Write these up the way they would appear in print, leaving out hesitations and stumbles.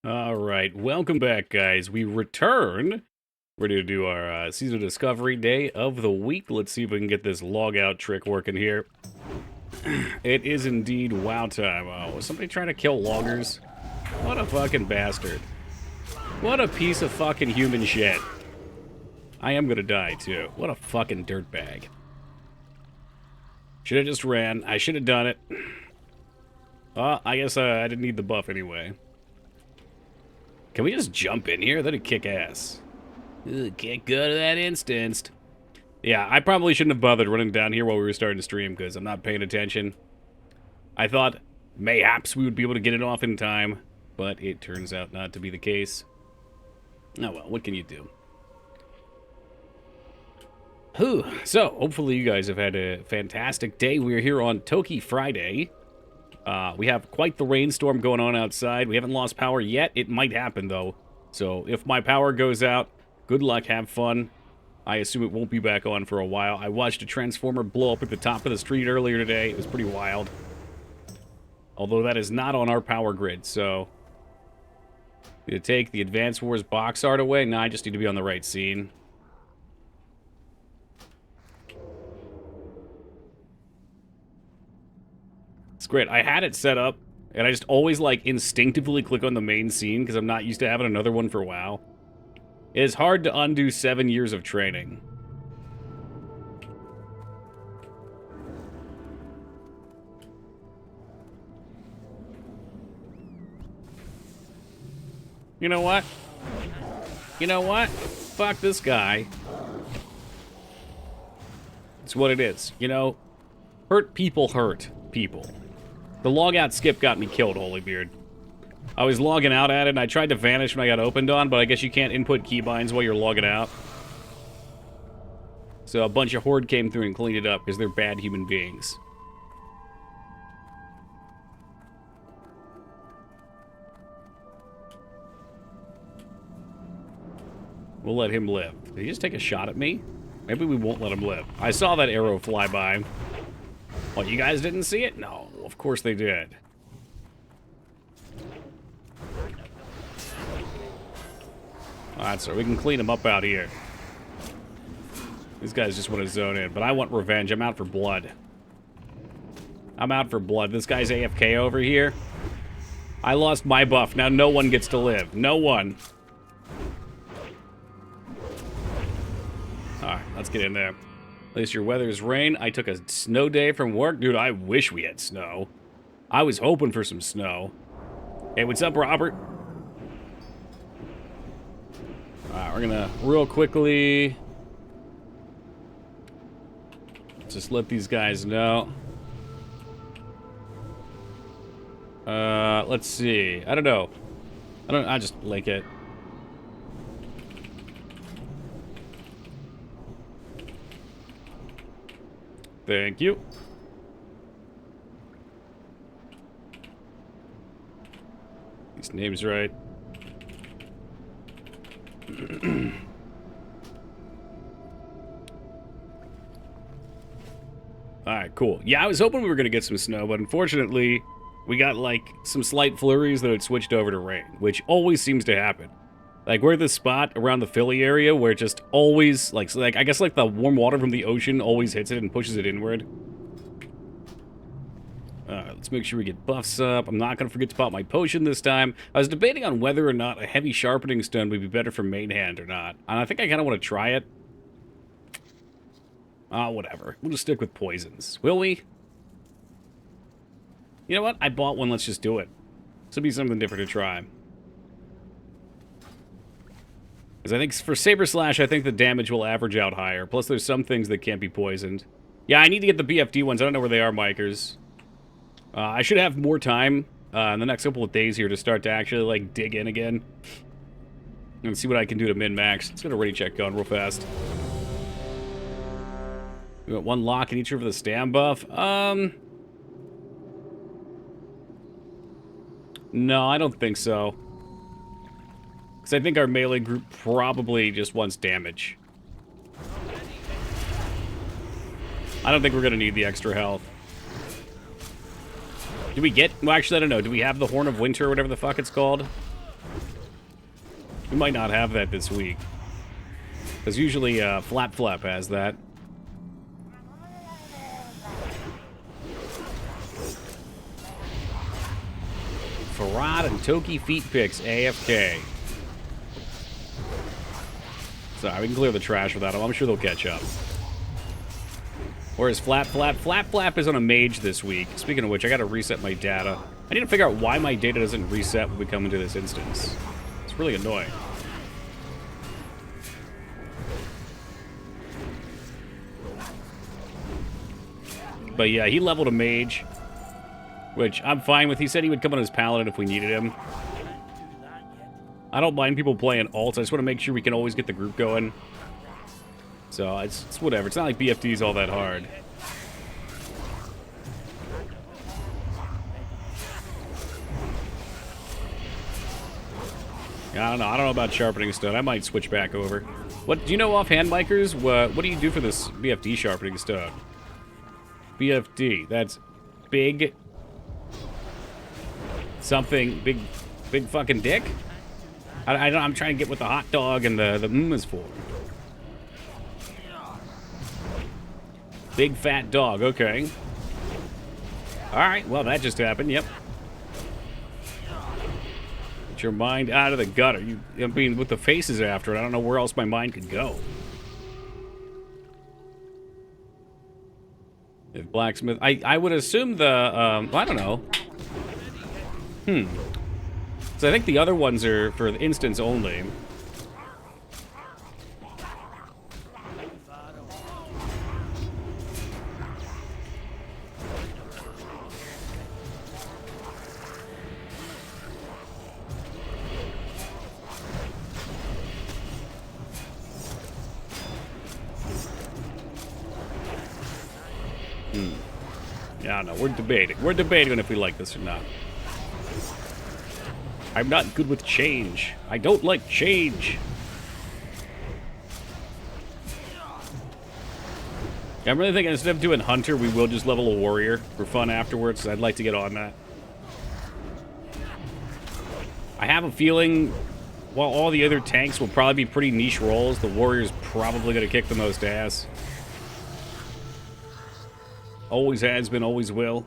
All right, welcome back, guys. We return. We're going to do our season discovery day of the week. Let's see if we can get this log out trick working here. It is indeed WoW time. Oh, was somebody trying to kill loggers? What a fucking bastard. What a piece of fucking human shit. I am going to die, too. What a fucking dirtbag. Should have just ran. I should have done it. Well, I guess I didn't need the buff anyway. Can we just jump in here? That'd kick ass. Ugh, can't go to that instanced. Yeah, I probably shouldn't have bothered running down here while we were starting to stream because I'm not paying attention. I thought mayhaps we would be able to get it off in time, but it turns out not to be the case. Oh well, what can you do? Whew. So, hopefully you guys have had a fantastic day. We're here on Toki Friday. We have quite the rainstorm going on outside. We haven't lost power yet. It might happen, though. So if my power goes out, good luck, have fun. I assume it won't be back on for a while. I watched a transformer blow up at the top of the street earlier today. It was pretty wild. Although that is not on our power grid, so... Need to take the Advance Wars box art away? No, I just need to be on the right scene. It's great. I had it set up, and I just always, like, instinctively click on the main scene because I'm not used to having another one for WoW. It is hard to undo 7 years of training. You know what? You know what? Fuck this guy. It's what it is. You know, hurt people hurt people. The logout skip got me killed, Holybeard. I was logging out at it, and I tried to vanish when I got opened on, but I guess you can't input keybinds while you're logging out. So a bunch of Horde came through and cleaned it up, because they're bad human beings. We'll let him live. Did he just take a shot at me? Maybe we won't let him live. I saw that arrow fly by. What, you guys didn't see it? No, of course they did. Alright, so we can clean them up out here. These guys just want to zone in, but I want revenge. I'm out for blood. I'm out for blood. This guy's AFK over here. I lost my buff. Now no one gets to live. No one. Alright, let's get in there. At least your weather's rain. I took a snow day from work. Dude, I wish we had snow. I was hoping for some snow. Hey, what's up, Robert? Alright, we're gonna real quickly just let these guys know. Let's see. I don't know. I just link it. Thank you. These names right. Alright, cool. Yeah, I was hoping we were going to get some snow, but unfortunately, we got, like, some slight flurries that had switched over to rain, which always seems to happen. Like, we're the spot around the Philly area where it just always, like, I guess, like, the warm water from the ocean always hits it and pushes it inward. Let's make sure we get buffs up. I'm not going to forget to pop my potion this time. I was debating on whether or not a heavy sharpening stone would be better for main hand or not. And I think I kind of want to try it. Whatever. We'll just stick with poisons. Will we? You know what? I bought one. Let's just do it. This will be something different to try. Because I think for Saber Slash, I think the damage will average out higher. Plus, there's some things that can't be poisoned. Yeah, I need to get the BFD ones. I don't know where they are, Mikers. I should have more time in the next couple of days here to start to actually, like, dig in again. And see what I can do to min-max. Let's get a ready check going real fast. We got one lock in each for the stam buff. No, I don't think so. Because I think our melee group probably just wants damage. I don't think we're going to need the extra health. Do we get... Well, actually, I don't know. Do we have the Horn of Winter or whatever the fuck it's called? We might not have that this week. Because usually Flap Flap has that. Farad and Toki feet picks, AFK. Sorry, we can clear the trash without them. I'm sure they'll catch up. Whereas Flap Flap? Flap Flap is on a mage this week. Speaking of which, I gotta reset my data. I need to figure out why my data doesn't reset when we come into this instance. It's really annoying. But yeah, he leveled a mage, which I'm fine with. He said he would come on his paladin if we needed him. I don't mind people playing alts. I just want to make sure we can always get the group going. So it's whatever. It's not like BFD is all that hard. I don't know. I don't know about sharpening stone. I might switch back over. What do you know offhand, Micers? What do you do for this BFD sharpening stone? BFD. That's big something. Big fucking dick. I'm trying to get what the hot dog and the is for. Big fat dog. Okay. All right. Well, that just happened. Yep. Get your mind out of the gutter. I mean, with the faces after it, I don't know where else my mind could go. If blacksmith, I would assume the I don't know. So I think the other ones are for the instance only. Yeah, I don't know. We're debating. We're debating if we like this or not. I'm not good with change. I don't like change. I'm really thinking instead of doing Hunter, we will just level a Warrior for fun afterwards. I'd like to get on that. I have a feeling while all the other tanks will probably be pretty niche roles, the Warrior's probably going to kick the most ass. Always has been, always will.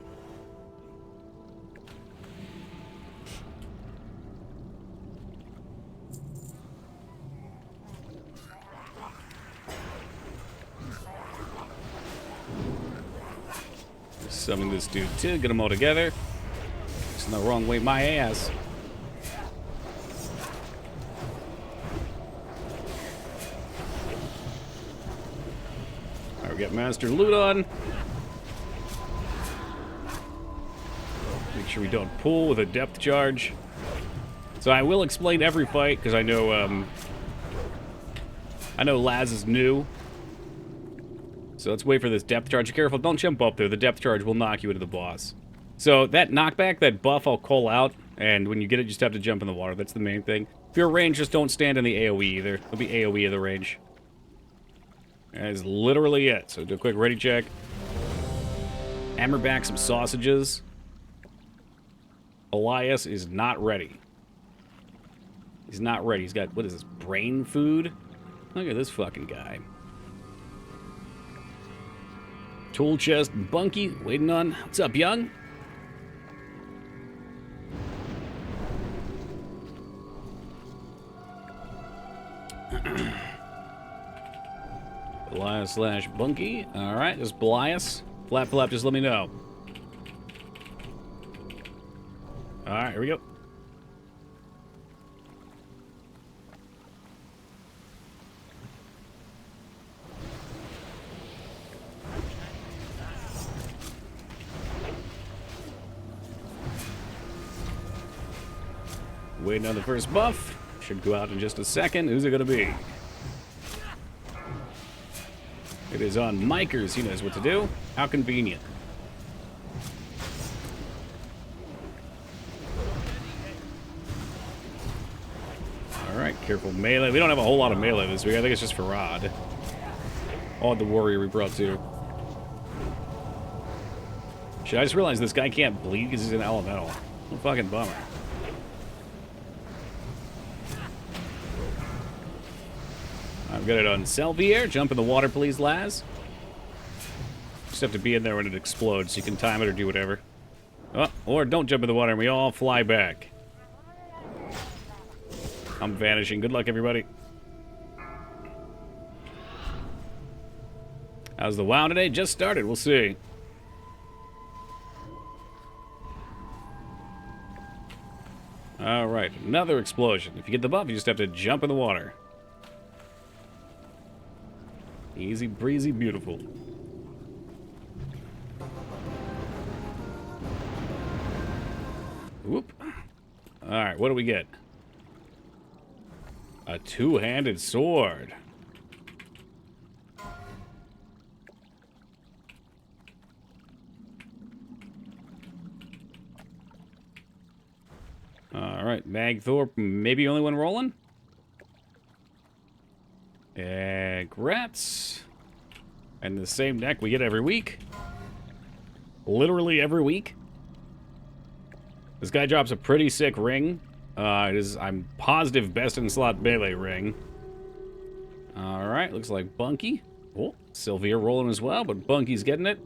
Summon this dude too, get them all together. It's the wrong way, my ass. Alright, we got Master Loot on. Make sure we don't pull with a depth charge. So I will explain every fight, because I know Laz is new. So let's wait for this depth charge. Be careful, don't jump up there. The depth charge will knock you into the boss. So that knockback, that buff, I'll call out, and when you get it, you just have to jump in the water. That's the main thing. If you're range, just don't stand in the AoE either. It'll be AoE of the range. That is literally it. So do a quick ready check. Hammer back some sausages. Elias is not ready. He's not ready. He's got, what is this, brain food? Look at this fucking guy. Tool chest, Bunky, waiting on. What's up, young? Elias slash Bunky. Alright, just Belias. Flap Flap, just let me know. Alright, here we go. Waiting on the first buff. Should go out in just a second. Who's it going to be? It is on Micers. He knows what to do. How convenient. Alright, careful melee. We don't have a whole lot of melee this week. I think it's just Farad. Oh, the warrior we brought too. Shit, I just realized this guy can't bleed because he's an elemental. What a fucking bummer. I've got it on Selvier. Jump in the water, please, Laz. Just have to be in there when it explodes, so you can time it or do whatever. Oh, or don't jump in the water and we all fly back. I'm vanishing. Good luck, everybody. How's the WoW today? Just started. We'll see. All right, another explosion. If you get the buff, you just have to jump in the water. Easy breezy, beautiful. Whoop. All right, what do we get? A two-handed sword. All right, Magthorpe, maybe only one rolling. Grats. And the same deck we get every week. Literally every week. This guy drops a pretty sick ring. It is, I'm positive, best in slot melee ring. All right, looks like Bunky. Oh, Sylvia rolling as well, but Bunky's getting it.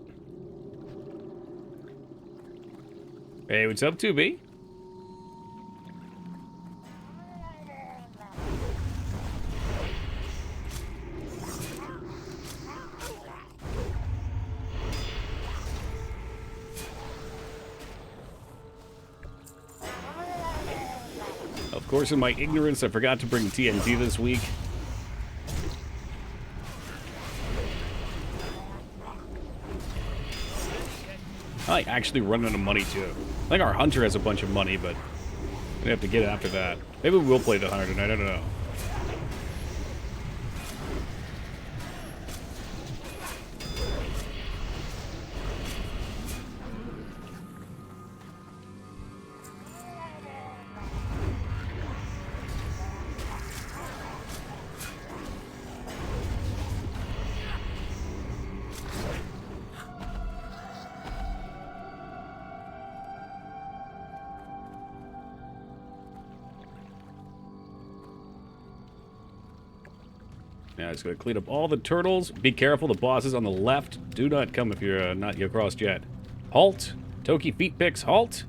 Hey, what's up, 2B? Of course, in my ignorance, I forgot to bring TNT this week. I actually run out of money, too. I think our hunter has a bunch of money, but we have to get after that. Maybe we will play the hunter tonight, I don't know. Now, just gonna clean up all the turtles. Be careful, the boss is on the left. Do not come if you're not yet crossed yet. Halt. Toki feet picks, halt.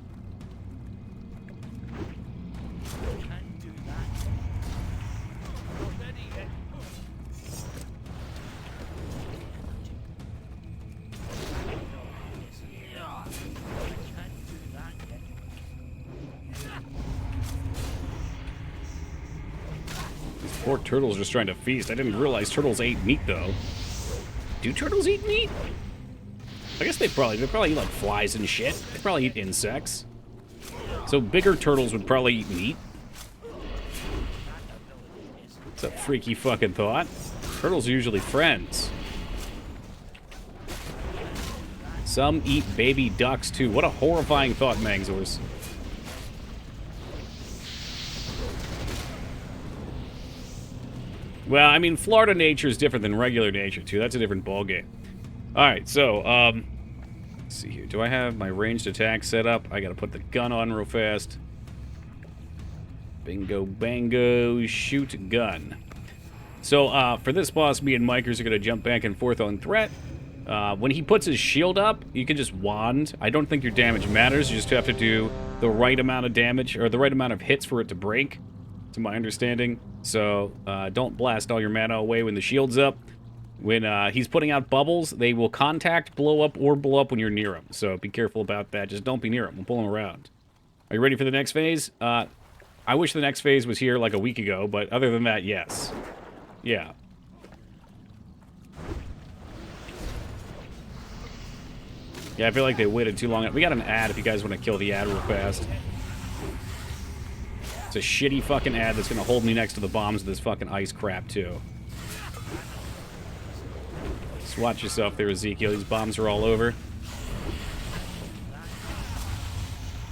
Poor turtles just trying to feast. I didn't realize turtles ate meat, though. Do turtles eat meat? I guess they probably eat like flies and shit. They probably eat insects. So bigger turtles would probably eat meat. It's a freaky fucking thought. Turtles are usually friends. Some eat baby ducks, too. What a horrifying thought, Mangzors. Well, I mean, Florida nature is different than regular nature, too. That's a different ballgame. Alright, so, let's see here. Do I have my ranged attack set up? I gotta put the gun on real fast. Bingo, bango, shoot, gun. So, for this boss, me and Micers are gonna jump back and forth on threat. When he puts his shield up, you can just wand. I don't think your damage matters. You just have to do the right amount of damage, or the right amount of hits for it to break, to my understanding. So, don't blast all your mana away when the shield's up. When he's putting out bubbles, they will contact, blow up, or blow up when you're near him. So be careful about that. Just don't be near him. We'll pull him around. Are you ready for the next phase? I wish the next phase was here like a week ago, but other than that, yes. Yeah. Yeah, I feel like they waited too long. We got an ad if you guys want to kill the ad real fast. It's a shitty fucking ad that's going to hold me next to the bombs of this fucking ice crap, too. Just watch yourself there, Ezekiel. These bombs are all over.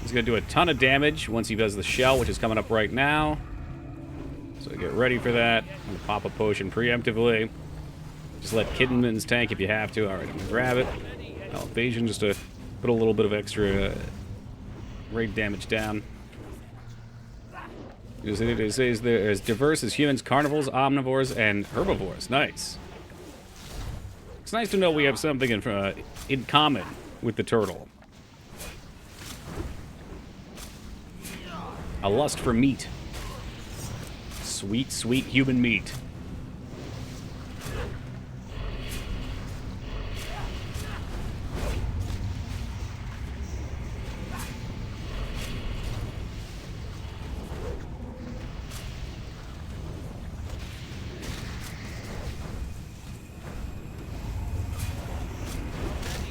He's going to do a ton of damage once he does the shell, which is coming up right now. So get ready for that. I'm going to pop a potion preemptively. Just let Kidman's tank if you have to. Alright, I'm going to grab it. Evasion just to put a little bit of extra raid damage down. It says they're as diverse as humans, carnivores, omnivores, and herbivores. Nice. It's nice to know we have something in common with the turtle. A lust for meat. Sweet, sweet human meat.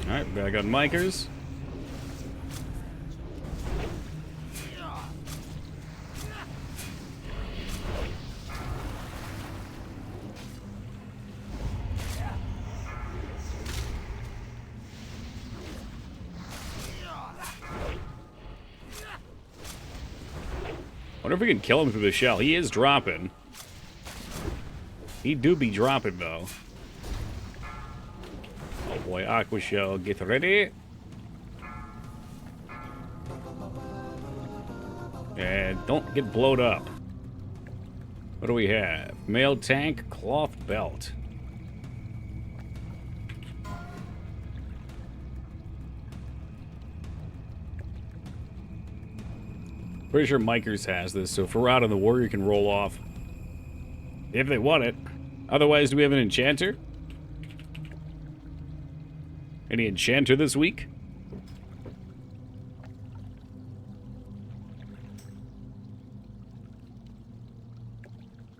Alright, I got Micers. Wonder if we can kill him through the shell. He is dropping. He do be dropping, though. Oh boy, Aqua Shell, get ready. And don't get blowed up. What do we have? Male tank, cloth belt. Pretty sure Micers has this, so if we're out on the warrior can roll off. If they want it. Otherwise, do we have an enchanter? Any enchanter this week?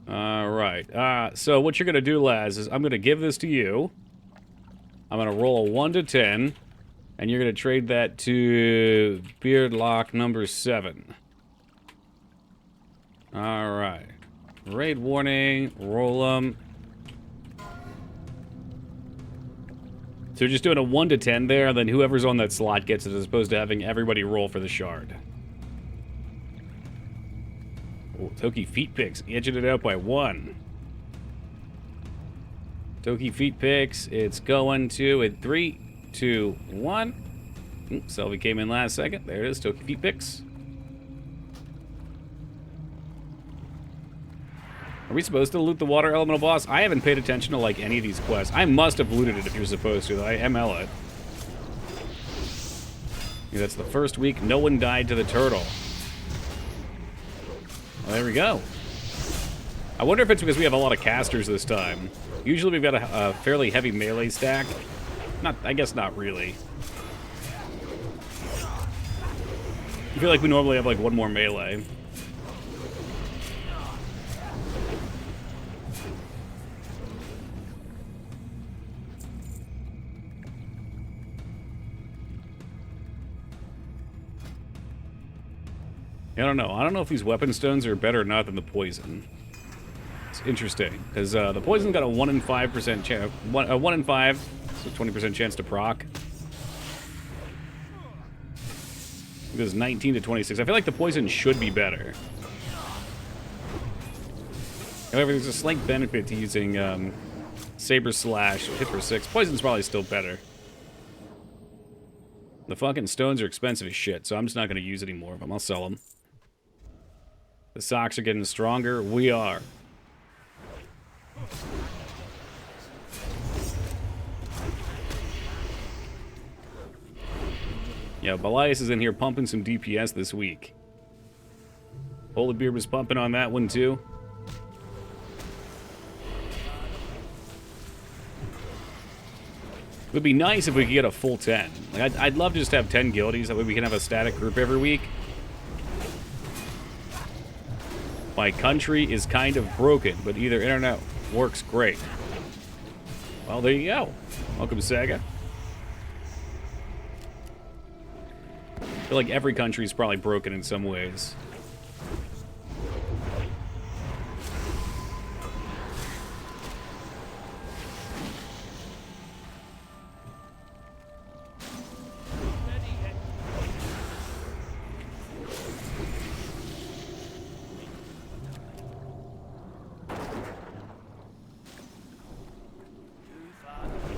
Alright. So what you're going to do, Laz, is I'm going to give this to you. I'm going to roll a 1 to 10. And you're going to trade that to Beardlock number 7. Alright. Raid warning. Roll them. So we're just doing a 1 to 10 there, and then whoever's on that slot gets it as opposed to having everybody roll for the shard. Oh, Toki Feet Picks, edging it out by 1. Toki Feet Picks, it's going to at 3, 2, 1. Selby came in last second. There it is, Toki Feet Picks. Are we supposed to loot the water elemental boss? I haven't paid attention to, like, any of these quests. I must have looted it if you're supposed to, though. I ML it. Yeah, that's the first week no one died to the turtle. Well, there we go. I wonder if it's because we have a lot of casters this time. Usually we've got a fairly heavy melee stack. I guess not really. I feel like we normally have, like, one more melee. I don't know. I don't know if these weapon stones are better or not than the poison. It's interesting, because the poison got a 1 in 5% chance, 1 in 5, so 20% chance to proc. It goes 19 to 26. I feel like the poison should be better. However, there's a slight benefit to using Saber Slash, hit for 6. Poison's probably still better. The fucking stones are expensive as shit, so I'm just not going to use any more of them. I'll sell them. The socks are getting stronger. We are. Yeah, Belias is in here pumping some DPS this week. Holy Beard was pumping on that one, too. It would be nice if we could get a full 10. Like, I'd love to just have 10 guildies. That way we can have a static group every week. My country is kind of broken, but either internet works great. Well, there you go. Welcome, Saga. I feel like every country is probably broken in some ways.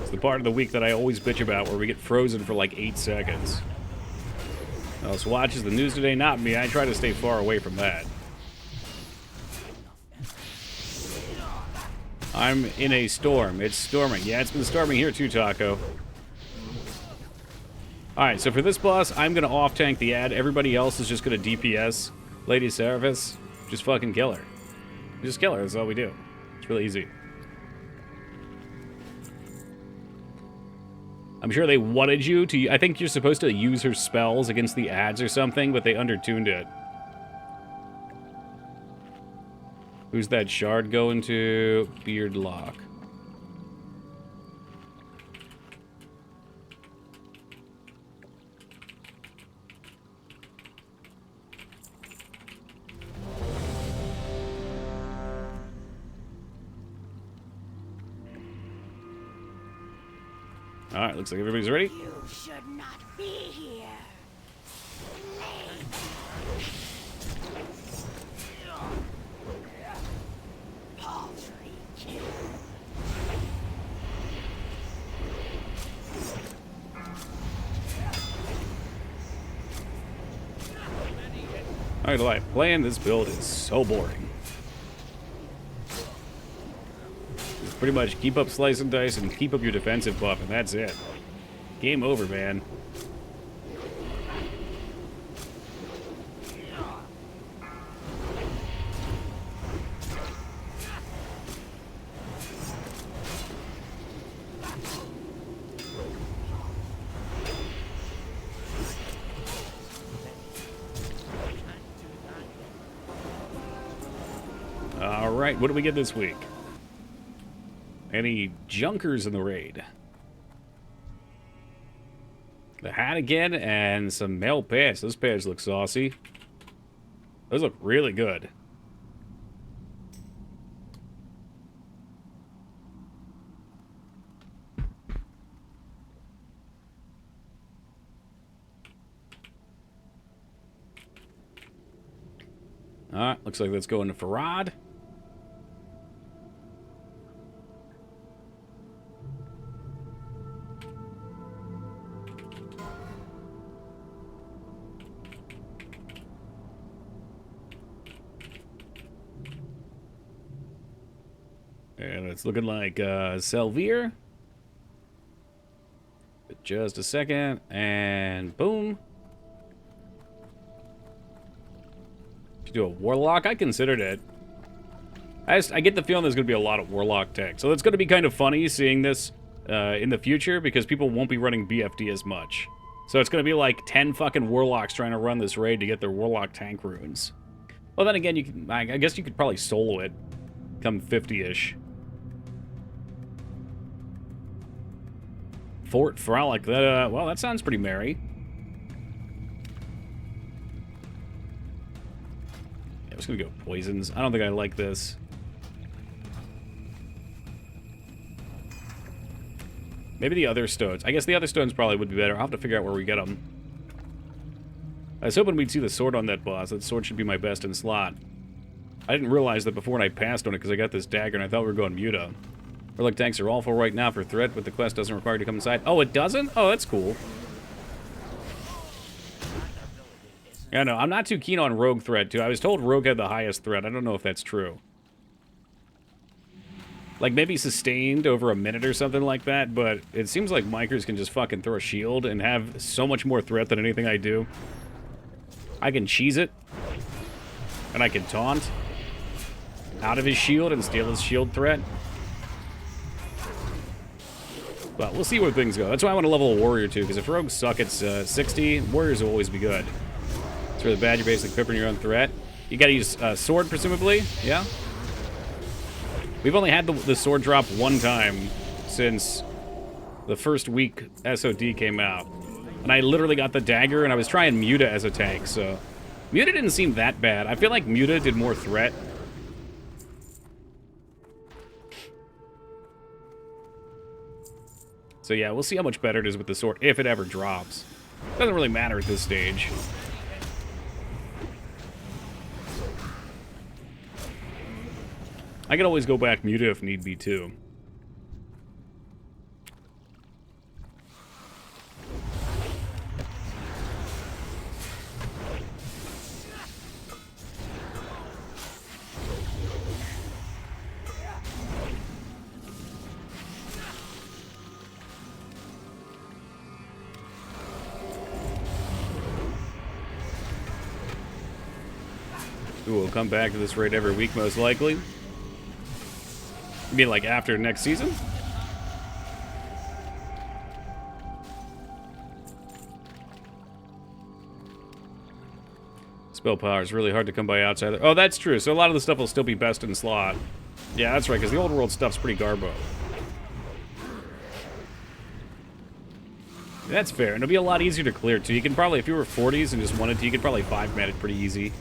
It's the part of the week that I always bitch about where we get frozen for like 8 seconds. Else watches the news today, not me. I try to stay far away from that. I'm in a storm. It's storming. Yeah, it's been storming here too, Taco. Alright, so for this boss, I'm going to off-tank the ad. Everybody else is just going to DPS Lady Seraphis. Just fucking kill her. Just kill her. That's all we do. It's really easy. I'm sure they wanted you to... I think you're supposed to use her spells against the ads or something, but they undertuned it. Who's that shard going to? Beardlock. Alright, looks like everybody's ready. You should not be here. Paltry kill. Alright, like, playing this build is so boring. Just pretty much keep up slice and dice and keep up your defensive buff, and that's it. Game over, man. Alright, what do we get this week? Any junkers in the raid? The hat again, and some male pants. Those pants look saucy. Those look really good. Alright, looks like that's going to Farad. And it's looking like Selvier. Just a second, and boom. Should do a Warlock? I considered it. I get the feeling there's going to be a lot of Warlock tech. So it's going to be kind of funny seeing this in the future because people won't be running BFD as much. So it's going to be like 10 fucking Warlocks trying to run this raid to get their Warlock tank runes. Well, then again, you can, I guess you could probably solo it. Come 50-ish. Fort Frolic. That, well, that sounds pretty merry. Yeah, I'm just gonna go poisons. I don't think I like this. Maybe the other stones. I guess the other stones probably would be better. I'll have to figure out where we get them. I was hoping we'd see the sword on that boss. That sword should be my best in slot. I didn't realize that before when I passed on it because I got this dagger and I thought we were going Muta. Relic tanks are awful right now for threat, but the quest doesn't require you to come inside. Oh, it doesn't? Oh, that's cool. Yeah, no, I'm not too keen on rogue threat, too. I was told rogue had the highest threat. I don't know if that's true. Like, maybe sustained over a minute or something like that, but it seems like Micers can just fucking throw a shield and have so much more threat than anything I do. I can cheese it. And I can taunt out of his shield and steal his shield threat. But we'll see where things go. That's why I want to level a warrior too, because if rogues suck at 60, warriors will always be good. It's really bad. You're basically equipping your own threat. You got to use sword, presumably. Yeah. We've only had the sword drop one time since the first week SOD came out, and I literally got the dagger, and I was trying Muta as a tank. So Muta didn't seem that bad. I feel like Muta did more threat. So yeah, we'll see how much better it is with the sword, if it ever drops. Doesn't really matter at this stage. I can always go back Muta if need be, too. Ooh, we'll come back to this raid every week, most likely. You mean like after next season? Spell power is really hard to come by outside. Oh, that's true. So a lot of the stuff will still be best in slot. Yeah, that's right, because the old world stuff's pretty garbo. That's fair, and it'll be a lot easier to clear, too. You can probably, if you were 40s and just wanted to, you could probably 5-man it pretty easy.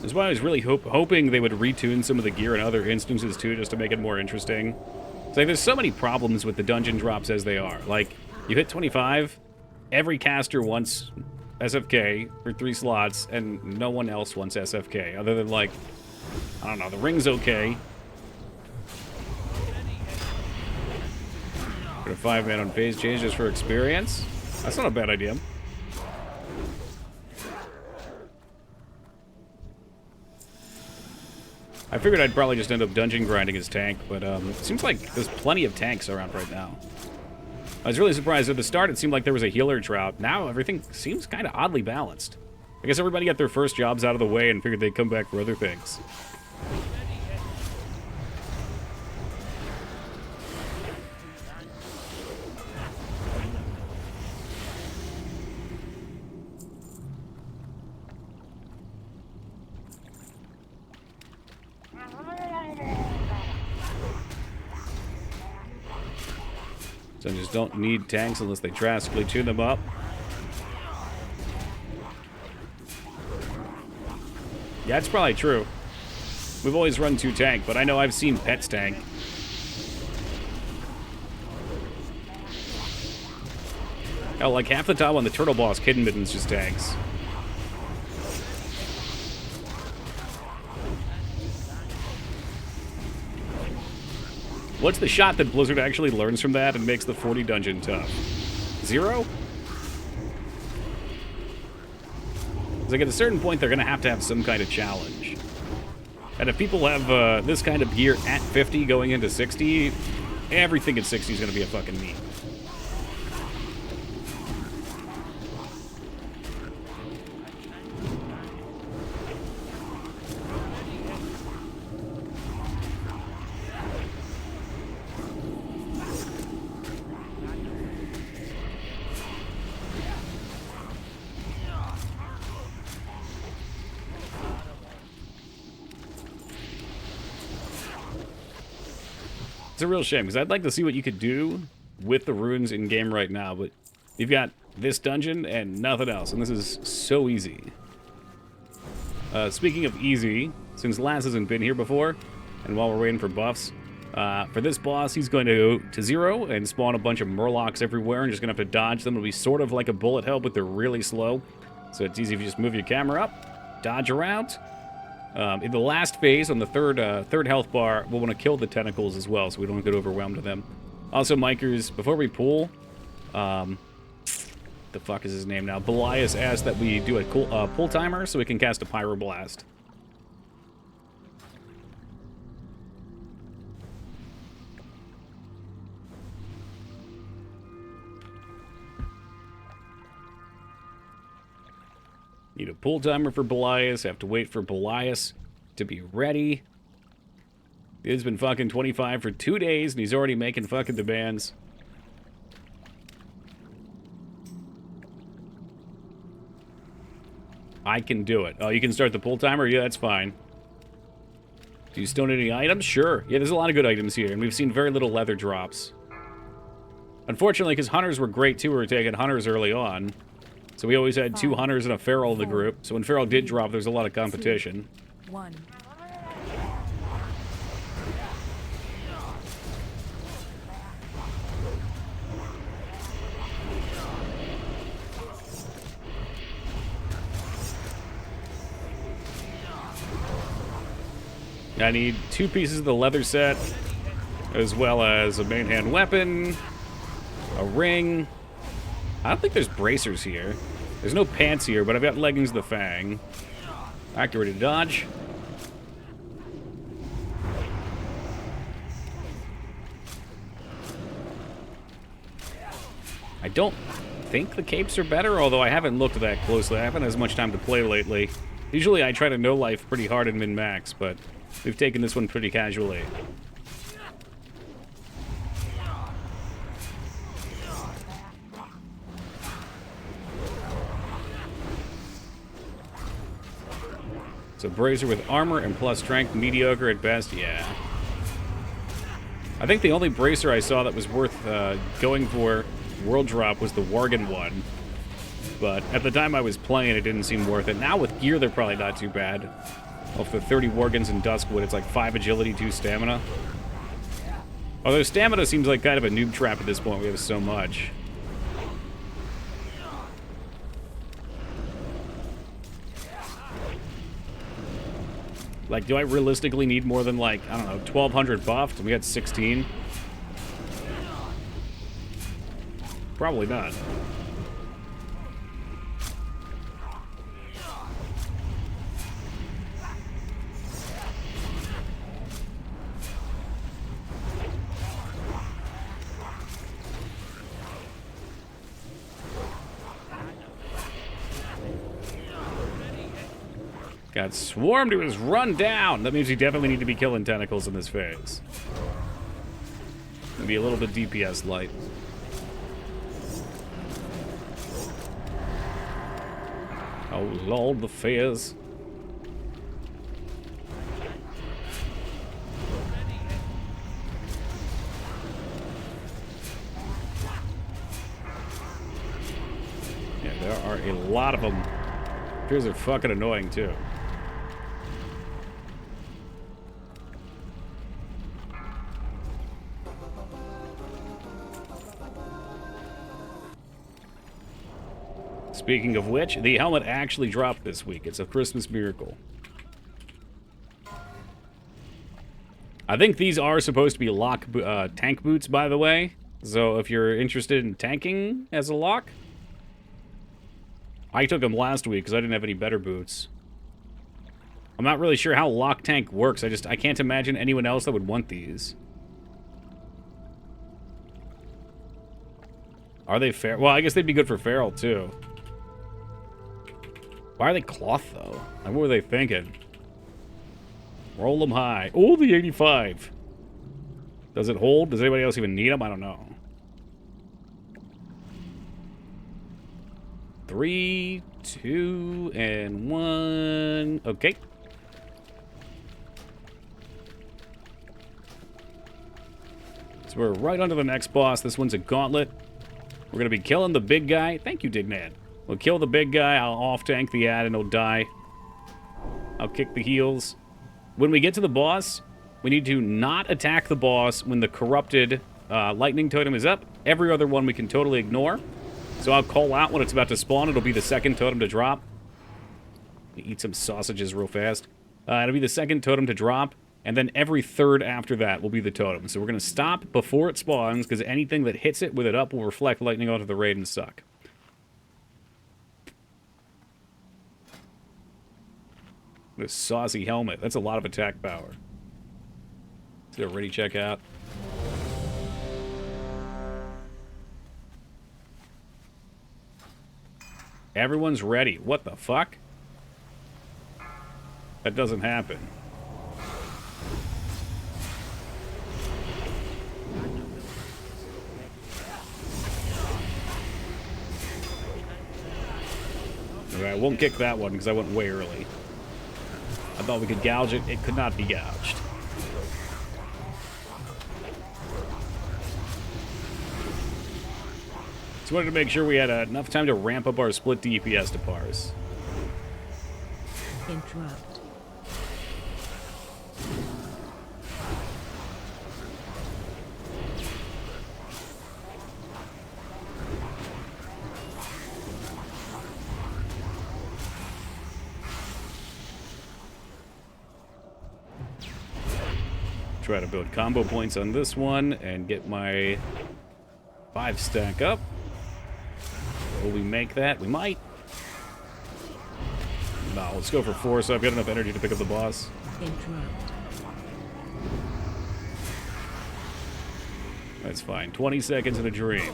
That's why I was really hoping they would retune some of the gear in other instances, too, just to make it more interesting. It's like, there's so many problems with the dungeon drops as they are. Like, you hit 25... Every caster wants SFK for 3 slots, and no one else wants SFK, other than, like, I don't know, the ring's okay. Put a 5-man on phase change just for experience. That's not a bad idea. I figured I'd probably just end up dungeon grinding his tank, but it seems like there's plenty of tanks around right now. I was really surprised. At the start, it seemed like there was a healer drought. Now, everything seems kind of oddly balanced. I guess everybody got their first jobs out of the way and figured they'd come back for other things. Dungeons don't need tanks unless they drastically tune them up. Yeah, it's probably true. We've always run 2 tank, but I know I've seen pets tank. Oh, like half the time on the turtle boss, Hidden Midden's just tanks. What's the shot that Blizzard actually learns from that and makes the 40 dungeon tough? 0? It's like at a certain point, they're going to have some kind of challenge. And if people have this kind of gear at 50 going into 60, everything at 60 is going to be a fucking meme. It's a real shame, because I'd like to see what you could do with the runes in-game right now, but you've got this dungeon and nothing else, and this is so easy. Speaking of easy, since Laz hasn't been here before, and while we're waiting for buffs, for this boss, he's going to go to 0 and spawn a bunch of murlocs everywhere and just going to have to dodge them. It'll be sort of like a bullet hell, but they're really slow. So it's easy if you just move your camera up, dodge around. In the last phase, on the third health bar, we'll want to kill the tentacles as well, so we don't get overwhelmed with them. Also, Micers, before we pull, the fuck is his name now? Belias asked that we do a pull timer so we can cast a Pyroblast. Need a pull timer for Belias. Have to wait for Belias to be ready. Dude's been fucking 25 for 2 days, and he's already making fucking demands. I can do it. Oh, you can start the pull timer? Yeah, that's fine. Do you still need any items? Sure. Yeah, there's a lot of good items here, and we've seen very little leather drops. Unfortunately, because hunters were great, too, we were taking hunters early on. So we always had 2 hunters and a feral in the group. So when feral did drop, there's a lot of competition. 2, 1. I need 2 pieces of the leather set, as well as a main hand weapon, a ring. I don't think there's bracers here. There's no pants here, but I've got leggings of the Fang. Activated dodge. I don't think the capes are better, although I haven't looked that closely. I haven't had as much time to play lately. Usually I try to no-life pretty hard in min-max, but we've taken this one pretty casually. So Brazier with armor and plus strength, mediocre at best, yeah. I think the only bracer I saw that was worth going for world drop was the Worgen one. But at the time I was playing, it didn't seem worth it. Now with gear, they're probably not too bad. Off the 30 Worgens in Duskwood, it's like 5 agility, 2 stamina. Although stamina seems like kind of a noob trap at this point, we have so much. Like, do I realistically need more than, like, I don't know, 1,200 buffed? And we had 16? Probably not. Got swarmed, he was run down. That means you definitely need to be killing tentacles in this phase. Maybe a little bit DPS light. Oh lord, the fears. Yeah, there are a lot of them. Fears are fucking annoying too. Speaking of which, the helmet actually dropped this week. It's a Christmas miracle. I think these are supposed to be lock tank boots, by the way. So if you're interested in tanking as a lock, I took them last week because I didn't have any better boots. I'm not really sure how lock tank works. I can't imagine anyone else that would want these. Are they fair? Well, I guess they'd be good for feral too. Why are they cloth, though? Like, what were they thinking? Roll them high. Oh, the 85. Does it hold? Does anybody else even need them? I don't know. 3, 2, and 1. Okay. So we're right onto the next boss. This one's a gauntlet. We're going to be killing the big guy. Thank you, Dignan. We'll kill the big guy, I'll off-tank the ad, and he'll die. I'll kick the heels. When we get to the boss, we need to not attack the boss when the corrupted lightning totem is up. Every other one we can totally ignore. So I'll call out when it's about to spawn. It'll be the second totem to drop. Eat some sausages real fast. It'll be the second totem to drop, and then every third after that will be the totem. So we're going to stop before it spawns, because anything that hits it with it up will reflect lightning onto the raid and suck. This saucy helmet. That's a lot of attack power. Is it ready? Check out. Everyone's ready. What the fuck? That doesn't happen. Okay, I won't kick that one because I went way early. I thought we could gouge it. It could not be gouged. Just wanted to make sure we had enough time to ramp up our split DPS to parse. Interrupt. Try to build combo points on this one and get my 5 stack up. Will we make that? We might. No, let's go for 4 so I've got enough energy to pick up the boss. Interrupt. That's fine. 20 seconds in a dream.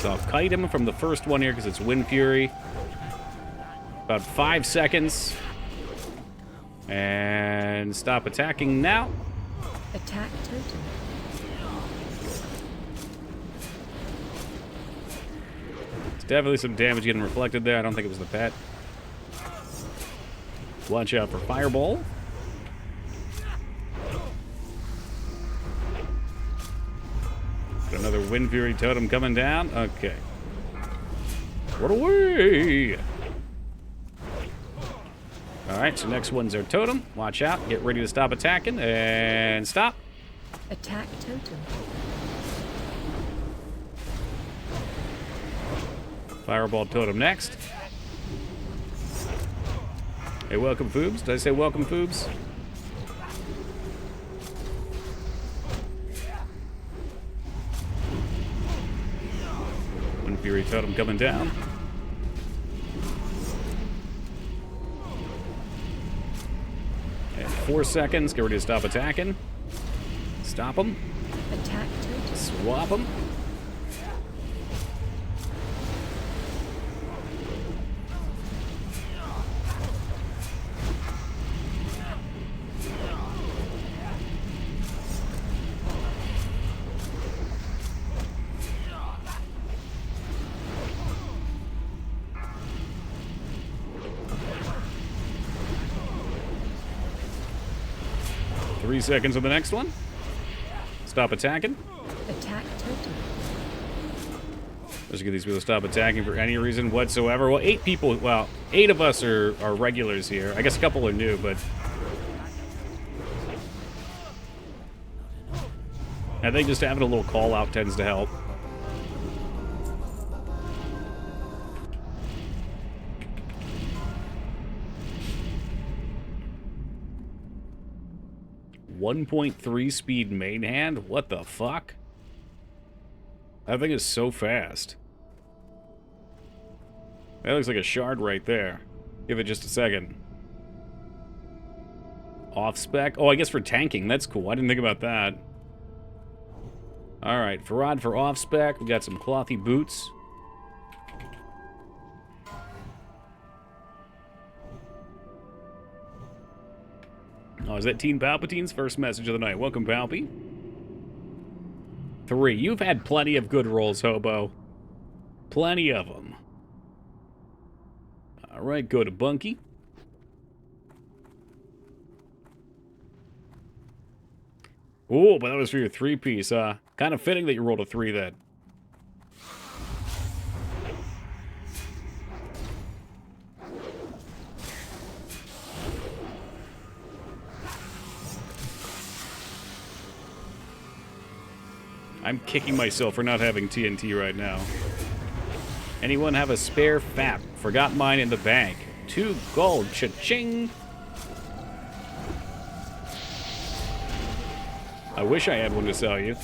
So I'll kite him from the first one here because it's Wind Fury. About 5 seconds. And stop attacking now. Attack totem. There's definitely some damage getting reflected there. I don't think it was the pet. Watch out for Fireball. Got another Wind Fury totem coming down. Okay. What away! Alright, so next one's our totem. Watch out. Get ready to stop attacking. And stop. Attack totem. Fireball totem next. Hey, welcome, Foobs. Did I say welcome, Foobs? Wind Fury totem coming down. And 4 seconds. Get ready to stop attacking. Stop them. Attack totem. Swap them. Three seconds on the next one. Stop attacking. Attack totem. Let's get these people to stop attacking for any reason whatsoever. Well, 8 people, well, 8 of us are regulars here. I guess a couple are new, but I think just having a little call out tends to help. .3 speed main hand? What the fuck? That thing is so fast. That looks like a shard right there. Give it just a second. Off spec? Oh, I guess for tanking. That's cool. I didn't think about that. Alright, Farad for off spec. We got some clothy boots. Oh, is that Teen Palpatine's first message of the night? Welcome, Palpy. 3. You've had plenty of good rolls, Hobo. Plenty of them. Alright, go to Bunky. Ooh, but that was for your 3-piece. Kind of fitting that you rolled a 3 then. I'm kicking myself for not having TNT right now. Anyone have a spare FAP? Forgot mine in the bank. 2 gold. Cha-ching! I wish I had one to sell you.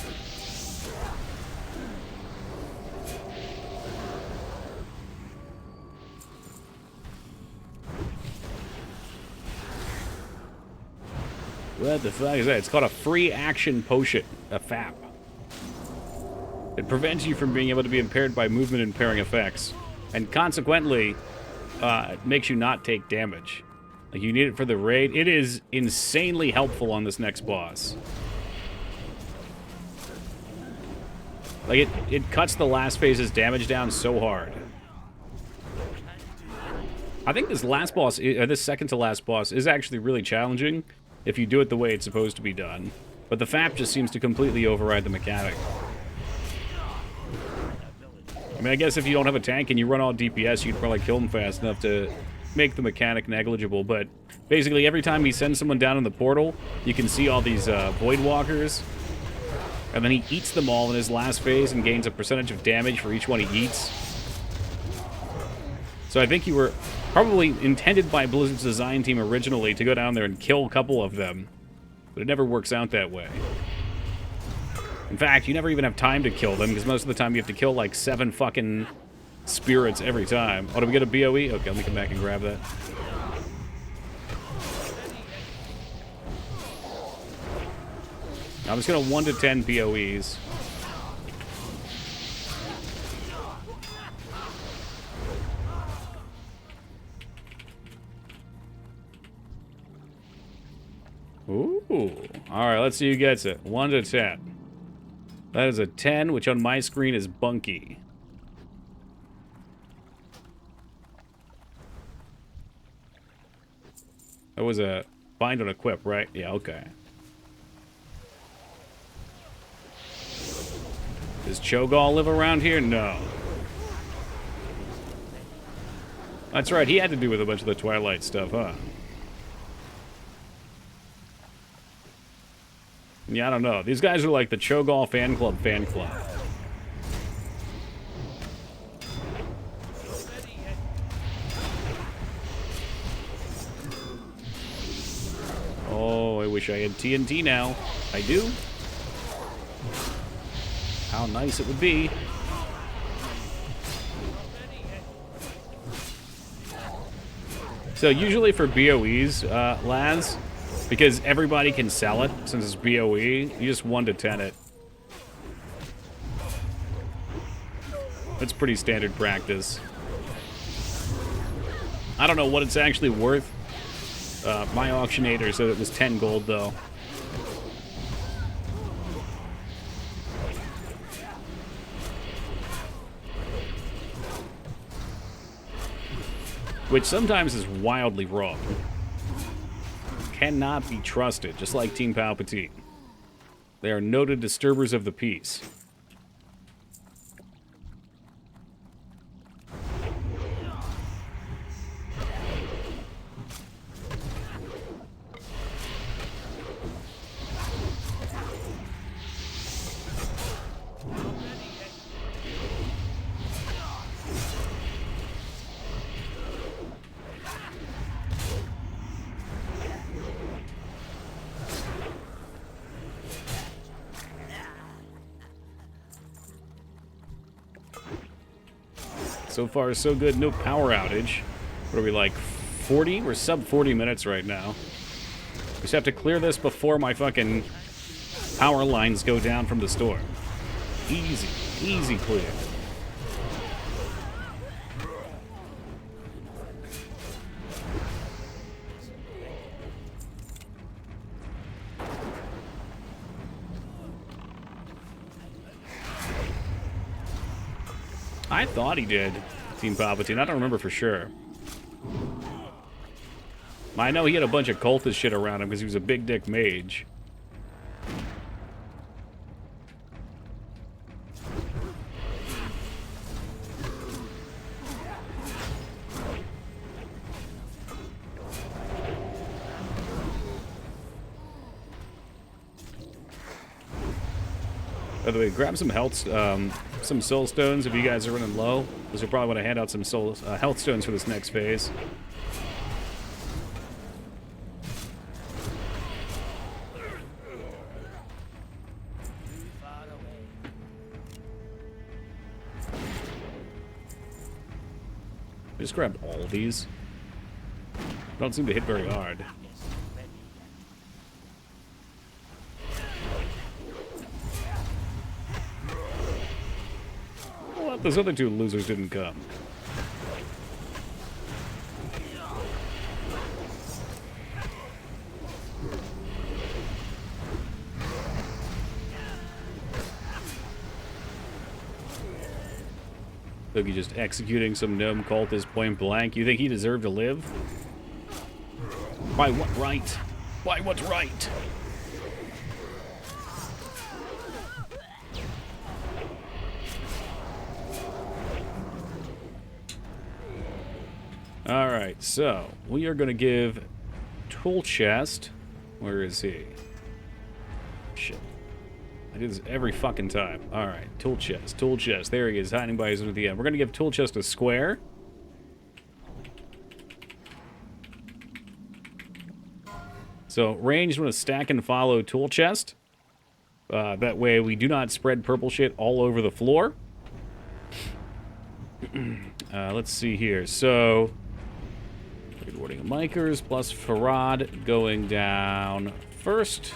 What the fuck is that? It's called a free action potion. A FAP. It prevents you from being able to be impaired by movement impairing effects. And consequently, it makes you not take damage. Like, you need it for the raid. It is insanely helpful on this next boss. Like, it cuts the last phase's damage down so hard. I think this last boss, this second to last boss, is actually really challenging if you do it the way it's supposed to be done. But the FAP just seems to completely override the mechanic. I mean, I guess if you don't have a tank and you run all DPS, you'd probably kill him fast enough to make the mechanic negligible. But basically, every time he sends someone down in the portal, you can see all these Void Walkers. And then he eats them all in his last phase and gains a percentage of damage for each one he eats. So I think you were probably intended by Blizzard's design team originally to go down there and kill a couple of them. But it never works out that way. In fact, you never even have time to kill them, because most of the time you have to kill like 7 fucking spirits every time. Oh, did we get a BOE? Okay, let me come back and grab that. I'm just gonna 1 to 10 BOEs. Ooh. Alright, let's see who gets it. 1 to 10. That is a 10, which on my screen is Bunky. That was a bind on equip, right? Yeah, okay. Does Cho'Gall live around here? No. That's right, he had to do with a bunch of the Twilight stuff, huh? Yeah, I don't know. These guys are like the Cho'Gall fan club. Oh, I wish I had TNT now. I do. How nice it would be. So usually for BOEs, lads, because everybody can sell it since it's BOE, you just 1 to 10 it. That's pretty standard practice. I don't know what it's actually worth. My auctionator said it was 10 gold, though. Which sometimes is wildly wrong. Cannot be trusted, just like Team Palpatine. They are noted disturbers of the peace. So far, so good. No power outage. What are we, like, 40? We're sub 40 minutes right now. Just have to clear this before my fucking power lines go down from the storm. Easy. Easy clear. I thought he did, Team Palpatine. I don't remember for sure. I know he had a bunch of cultist shit around him because he was a big dick mage. By the way, grab some health, some soul stones if you guys are running low, because you'll probably want to hand out some soul health stones for this next phase. I just grabbed all of these. Don't seem to hit very hard. Well, those other two losers didn't come. Boogie just executing some gnome cultist point blank. You think he deserved to live? By what right? By what right? Alright, so we are going to give Tool Chest. Where is he? Shit. I do this every fucking time. Alright, Tool Chest, Tool Chest. There he is, hiding by his own at the end. We're going to give Tool Chest a square. So, ranged with a stack and follow Tool Chest. That way we do not spread purple shit all over the floor. Let's see here. So, rewarding Micers plus Farad going down first.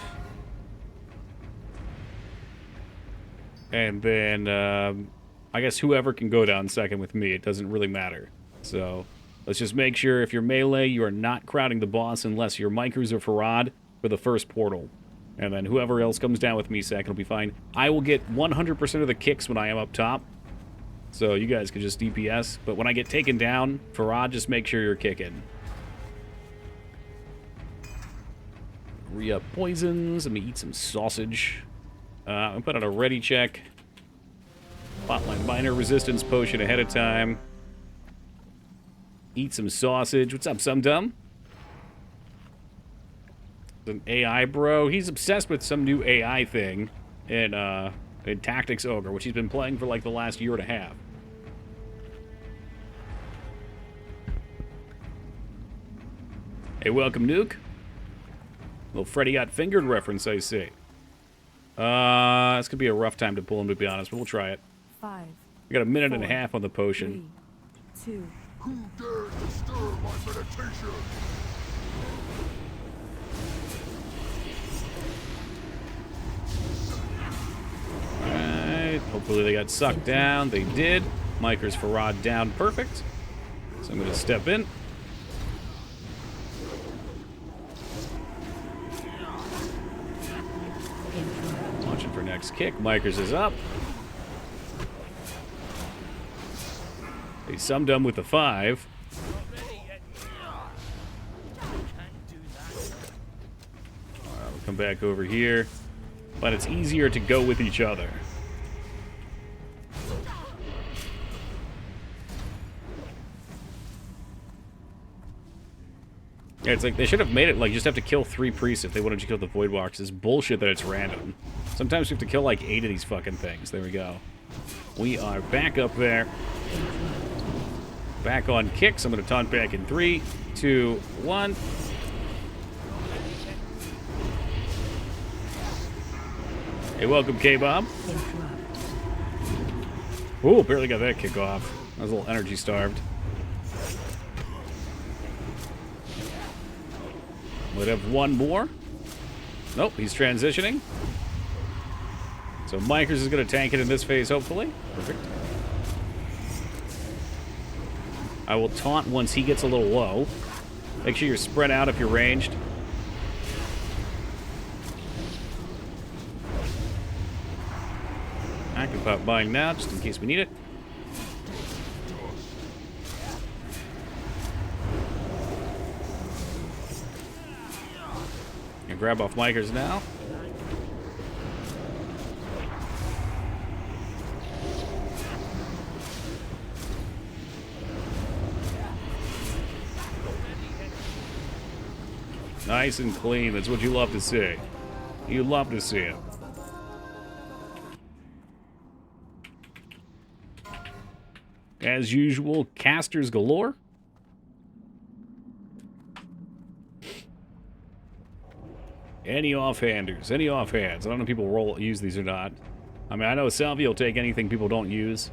And then, I guess whoever can go down second with me. It doesn't really matter. So, let's just make sure if you're melee, you are not crowding the boss unless you're Micers or Farad. for the first portal. And then whoever else comes down with me second will be fine. I will get 100% of the kicks when I am up top. So you guys can just DPS. But when I get taken down, Farad, just make sure you're kicking. Re-up poisons. Let me eat some sausage. I'll put on a ready check. Spotlight minor resistance potion ahead of time. Eat some sausage. What's up, Sum Dum? An AI bro. He's obsessed with some new AI thing in Tactics Ogre, which he's been playing for like the last year and a half. Hey, welcome, Nuke. Little Freddy Got Fingered reference, I see. This could be a rough time to pull him, to be honest, but we'll try it. 5. We got a minute and a half on the potion. 3, 2. Who dares disturb my meditation? Alright, hopefully they got sucked down. They did. Micers for Rod down perfect. So I'm going to step in. Watching for next kick. Micers is up. They summed him with the 5. We'll come back over here. But it's easier to go with each other. Yeah, it's like they should have made it like you just have to kill 3 priests if they wanted to kill the Voidwalkers. It's bullshit that it's random. Sometimes we have to kill like 8 of these fucking things. There we go. We are back up there. Back on kicks. I'm going to taunt back in 3, 2, 1. Hey, welcome, K-Bob. Ooh, barely got that kick off. I was a little energy starved. Would have one more. Nope, he's transitioning. So Micers is going to tank it in this phase, hopefully. Perfect. I will taunt once he gets a little low. Make sure you're spread out if you're ranged. I can pop bind now, just in case we need it. And grab off Micers now. Nice and clean. That's what you love to see. You love to see it. As usual, casters galore. Any offhanders? Any offhands? I don't know if people use these or not. I mean, I know Salvi will take anything people don't use.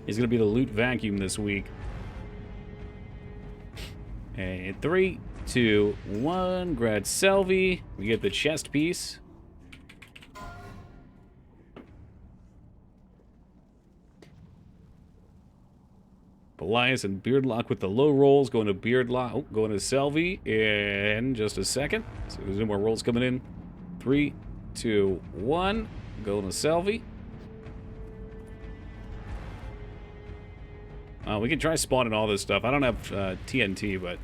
He's going to be the loot vacuum this week. And 3, 2, 1. Grad Selvi. We get the chest piece. Elias and Beardlock with the low rolls. Going to Beardlock. Oh, going to Selvi in just a second. So there's no more rolls coming in. 3, 2, 1. Going to Selvi. We can try spawning all this stuff. I don't have TNT, but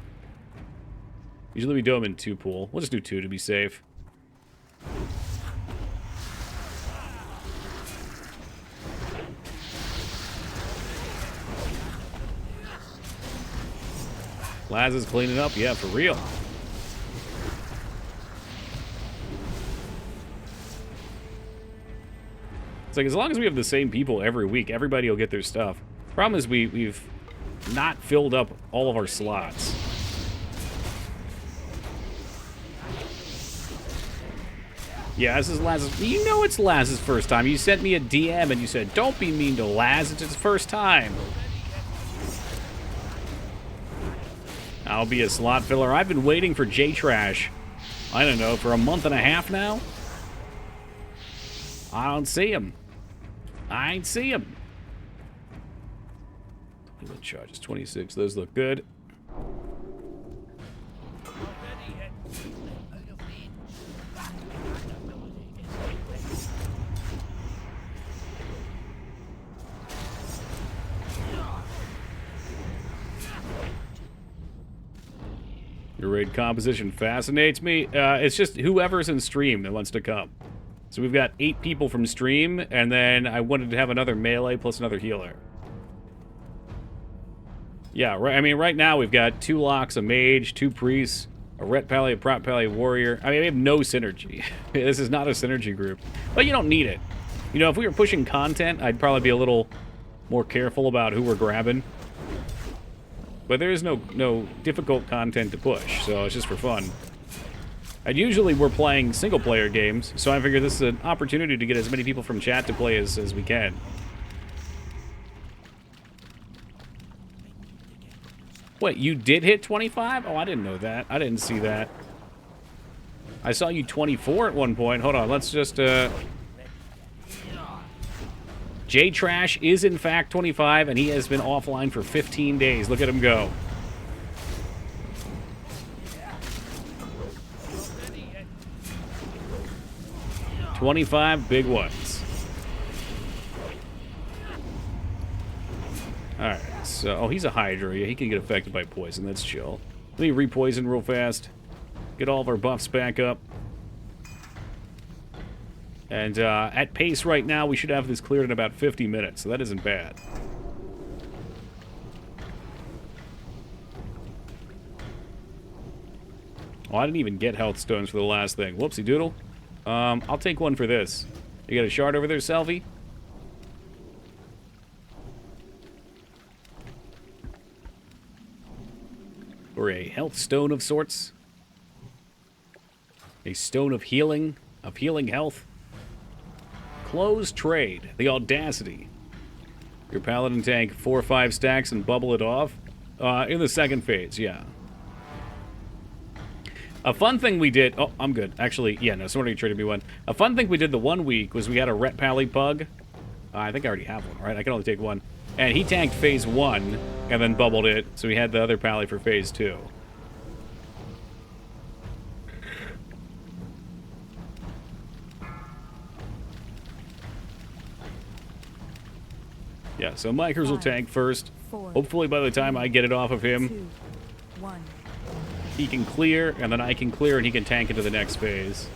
usually we do them in 2 pool. We'll just do 2 to be safe. Laz is cleaning up. Yeah, for real. It's like as long as we have the same people every week, everybody will get their stuff. Problem is we've not filled up all of our slots. Yeah, this is Laz's. You know it's Laz's first time. You sent me a DM and you said, "Don't be mean to Laz. It's his first time." I'll be a slot filler. I've been waiting for J-Trash, I don't know, for a month and a half now. I don't see him. I ain't see him. Limit charges 26. Those look good. Your raid composition fascinates me. It's just whoever's in stream that wants to come. So we've got 8 people from stream, and then I wanted to have another melee plus another healer. Yeah, right. I mean, right now we've got 2 locks, a mage, 2 priests, a ret pally, a prot pally, a warrior. I mean, we have no synergy. This is not a synergy group. But you don't need it. You know, if we were pushing content, I'd probably be a little more careful about who we're grabbing. But there is no difficult content to push, so it's just for fun. And usually we're playing single-player games, so I figure this is an opportunity to get as many people from chat to play as we can. Wait, you did hit 25? Oh, I didn't know that. I didn't see that. I saw you 24 at one point. Hold on, let's just, J-Trash is in fact 25, and he has been offline for 15 days. Look at him go. $25 big ones. Alright, so... Oh, he's a Hydra. Yeah, he can get affected by poison. That's chill. Let me repoison real fast. Get all of our buffs back up. And at pace right now, we should have this cleared in about 50 minutes, so that isn't bad. Oh, I didn't even get health stones for the last thing. Whoopsie doodle. I'll take one for this. You got a shard over there, Selvi? Or a health stone of sorts. A stone of healing health. Close trade. The audacity. Your paladin tank 4 or 5 stacks and bubble it off. In the second phase, yeah. A fun thing we did... Oh, I'm good. Actually, yeah, no, somebody traded me one. A fun thing we did the one week was we had a Ret Pally Pug. I think I already have one, right? I can only take one. And he tanked phase 1 and then bubbled it, so we had the other Pally for phase 2. Yeah, so Micers will tank first. 4, Hopefully by the time I get it off of him, 2, 1. he can clear, and then I can clear, and he can tank into the next phase.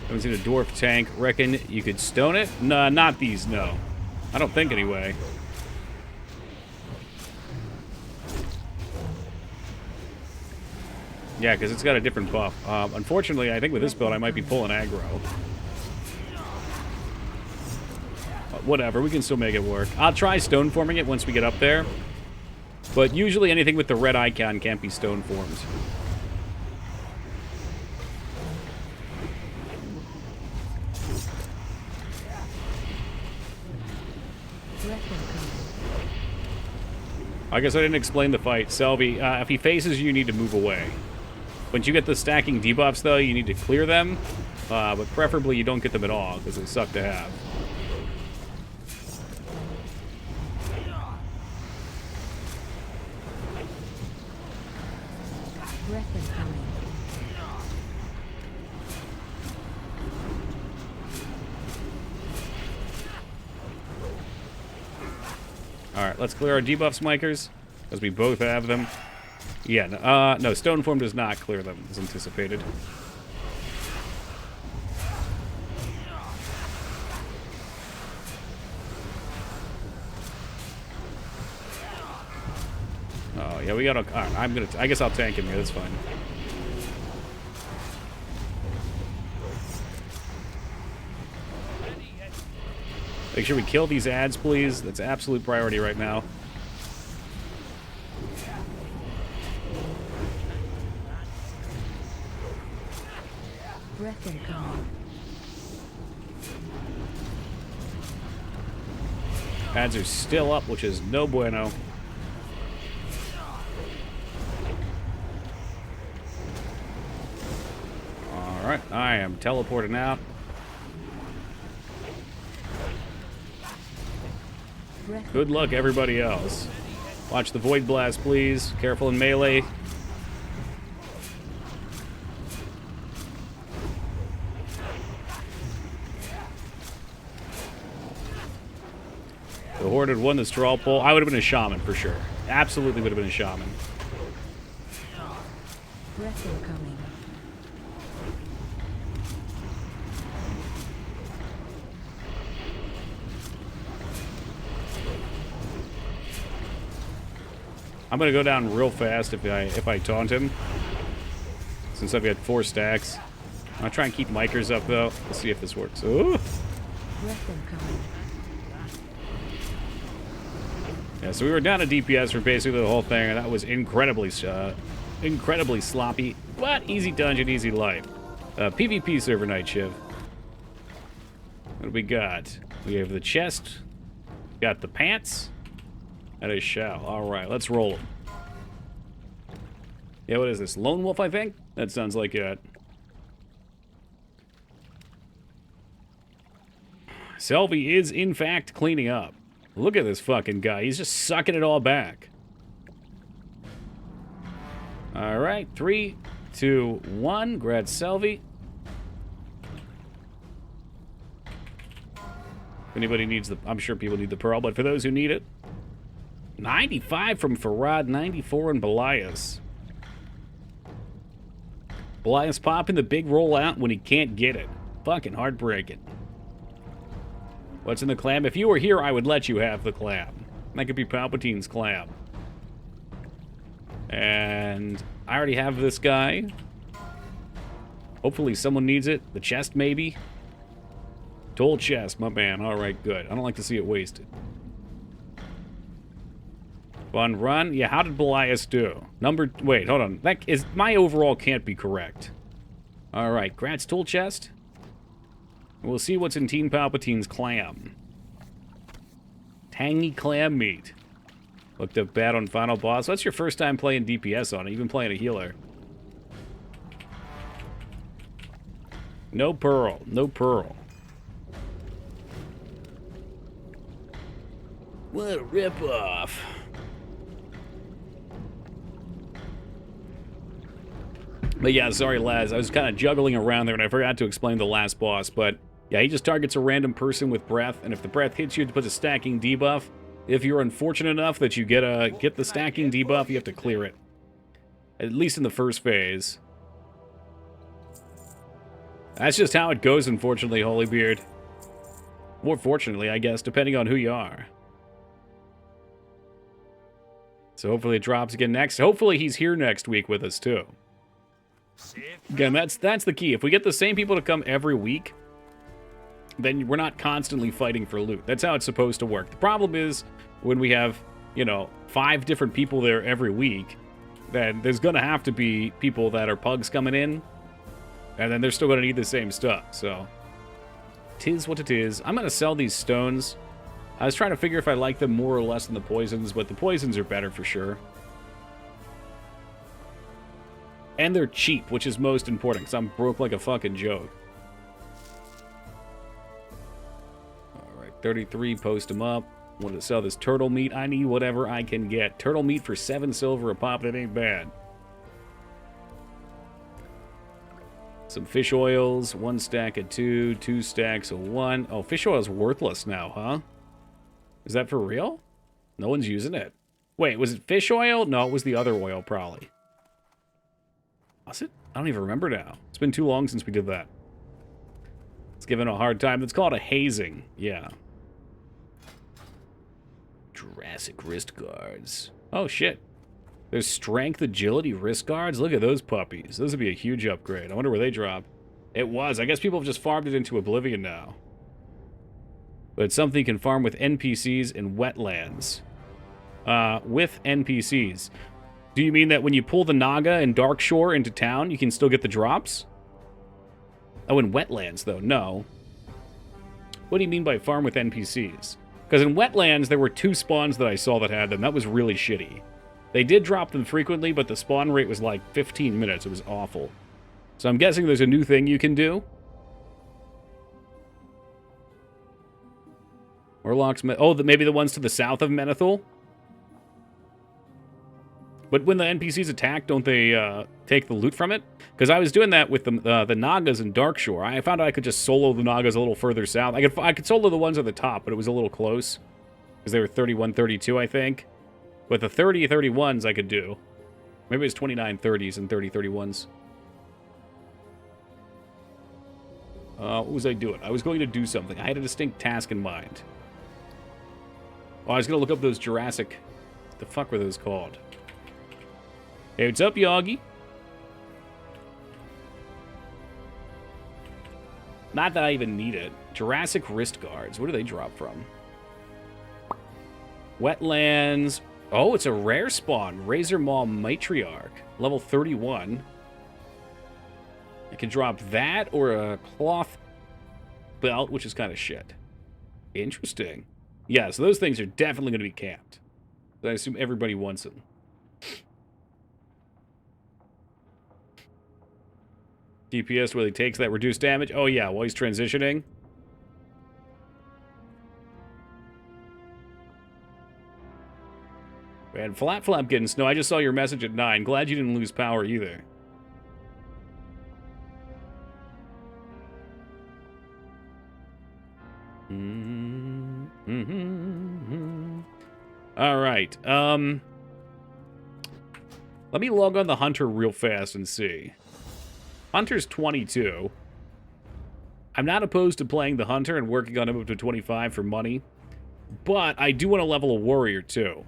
Haven't seen a dwarf tank. Reckon you could stone it? Nah, not these, no. I don't think, anyway. Yeah, because it's got a different buff. Unfortunately, I think with this build, I might be pulling aggro. Whatever, we can still make it work. I'll try stone forming it once we get up there. But usually anything with the red icon can't be stone formed. I guess I didn't explain the fight. Selvi, if he faces you, you need to move away. Once you get the stacking debuffs, though, you need to clear them. But preferably you don't get them at all, because they suck to have. Alright, let's clear our debuffs, Mikers, as we both have them. Yeah, no, Stone Form does not clear them, as anticipated. Oh, yeah, we gotta... Alright, I guess I'll tank him here, that's fine. Make sure we kill these ads, please. That's absolute priority right now. Breath incoming. Ads are still up, which is no bueno. Alright, I am teleporting out. Good luck, everybody else. Watch the Void Blast, please. Careful in melee. The Horde had won the straw poll. I would have been a shaman for sure. absolutely would have been a shaman. Breath incoming. I'm gonna go down real fast if I taunt him, since I've got 4 stacks. I'll try and keep micers up though. Let's see if this works. Ooh. Breath incoming. Yeah, so we were down to DPS for basically the whole thing, and that was incredibly sloppy, but easy dungeon, easy life. PvP server night shift. What do we got? We have the chest, got the pants, and a shell. All right, let's roll them. Yeah, what is this? Lone Wolf, I think? That sounds like it. Selby is, in fact, cleaning up. Look at this fucking guy. He's just sucking it all back. All right, 3, 2, 1. Grad Selby. If anybody needs the... I'm sure people need the pearl, but for those who need it... 95 from Farad, 94 in Belias. Belias popping the big rollout when he can't get it. Fucking heartbreaking. What's in the clam? If you were here, I would let you have the clam. That could be Palpatine's clam. And I already have this guy. Hopefully someone needs it. The chest, maybe? Toll chest, my man. All right, good. I don't like to see it wasted. Fun run. Yeah, how did Belias do? Wait, hold on. That is... My overall can't be correct. All right, Grat's tool chest. We'll see what's in Team Palpatine's clam. Tangy clam meat. Looked up bad on Final Boss. That's your first time playing DPS on it. You've been playing a healer. No pearl. No pearl. What a ripoff. But yeah, sorry, lads. I was kind of juggling around there, and I forgot to explain the last boss. But yeah, he just targets a random person with breath, and if the breath hits you, it puts a stacking debuff. If you're unfortunate enough that you get the stacking debuff, you have to clear it. At least in the first phase. That's just how it goes, unfortunately, Holybeard. More fortunately, I guess, depending on who you are. So hopefully it drops again next. Hopefully he's here next week with us, too. Again, that's the key. If we get the same people to come every week, then we're not constantly fighting for loot. That's how it's supposed to work. The problem is when we have, 5 different people there every week, then there's going to have to be people that are pugs coming in, and then they're still going to need the same stuff. So, 'tis what it is. I'm going to sell these stones. I was trying to figure if I like them more or less than the poisons, but the poisons are better for sure. And they're cheap, which is most important, because I'm broke like a fucking joke. Alright, 33, post them up. Want to sell this turtle meat? I need whatever I can get. Turtle meat for 7 silver a pop, that ain't bad. Some fish oils, 1 stack of 2, 2 stacks of 1. Oh, fish oil's worthless now, huh? Is that for real? No one's using it. Wait, was it fish oil? No, it was the other oil, probably. Was it? I don't even remember now. It's been too long since we did that. It's given a hard time. It's called a hazing. Yeah. Jurassic wrist guards. Oh, shit. There's strength, agility, wrist guards. Look at those puppies. Those would be a huge upgrade. I wonder where they drop. It was. I guess people have just farmed it into oblivion now. But it's something you can farm with NPCs in wetlands. With NPCs. Do you mean that when you pull the Naga and Darkshore into town, you can still get the drops? Oh, in wetlands, though. No. What do you mean by farm with NPCs? Because in wetlands, there were 2 spawns that I saw that had them. That was really shitty. They did drop them frequently, but the spawn rate was like 15 minutes. It was awful. So I'm guessing there's a new thing you can do. Warlocks... Oh, maybe the ones to the south of Menethil? But when the NPCs attack, don't they take the loot from it? Because I was doing that with the Nagas in Darkshore. I found out I could just solo the Nagas a little further south. I could solo the ones at the top, but it was a little close. Because they were 31, 32, I think. With the 30-31s I could do. Maybe it's 29-30s and 30-31s. What was I doing? I was going to do something. I had a distinct task in mind. Oh, I was going to look up those Jurassic... What the fuck were those called? Hey, what's up, Yagi? Not that I even need it. Jurassic wrist guards. Where do they drop from? Wetlands. Oh, it's a rare spawn. Razor Maw Matriarch. Level 31. I can drop that or a cloth belt, which is kind of shit. Interesting. Yeah, so those things are definitely going to be capped. I assume everybody wants them. DPS where he takes that reduced damage. Oh, yeah, while he's transitioning. And Flap getting snow. I just saw your message at 9. Glad you didn't lose power either. All right. Let me log on the Hunter real fast and see. Hunter's 22. I'm not opposed to playing the Hunter and working on him up to 25 for money, but I do want to level a Warrior too.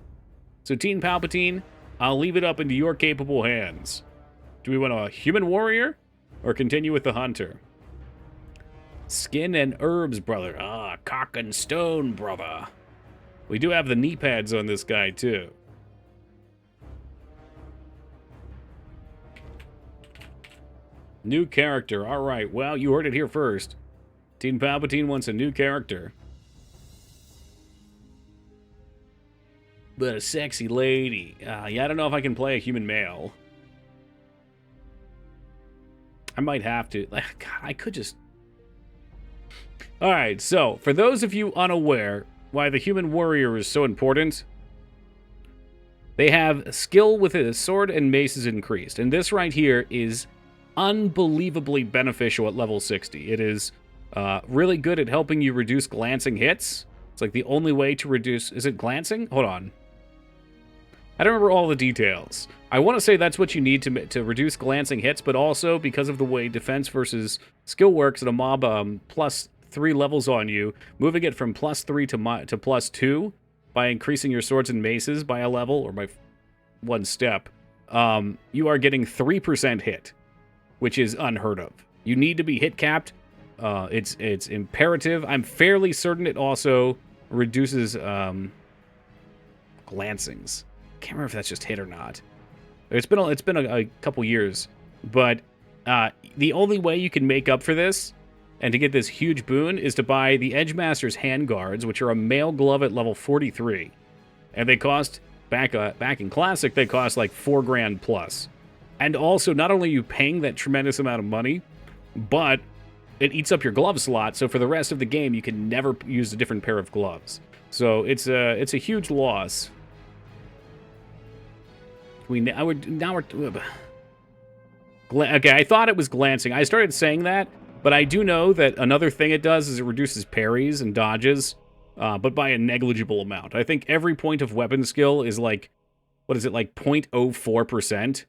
So Teen Palpatine, I'll leave it up into your capable hands. Do we want a human warrior or continue with the Hunter? Skin and herbs, brother. Ah, cock and stone, brother. We do have the knee pads on this guy too. New character. All right. Well, you heard it here first. Teen Palpatine wants a new character. But a sexy lady. Yeah, I don't know if I can play a human male. I might have to. God, I could just... All right. So, for those of you unaware why the human warrior is so important, they have skill with a sword and mace is increased. And this right here is unbelievably beneficial at level 60. It is really good at helping you reduce glancing hits. It's like the only way to reduce... Is it glancing? Hold on. I don't remember all the details. I want to say that's what you need to reduce glancing hits, but also because of the way defense versus skill works at a mob plus 3 levels on you, moving it from plus 3 to plus 2 by increasing your swords and maces by a level or by 1 step, you are getting 3% hit, which is unheard of. You need to be hit capped. It's imperative. I'm fairly certain it also reduces glancings. Can't remember if that's just hit or not. It's been a couple years, but the only way you can make up for this and to get this huge boon is to buy the Edgemaster's Handguards, which are a mail glove at level 43, and they cost back in Classic they cost like $4,000 plus. And also, not only are you paying that tremendous amount of money, but it eats up your glove slot. So for the rest of the game, you can never use a different pair of gloves. So it's a huge loss. Okay, I thought it was glancing. I started saying that, but I do know that another thing it does is it reduces parries and dodges, but by a negligible amount. I think every point of weapon skill is like, what is it, like 0.04%?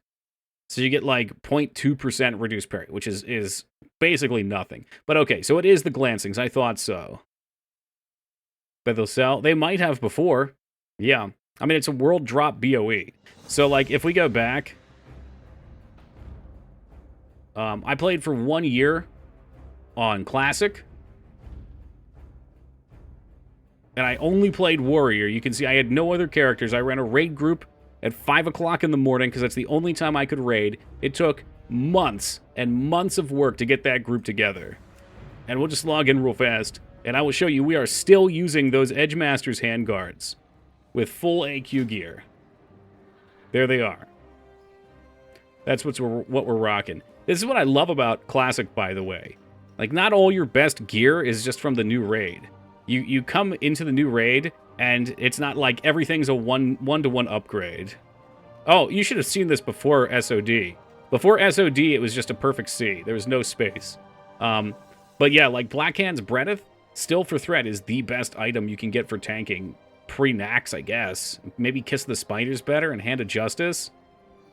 So you get like 0.2% reduced parry, which is basically nothing. But okay, so it is the glancings. I thought so. But they'll sell. They might have before. Yeah. I mean, it's a world drop BOE. So, like, if we go back, I played for 1 year on Classic, and I only played Warrior. You can see I had no other characters. I ran a raid group at 5 o'clock in the morning because that's the only time I could raid. It took months and months of work to get that group together. And we'll just log in real fast, and I will show you we are still using those Edgemaster's Handguards with full AQ gear. There they are. That's what we're rocking. This is what I love about Classic, by the way. Like, not all your best gear is just from the new raid. You come into the new raid, and it's not like everything's a one-to-one upgrade. Oh, you should have seen this before SOD. Before SOD, it was just a perfect C. There was no space. But yeah, like Blackhand's Breadth, still for threat, is the best item you can get for tanking pre-Nax, I guess. Maybe Kiss the Spiders better and Hand of Justice.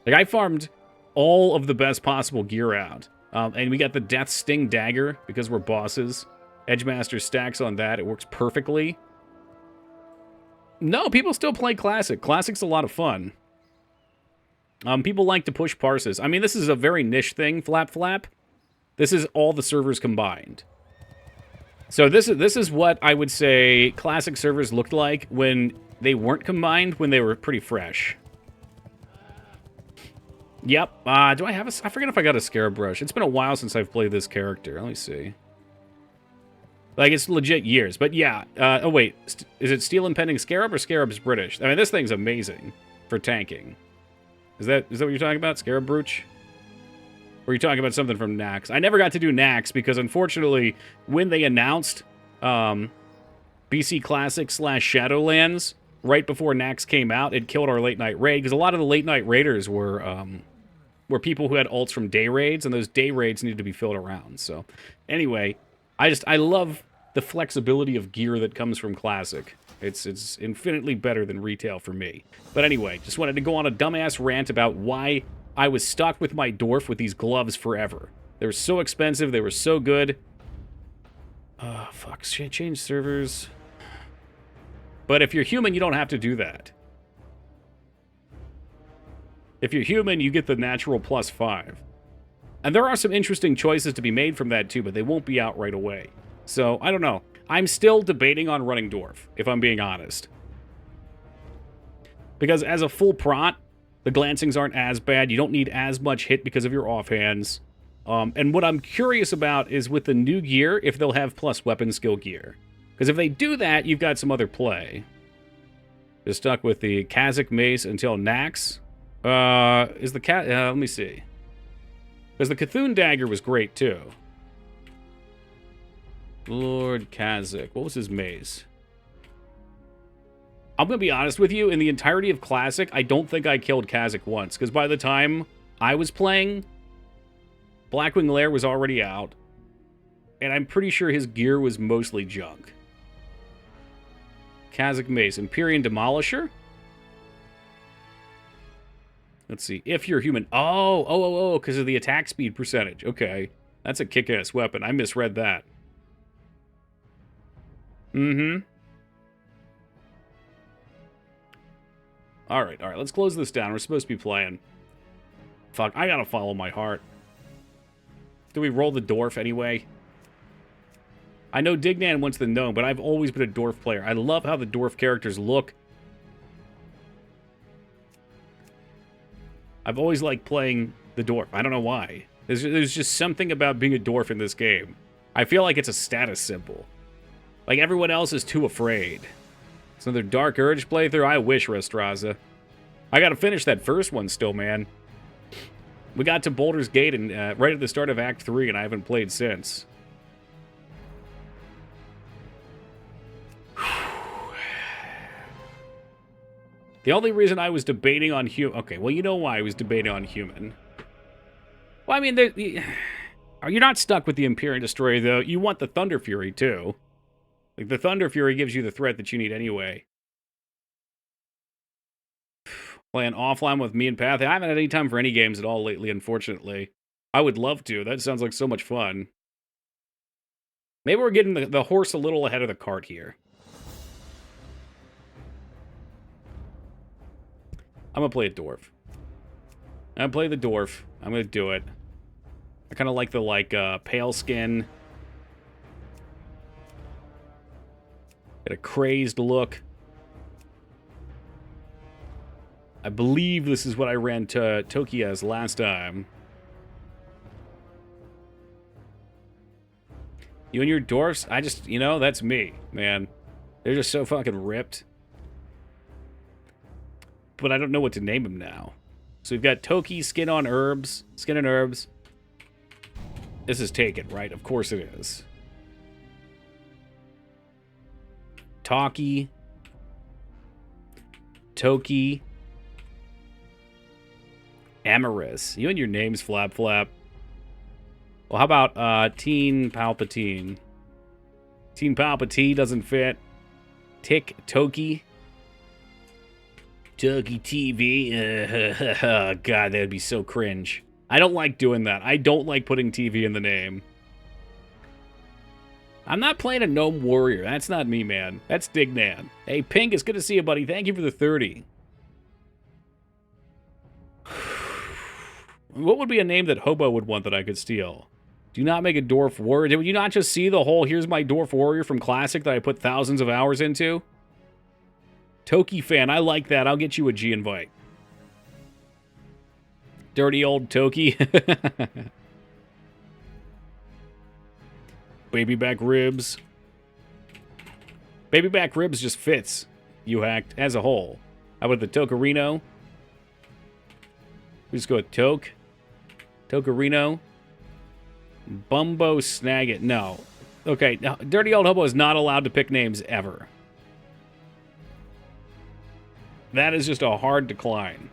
Like, I farmed all of the best possible gear out. And we got the Death Sting Dagger because we're bosses. Edgemaster stacks on that. It works perfectly. No, people still play Classic. Classic's a lot of fun. People like to push parses. I mean, this is a very niche thing, Flap. This is all the servers combined. So this is what I would say Classic servers looked like when they weren't combined, when they were pretty fresh. Yep. Do I have a... I forget if I got a Scarab Brush. It's been a while since I've played this character. Let me see. Like, it's legit years. But yeah. Oh, wait. Is it Steel Impending Scarab or Scarab's British? I mean, this thing's amazing for tanking. Is that what you're talking about? Scarab Brooch? Or are you talking about something from Nax? I never got to do Nax because, unfortunately, when they announced BC Classic / Shadowlands right before Nax came out, it killed our late-night raid. Because a lot of the late-night raiders were people who had ults from day raids, and those day raids needed to be filled around. So, anyway, I love the flexibility of gear that comes from Classic. It's infinitely better than retail for me. But anyway, just wanted to go on a dumbass rant about why I was stuck with my dwarf with these gloves forever. They were so expensive. They were so good. Fuck. Change servers. But if you're human, you don't have to do that. If you're human, you get the natural +5. And there are some interesting choices to be made from that too, but they won't be out right away. So, I don't know. I'm still debating on running dwarf, if I'm being honest. Because as a full prot, the glancings aren't as bad. You don't need as much hit because of your offhands. And what I'm curious about is with the new gear, if they'll have plus weapon skill gear. Because if they do that, you've got some other play. Just stuck with the Kazakh Mace until Nax. Let me see. Because the Cthulhu Dagger was great, too. Lord Kazakh. What was his mace? I'm going to be honest with you. In the entirety of Classic, I don't think I killed Kazakh once. Because by the time I was playing, Blackwing Lair was already out. And I'm pretty sure his gear was mostly junk. Kazakh Mace. Empyrean Demolisher? Let's see. If you're human. Oh, because of the attack speed percentage. Okay. That's a kick-ass weapon. I misread that. Mm-hmm. Alright. Let's close this down. We're supposed to be playing. Fuck, I gotta follow my heart. Do we roll the dwarf anyway? I know Dignan wants the gnome, but I've always been a dwarf player. I love how the dwarf characters look. I've always liked playing the dwarf. I don't know why. There's just something about being a dwarf in this game. I feel like it's a status symbol. Like, everyone else is too afraid. It's another Dark Urge playthrough? I wish, Restraza. I gotta finish that first one still, man. We got to Boulder's Gate and right at the start of Act 3, and I haven't played since. The only reason I was debating on human... Okay, well, you know why I was debating on human. Well, I mean, you're not stuck with the Empyrean Destroyer, though. You want the Thunder Fury, too. Like, the Thunder Fury gives you the threat that you need anyway. Playing offline with me and Path. I haven't had any time for any games at all lately, unfortunately. I would love to. That sounds like so much fun. Maybe we're getting the horse a little ahead of the cart here. I'm gonna play a dwarf. I'm gonna play the dwarf. I'm gonna do it. I kind of like the, pale skin. Get a crazed look. I believe this is what I ran to Toki as last time. You and your dwarfs, that's me, man. They're just so fucking ripped. But I don't know what to name them now. So we've got Toki, Skin and Herbs. This is taken, right? Of course it is. Talkie. Toki. Amorous. You and your names, Flap. Well, how about Teen Palpatine? Teen Palpatine doesn't fit. Tick Toki. Turkey TV. Oh, God, that would be so cringe. I don't like doing that. I don't like putting TV in the name. I'm not playing a Gnome Warrior. That's not me, man. That's Dignan. Hey, Pink, it's good to see you, buddy. Thank you for the 30. What would be a name that Hobo would want that I could steal? Do not make a Dwarf Warrior. Did you not just see the whole here's my Dwarf Warrior from Classic that I put thousands of hours into? Toki fan, I like that. I'll get you a G invite. Dirty old Toki. Baby back ribs. Baby back ribs just fits, you hacked, as a whole. How about the Tokarino? We just go with Toke. Tokarino. Bumbo Snagit. No. Okay, now, Dirty Old Hobo is not allowed to pick names ever. That is just a hard decline.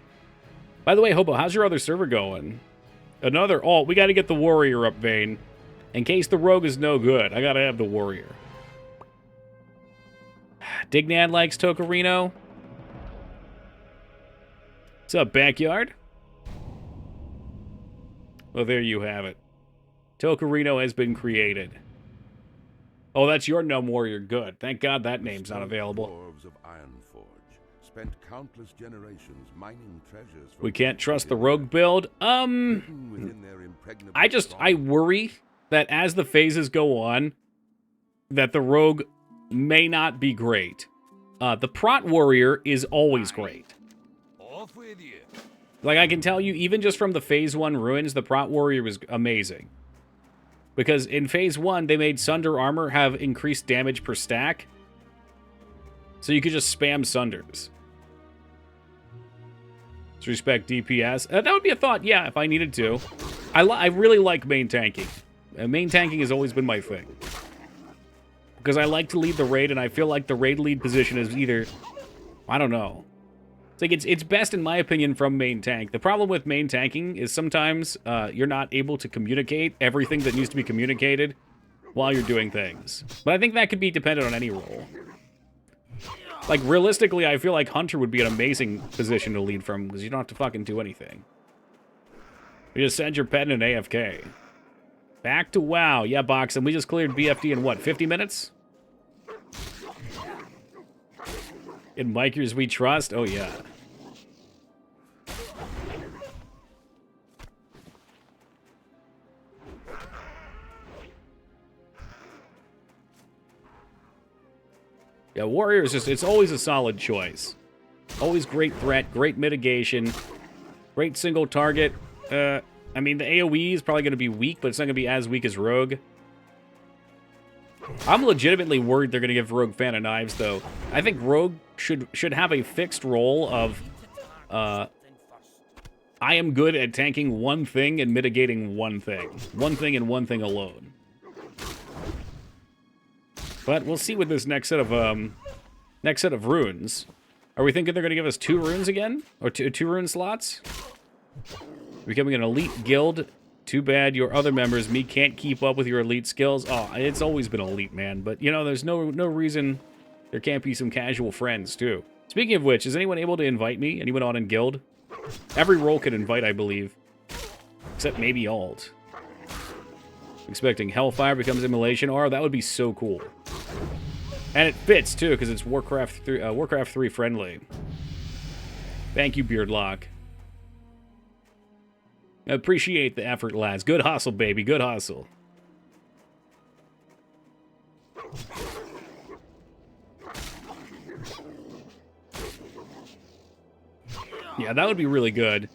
By the way, Hobo, how's your other server going? Another... Oh, we got to get the Warrior up, Vane. In case the Rogue is no good, I got to have the Warrior. Dignan likes Tokarino. What's up, Backyard? Well, there you have it. Tokarino has been created. Oh, that's your Gnome Warrior. Good. Thank God that name's not available. Dwarves of Ironforge spent countless generations mining treasures. We can't trust the Rogue build. I worry that as the phases go on, that the Rogue may not be great. The Prot Warrior is always great. Off with you. Like, I can tell you, even just from the Phase 1 ruins, the Prot Warrior was amazing. Because in Phase 1, they made Sunder Armor have increased damage per stack. So you could just spam Sunders. Disrespect DPS. That would be a thought, yeah, if I needed to. I really like main tanking. Main tanking has always been my thing. Because I like to lead the raid, and I feel like the raid lead position is either... I don't know. It's like it's best, in my opinion, from main tank. The problem with main tanking is sometimes you're not able to communicate everything that needs to be communicated while you're doing things. But I think that could be dependent on any role. Like, realistically, I feel like Hunter would be an amazing position to lead from, because you don't have to fucking do anything. You just send your pet in an AFK. Back to WoW. Yeah, Boxen, we just cleared BFD in, what, 50 minutes? In Mikers we trust? Oh, yeah. Yeah, Warrior is just, it's always a solid choice. Always great threat, great mitigation, great single target. I mean, the AoE is probably going to be weak, but it's not going to be as weak as Rogue. I'm legitimately worried they're going to give Rogue Fan of Knives, though. I think Rogue should have a fixed role of, I am good at tanking one thing and mitigating one thing. One thing and one thing alone. But we'll see with this next set of runes. Are we thinking they're going to give us 2 runes again? Or two rune slots? Becoming an elite guild. Too bad your other members, me, can't keep up with your elite skills. Oh, it's always been elite, man. But, you know, there's no reason there can't be some casual friends, too. Speaking of which, is anyone able to invite me? Anyone on in guild? Every role can invite, I believe. Except maybe alt. Expecting Hellfire becomes Immolation. Oh, that would be so cool. And it fits, too, because it's Warcraft 3 friendly. Thank you, Beardlock. I appreciate the effort, lads. Good hustle, baby. Good hustle. Yeah, that would be really good.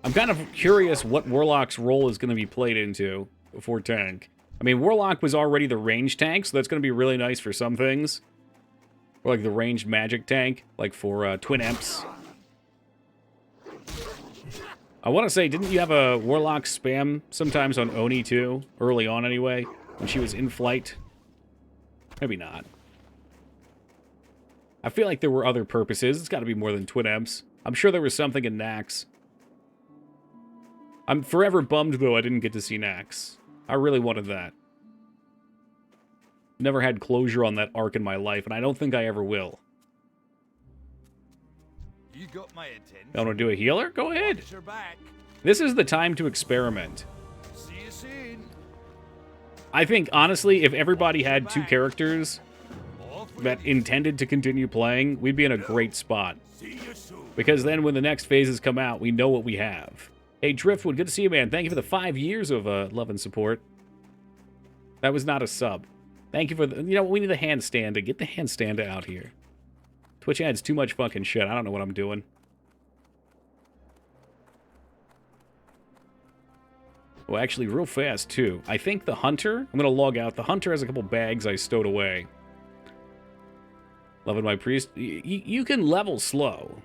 I'm kind of curious what Warlock's role is going to be played into before tank. I mean, Warlock was already the range tank, so that's going to be really nice for some things. Or like the ranged magic tank, like for Twin Imps. I want to say, didn't you have a Warlock spam sometimes on Oni too? Early on anyway, when she was in flight? Maybe not. I feel like there were other purposes. It's got to be more than Twin Imps. I'm sure there was something in Nax. I'm forever bummed, though, I didn't get to see Nax. I really wanted that. Never had closure on that arc in my life, and I don't think I ever will. You got my attention. I want to do a healer? Go ahead. Watch your back. This is the time to experiment. See you soon. I think, honestly, if everybody had 2 characters Off with that you. intended to continue playing, we'd be in a great spot. See you soon. Because then when the next phases come out, we know what we have. Hey, Driftwood, good to see you, man. Thank you for the 5 years of love and support. That was not a sub. Thank you for the... You know, we need the handstand. Get the handstand out here. Twitch adds too much fucking shit. I don't know what I'm doing. Oh, actually, real fast, too. I think the Hunter... I'm going to log out. The Hunter has a couple bags I stowed away. Loving my priest. You can level slow.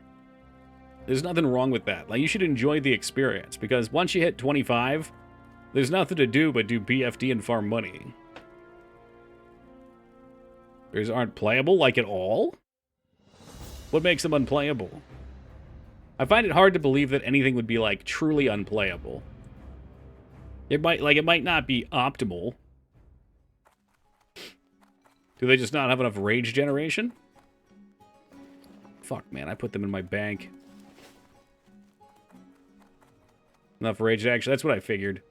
There's nothing wrong with that. Like, you should enjoy the experience, because once you hit 25, there's nothing to do but do BFD and farm money. These aren't playable, like, at all? What makes them unplayable? I find it hard to believe that anything would be, like, truly unplayable. It might not be optimal. Do they just not have enough rage generation? Fuck, man, I put them in my bank. Enough rage action. That's what I figured.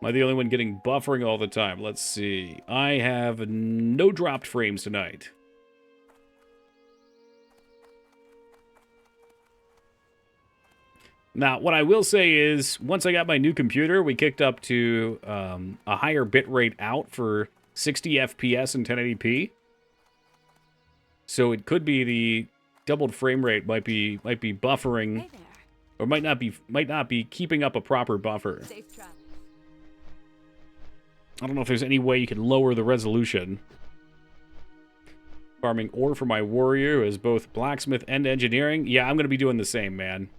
Am I the only one getting buffering all the time? Let's see. I have no dropped frames tonight. Now, what I will say is, once I got my new computer, we kicked up to a higher bitrate out for 60 FPS and 1080p. So it could be the doubled frame rate might be buffering, Hey there. or might not be keeping up a proper buffer. Safe travel. I don't know if there's any way you can lower the resolution. Farming ore for my warrior is both blacksmith and engineering. Yeah, I'm going to be doing the same, man.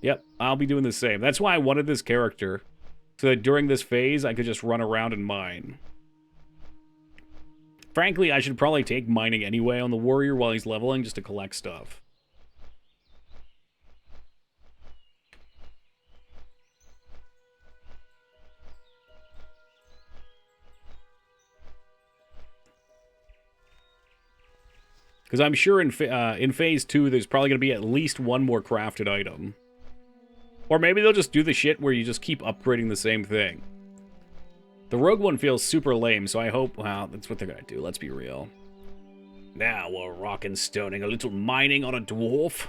Yep, I'll be doing the same. That's why I wanted this character. So that during this phase, I could just run around and mine. Frankly, I should probably take mining anyway on the warrior while he's leveling just to collect stuff. Because I'm sure in Phase 2, there's probably going to be at least one more crafted item. Or maybe they'll just do the shit where you just keep upgrading the same thing. The rogue one feels super lame, so I hope... Well, that's what they're going to do, let's be real. Now we're rock and stoning a little mining on a dwarf.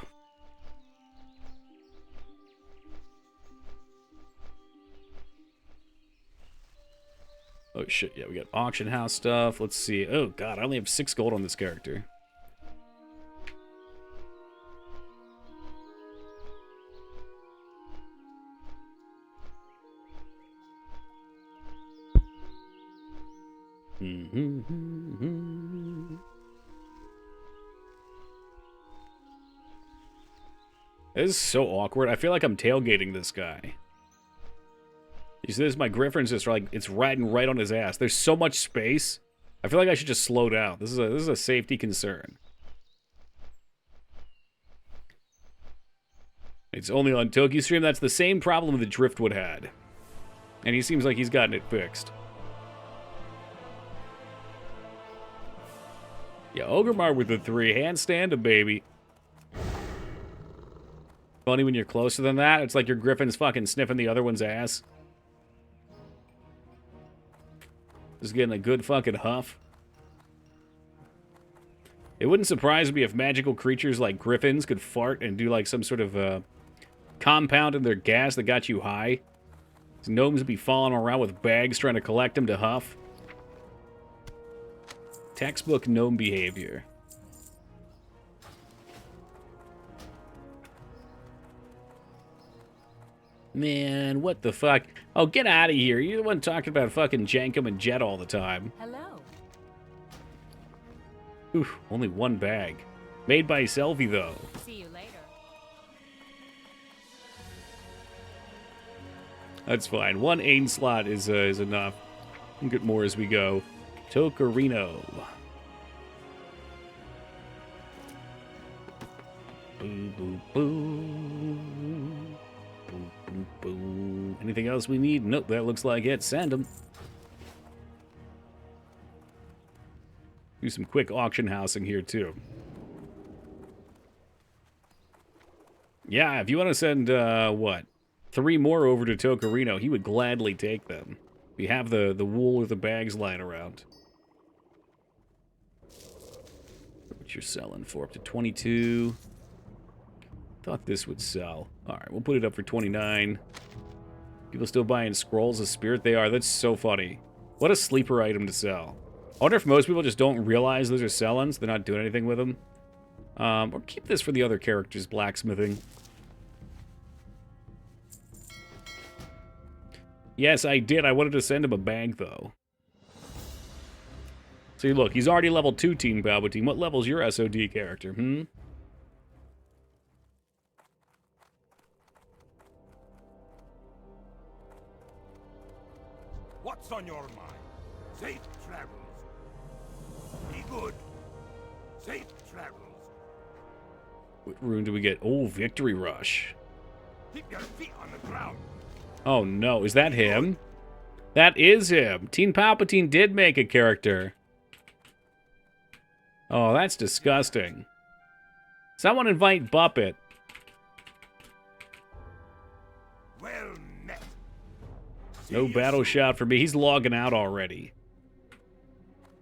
Oh shit, yeah, we got auction house stuff. Let's see. Oh god, I only have 6 gold on this character. This is so awkward. I feel like I'm tailgating this guy. You see this? My Griffin's just like, it's riding right on his ass. There's so much space. I feel like I should just slow down. This is a safety concern. It's only on Toki stream. That's the same problem that Driftwood had. And he seems like he's gotten it fixed. Yeah, Ogremar with the 3. Handstand a baby. Funny when you're closer than that. It's like your Griffin's fucking sniffing the other one's ass. Just getting a good fucking huff. It wouldn't surprise me if magical creatures like Griffins could fart and do like some sort of compound in their gas that got you high. These gnomes would be falling around with bags trying to collect them to huff. Textbook gnome behavior. Man, what the fuck? Oh, get out of here. You're the one talking about fucking Jankum and Jet all the time. Hello. Oof, only 1 bag. Made by Selfie, though. See you later. That's fine. 1 aim slot is enough. We'll get more as we go. Tokarino. Boo, boo, boo. Boo, boo, boo. Anything else we need? Nope, that looks like it. Send them. Do some quick auction housing here, too. Yeah, if you want to send, what? 3 more over to Tokarino, he would gladly take them. We have the wool or the bags lying around. What you're selling for? Up to 22. Thought this would sell. Alright, we'll put it up for 29. People still buying scrolls of spirit? They are. That's so funny. What a sleeper item to sell. I wonder if most people just don't realize those are selling, so they're not doing anything with them. Or keep this for the other characters, blacksmithing. Yes, I did. I wanted to send him a bag, though. See, look, he's already level 2, Team Palpatine. What level's your SOD character, hmm? What's on your mind? Safe travels. Be good. Safe travels. What rune do we get? Oh, Victory Rush. Keep your feet on the ground. Oh, no. Is that him? That is him. Team Palpatine did make a character. Oh, that's disgusting. Someone invite Buppet. Well met. No See you battle soon. shot for me. He's logging out already.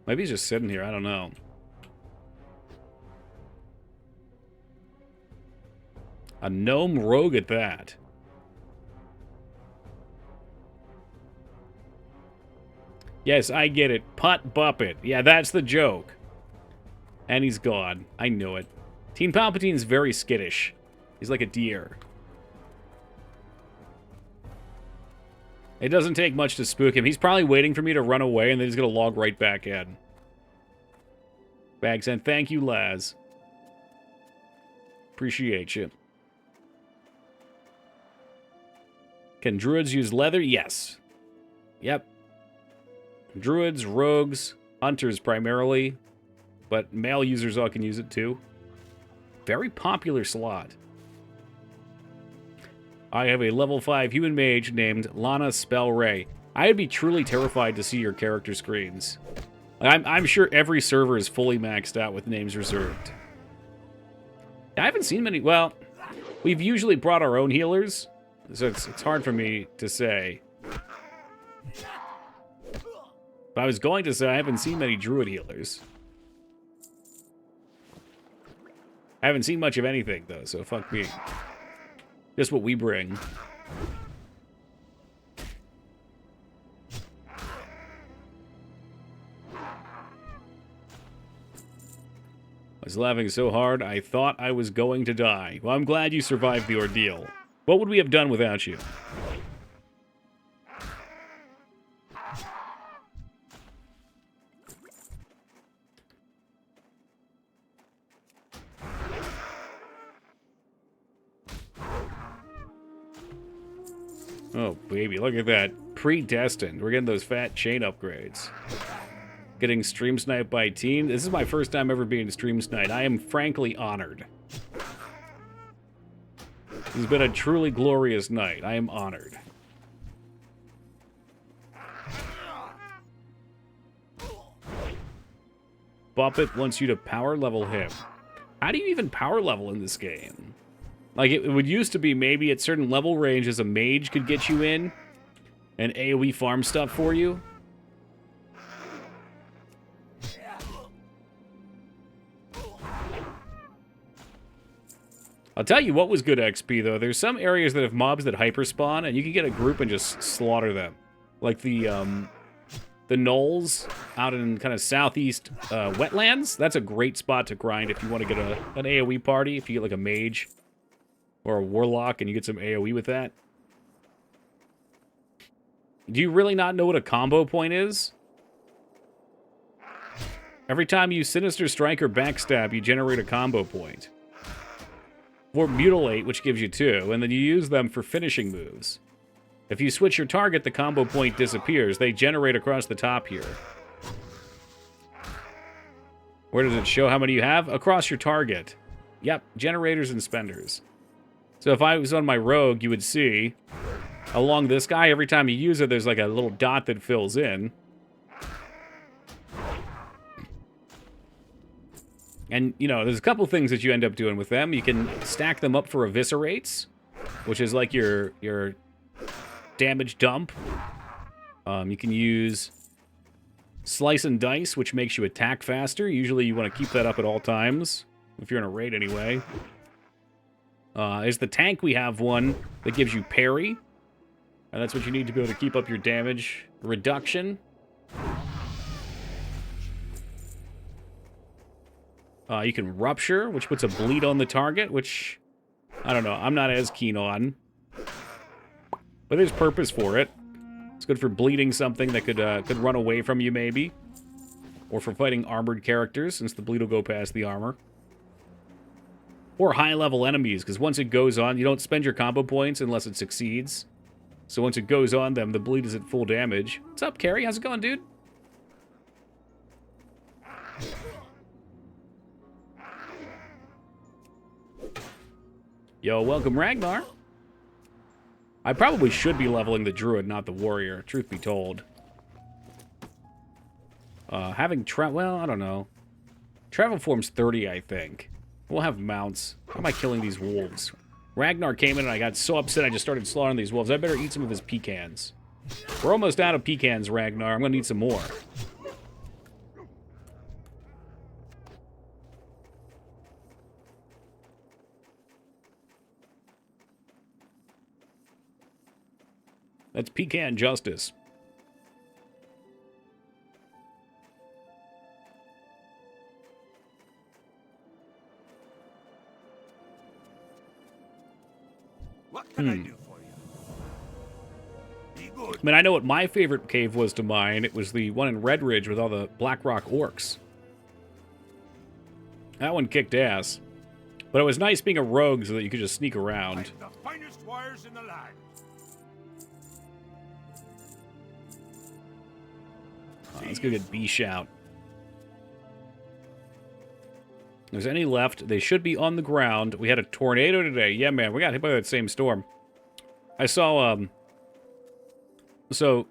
Maybe he's just sitting here. I don't know. A gnome rogue at that. Yes, I get it. Putt Buppet. Yeah, that's the joke. And he's gone. I knew it. Team Palpatine's very skittish. He's like a deer. It doesn't take much to spook him. He's probably waiting for me to run away, and then he's going to log right back in. Bags and thank you, Laz. Appreciate you. Can druids use leather? Yes. Yep. Druids, rogues, hunters primarily, but male users all can use it too. Very popular slot. I have a level 5 human mage named Lana Spell Ray. I would be truly terrified to see your character screens. I'm sure every server is fully maxed out with names reserved. I haven't seen many. Well, we've usually brought our own healers, so it's hard for me to say. But I was going to say I haven't seen many druid healers. I haven't seen much of anything, though, so fuck me. Just what we bring. I was laughing so hard, I thought I was going to die. Well, I'm glad you survived the ordeal. What would we have done without you? Oh, baby, look at that. Predestined. We're getting those fat chain upgrades. Getting stream sniped by team. This is my first time ever being stream sniped. I am frankly honored. This has been a truly glorious night. I am honored. Buppet wants you to power level him. How do you even power level in this game? Like, it would used to be maybe at certain level ranges a mage could get you in and AoE farm stuff for you. I'll tell you what was good XP, though. There's some areas that have mobs that hyperspawn, and you can get a group and just slaughter them. Like the gnolls out in kind of southeast wetlands. That's a great spot to grind if you want to get an AoE party, if you get like a mage or a warlock and you get some AoE with that. Do you really not know what a combo point is? Every time you Sinister Strike or Backstab, you generate a combo point. Or Mutilate, which gives you 2, and then you use them for finishing moves. If you switch your target, the combo point disappears. They generate across the top here. Where does it show how many you have? Across your target. Yep, generators and spenders. So if I was on my rogue, you would see along this guy, every time you use it, there's like a little dot that fills in. And, you know, there's a couple things that you end up doing with them. You can stack them up for eviscerates, which is like your damage dump. You can use slice and dice, which makes you attack faster. Usually you want to keep that up at all times, if you're in a raid anyway. Is the tank, we have one that gives you parry. And that's what you need to be able to keep up your damage reduction. You can rupture, which puts a bleed on the target, which, I don't know, I'm not as keen on. But there's purpose for it. It's good for bleeding something that could run away from you, maybe. Or for fighting armored characters, since the bleed will go past the armor. Or high-level enemies, because once it goes on, you don't spend your combo points unless it succeeds. So once it goes on them, the bleed is at full damage. What's up, Carrie? How's it going, dude? Yo, welcome, Ragnar. I probably should be leveling the druid, not the warrior, truth be told. Well, I don't know. Travel form's 30, I think. We'll have mounts. How am I killing these wolves? Ragnar came in and I got so upset I just started slaughtering these wolves. I better eat some of his pecans. We're almost out of pecans, Ragnar. I'm gonna need some more. That's pecan justice. What can I do for you? Be good. I mean, I know what my favorite cave was to mine. It was the one in Red Ridge with all the Black Rock orcs. That one kicked ass. But it was nice being a rogue so that you could just sneak around. I'm the finest warriors in the land. Let's go get B-Shout. If there's any left, they should be on the ground. We had a tornado today. Yeah, man, we got hit by that same storm. I saw, so,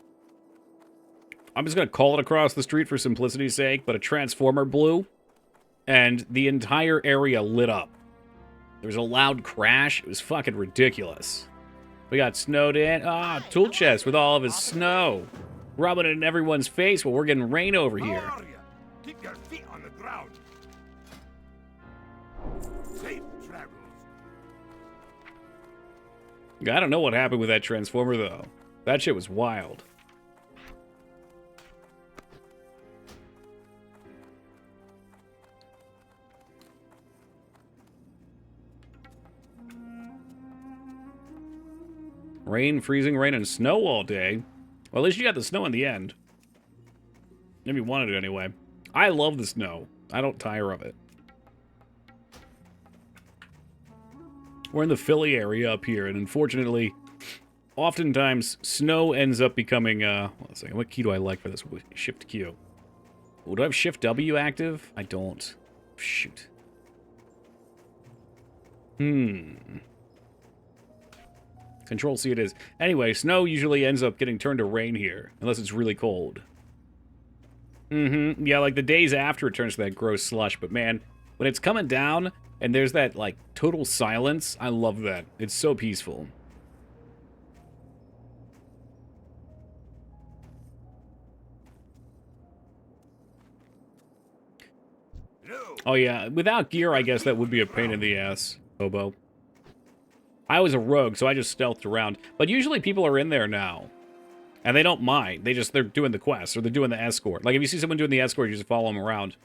I'm just going to call it across the street for simplicity's sake, but a transformer blew, and the entire area lit up. There was a loud crash. It was fucking ridiculous. We got snowed in. Ah, tool chest with all of his snow. Rubbing it in everyone's face while we're getting rain over here. How are you? Keep your feet on the ground. Safe travels. I don't know what happened with that transformer, though. That shit was wild. Rain, freezing rain, and snow all day. Well, at least you got the snow in the end. Maybe you wanted it anyway. I love the snow. I don't tire of it. We're in the Philly area up here, and unfortunately, oftentimes, snow ends up becoming, hold on a second, what key do I like for this? Shift Q. Oh, do I have Shift W active? I don't. Shoot. Control C it is. Anyway, snow usually ends up getting turned to rain here, unless it's really cold. Yeah, like the days after it turns to that gross slush, but man, when it's coming down and there's that, like, total silence, I love that. It's so peaceful. No. Oh yeah, without gear, I guess that would be a pain in the ass, Hobo. I was a rogue, so I just stealthed around. But usually people are in there now. And they don't mind. They're doing the quest, or they're doing the escort. Like, if you see someone doing the escort, you just follow them around.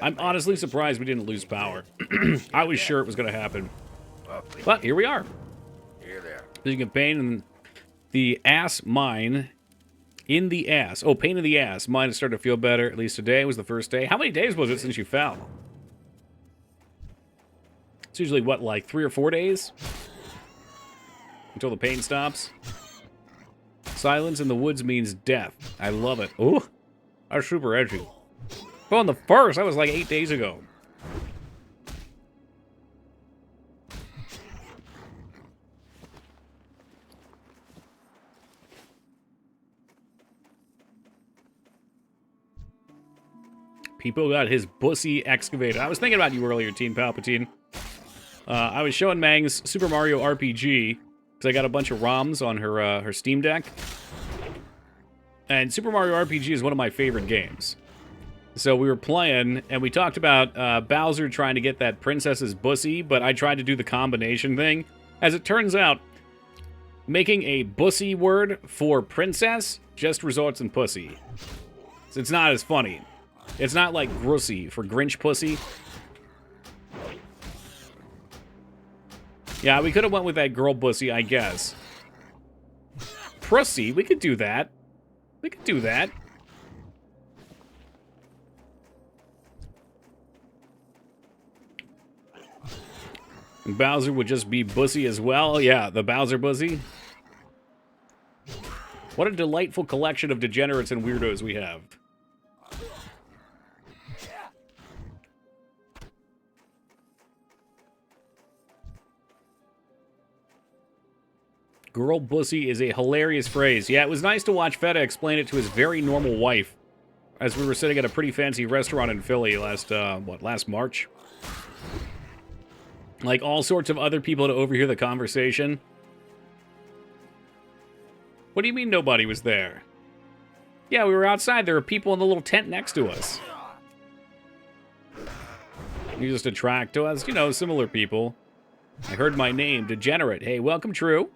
I'm honestly surprised we didn't lose power. I was sure it was going to happen. But here we are. Here there. You can pain in the ass mine. In the ass. Oh, pain in the ass. Mine is starting to feel better. At least today was the first day. How many days was it since you fell? It's usually, what, like 3 or 4 days? Until the pain stops. Silence in the woods means death. I love it. Ooh, that's super edgy. Oh, on the 1st. That was like 8 days ago. People got his bussy excavated. I was thinking about you earlier, Teen Palpatine. I was showing Mangs Super Mario RPG because I got a bunch of ROMs on her Steam Deck. And Super Mario RPG is one of my favorite games. So we were playing, and we talked about Bowser trying to get that princess's bussy, but I tried to do the combination thing. As it turns out, making a bussy word for princess just results in pussy. So it's not as funny. It's not like grussy for Grinch pussy. Yeah, we could have went with that girl bussy, I guess. Prussy, we could do that. We could do that. And Bowser would just be bussy as well. Yeah, the Bowser bussy. What a delightful collection of degenerates and weirdos we have. Girl bussy is a hilarious phrase. Yeah, it was nice to watch Feta explain it to his very normal wife as we were sitting at a pretty fancy restaurant in Philly last March. Like, all sorts of other people to overhear the conversation. What do you mean nobody was there? Yeah, we were outside. There were people in the little tent next to us. You just attract to us, you know, similar people. I heard my name, Degenerate. Hey, welcome, True.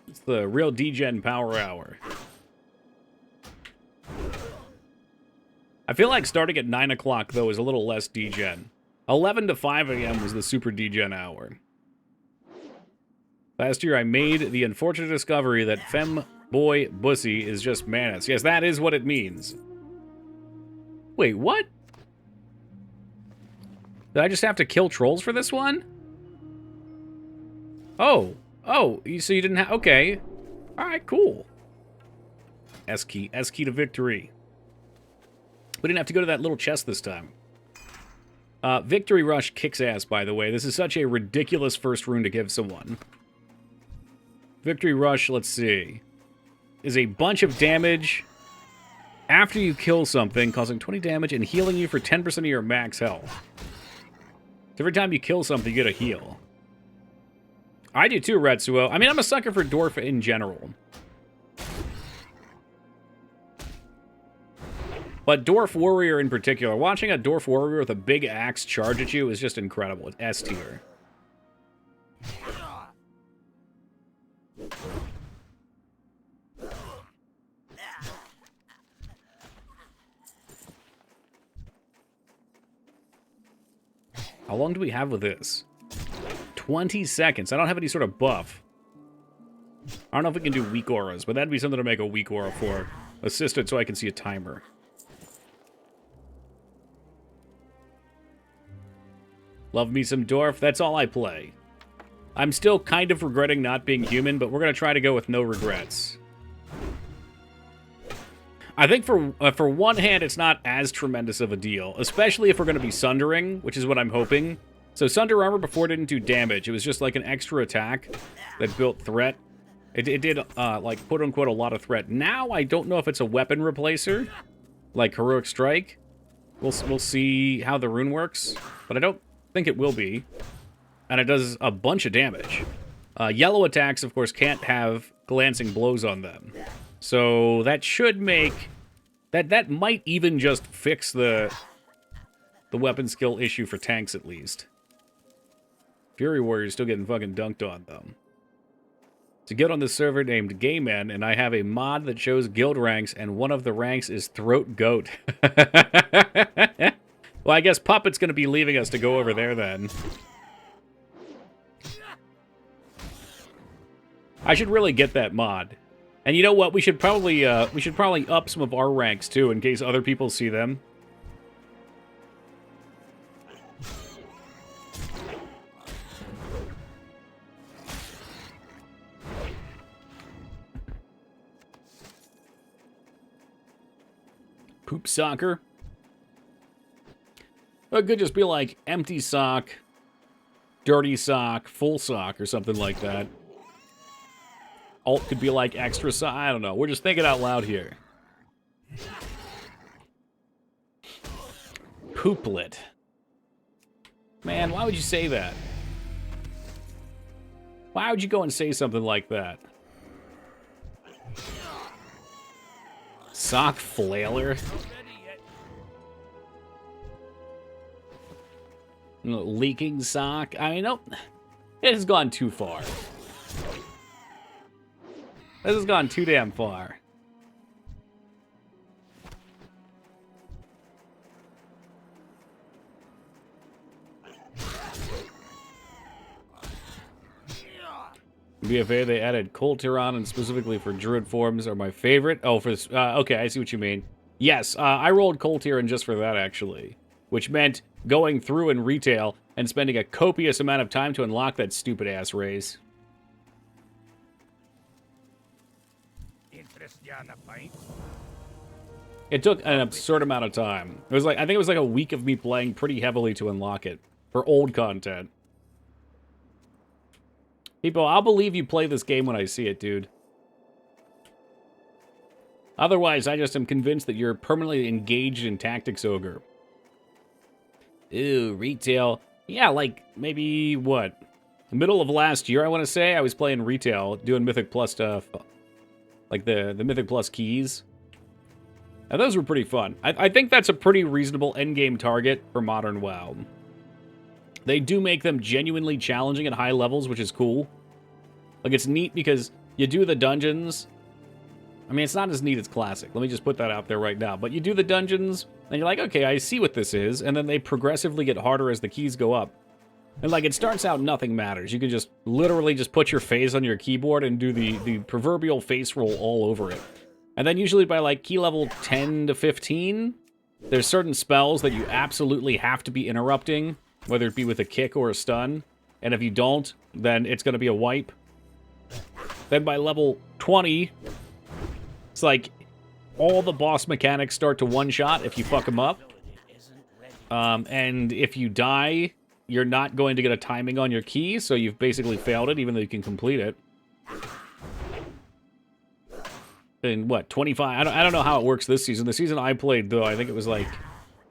It's the real D-Gen Power Hour. I feel like starting at 9 o'clock, though, is a little less D-Gen. 11 to 5 a.m. was the super D-Gen hour. Last year, I made the unfortunate discovery that femboy bussy is just Manus. Yes, that is what it means. Wait, what? Did I just have to kill trolls for this one? Oh. Oh, so you didn't have... Okay. Alright, cool. S key. S key to victory. We didn't have to go to that little chest this time. Victory Rush kicks ass, by the way. This is such a ridiculous first rune to give someone. Victory Rush, let's see, is a bunch of damage after you kill something, causing 20 damage and healing you for 10% of your max health. So every time you kill something, you get a heal. I do too, Retsuo. I mean, I'm a sucker for Dwarf in general. But Dwarf Warrior in particular, watching a Dwarf Warrior with a big axe charge at you is just incredible. It's S tier. How long do we have with this? 20 seconds. I don't have any sort of buff. I don't know if we can do weak auras, but that'd be something to make a weak aura for. Assistant so I can see a timer. Love me some Dwarf. That's all I play. I'm still kind of regretting not being human, but we're going to try to go with no regrets. I think for one hand, it's not as tremendous of a deal, especially if we're going to be Sundering, which is what I'm hoping. So Sunder Armor before didn't do damage. It was just like an extra attack that built threat. It did, like, quote-unquote, a lot of threat. Now, I don't know if it's a weapon replacer, like Heroic Strike. We'll see how the rune works, but I don't think it will be. And it does a bunch of damage. Yellow attacks, of course, can't have glancing blows on them. So that should make... That might even just fix the weapon skill issue for tanks, at least. Fury Warrior's still getting fucking dunked on, though. To get on this server named Gayman, and I have a mod that shows guild ranks, and one of the ranks is Throat Goat. Well, I guess Puppet's going to be leaving us to go over there, then. I should really get that mod. And you know what? We should probably up some of our ranks, too, in case other people see them. soccer. Or it could just be like empty sock, dirty sock, full sock, or something like that. Alt could be like extra sock. I don't know. We're just thinking out loud here. Pooplet. Man, why would you say that? Why would you go and say something like that? Sock flailer? Leaking sock? I mean, nope. It has gone too far. This has gone too damn far. BFA, they added Coltiron, and specifically for Druid forms are my favorite. Oh, for this, okay, I see what you mean. Yes, I rolled Coltiron just for that, actually. Which meant going through in retail and spending a copious amount of time to unlock that stupid-ass raise. It took an absurd amount of time. It was like, I think it was like a week of me playing pretty heavily to unlock it. For old content. People, I'll believe you play this game when I see it, dude. Otherwise, I just am convinced that you're permanently engaged in Tactics Ogre. Ooh, retail. Yeah, like, maybe, what? Middle of last year, I want to say, I was playing retail, doing Mythic Plus stuff. Like the Mythic Plus keys. And those were pretty fun. I think that's a pretty reasonable endgame target for Modern WoW. They do make them genuinely challenging at high levels, which is cool. Like, it's neat because you do the dungeons. I mean, it's not as neat as Classic. Let me just put that out there right now. But you do the dungeons, and you're like, okay, I see what this is. And then they progressively get harder as the keys go up. And, like, it starts out nothing matters. You can just literally just put your face on your keyboard and do the proverbial face roll all over it. And then usually by, like, key level 10 to 15, there's certain spells that you absolutely have to be interrupting. Whether it be with a kick or a stun. And if you don't, then it's going to be a wipe. Then by level 20, it's like all the boss mechanics start to one-shot if you fuck them up. And if you die, you're not going to get a timing on your key, so you've basically failed it, even though you can complete it. And what, 25? I don't know how it works this season. The season I played, though, I think it was like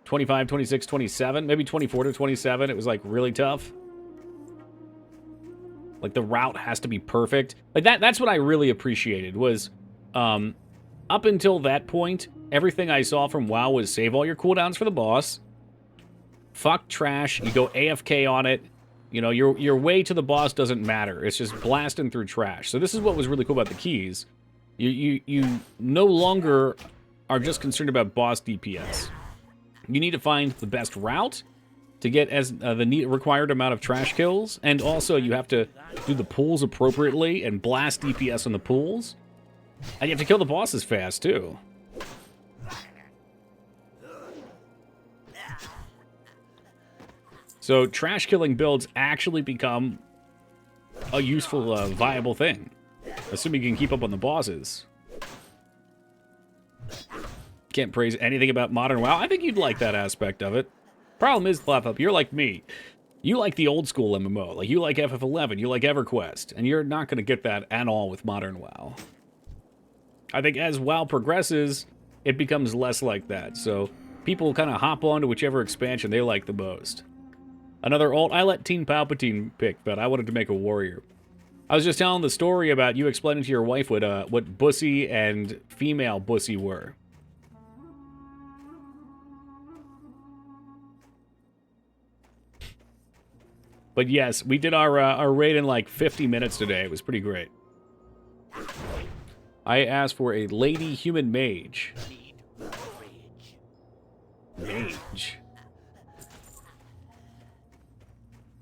25, 26, 27, maybe 24 to 27. It was, like, really tough. Like, the route has to be perfect. Like, that's what I really appreciated, was, up until that point, everything I saw from WoW was save all your cooldowns for the boss, fuck trash, you go AFK on it, you know, your way to the boss doesn't matter. It's just blasting through trash. So this is what was really cool about the keys. You no longer are just concerned about boss DPS. You need to find the best route to get as the required amount of trash kills, and also you have to do the pools appropriately and blast DPS on the pools. And you have to kill the bosses fast, too. So trash killing builds actually become a useful, viable thing. Assuming you can keep up on the bosses. Can't praise anything about Modern WoW. I think you'd like that aspect of it. Problem is, Flap-Up, you're like me. You like the old school MMO. Like, you like FF11, you like EverQuest. And you're not going to get that at all with Modern WoW. I think as WoW progresses, it becomes less like that. So people kind of hop on to whichever expansion they like the most. Another alt, I let Teen Palpatine pick, but I wanted to make a warrior. I was just telling the story about you explaining to your wife what Bussy and female Bussy were. But yes, we did our raid in like 50 minutes today. It was pretty great. I asked for a lady human mage. Mage.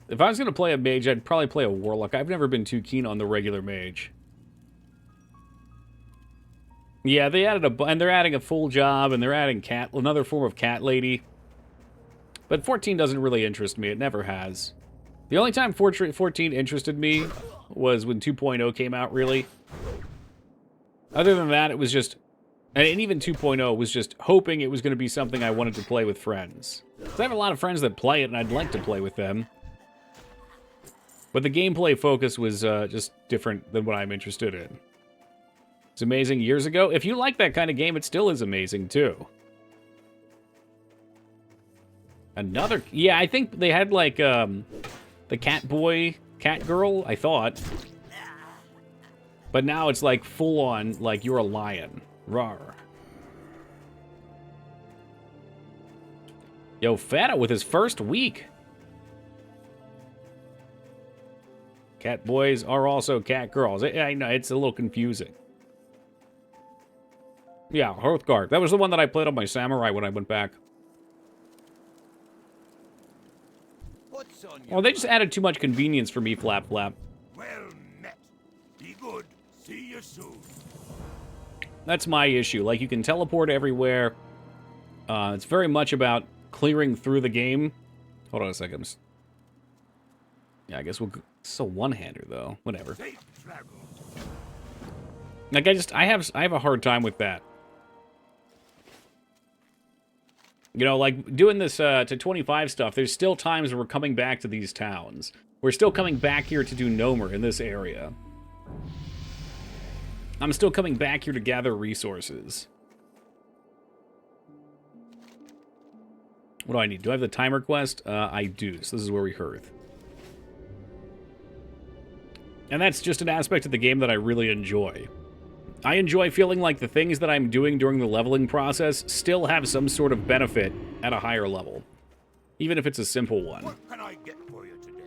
If I was going to play a mage, I'd probably play a warlock. I've never been too keen on the regular mage. Yeah, they added and they're adding a full job, and they're adding another form of cat lady. But 14 doesn't really interest me. It never has. The only time 14 interested me was when 2.0 came out, really. Other than that, it was just And even 2.0 was just hoping it was going to be something I wanted to play with friends. So I have a lot of friends that play it, and I'd like to play with them. But the gameplay focus was just different than what I'm interested in. It's amazing years ago. If you like that kind of game, it still is amazing, too. Another... Yeah, I think they had, like, the cat boy, cat girl, I thought. But now it's, like, full-on, like, you're a lion. Rawr. Yo, Feta with his first week. Cat boys are also cat girls. I know, it's a little confusing. Yeah, Hearthguard. That was the one that I played on my samurai when I went back. Well, they just added too much convenience for me, Flap Flap. Well met. Be good. See you soon. That's my issue. Like, you can teleport everywhere. It's very much about clearing through the game. Hold on a second. Yeah, I guess we'll... It's a one-hander, though. Whatever. Safe travels. Like, I have a hard time with that. You know, like, doing this to 25 stuff, there's still times where we're coming back to these towns. We're still coming back here to do Nomer in this area. I'm still coming back here to gather resources. What do I need? Do I have the timer quest? I do. So this is where we hearth. And that's just an aspect of the game that I really enjoy. I enjoy feeling like the things that I'm doing during the leveling process still have some sort of benefit at a higher level. Even if it's a simple one. What can I get for you today?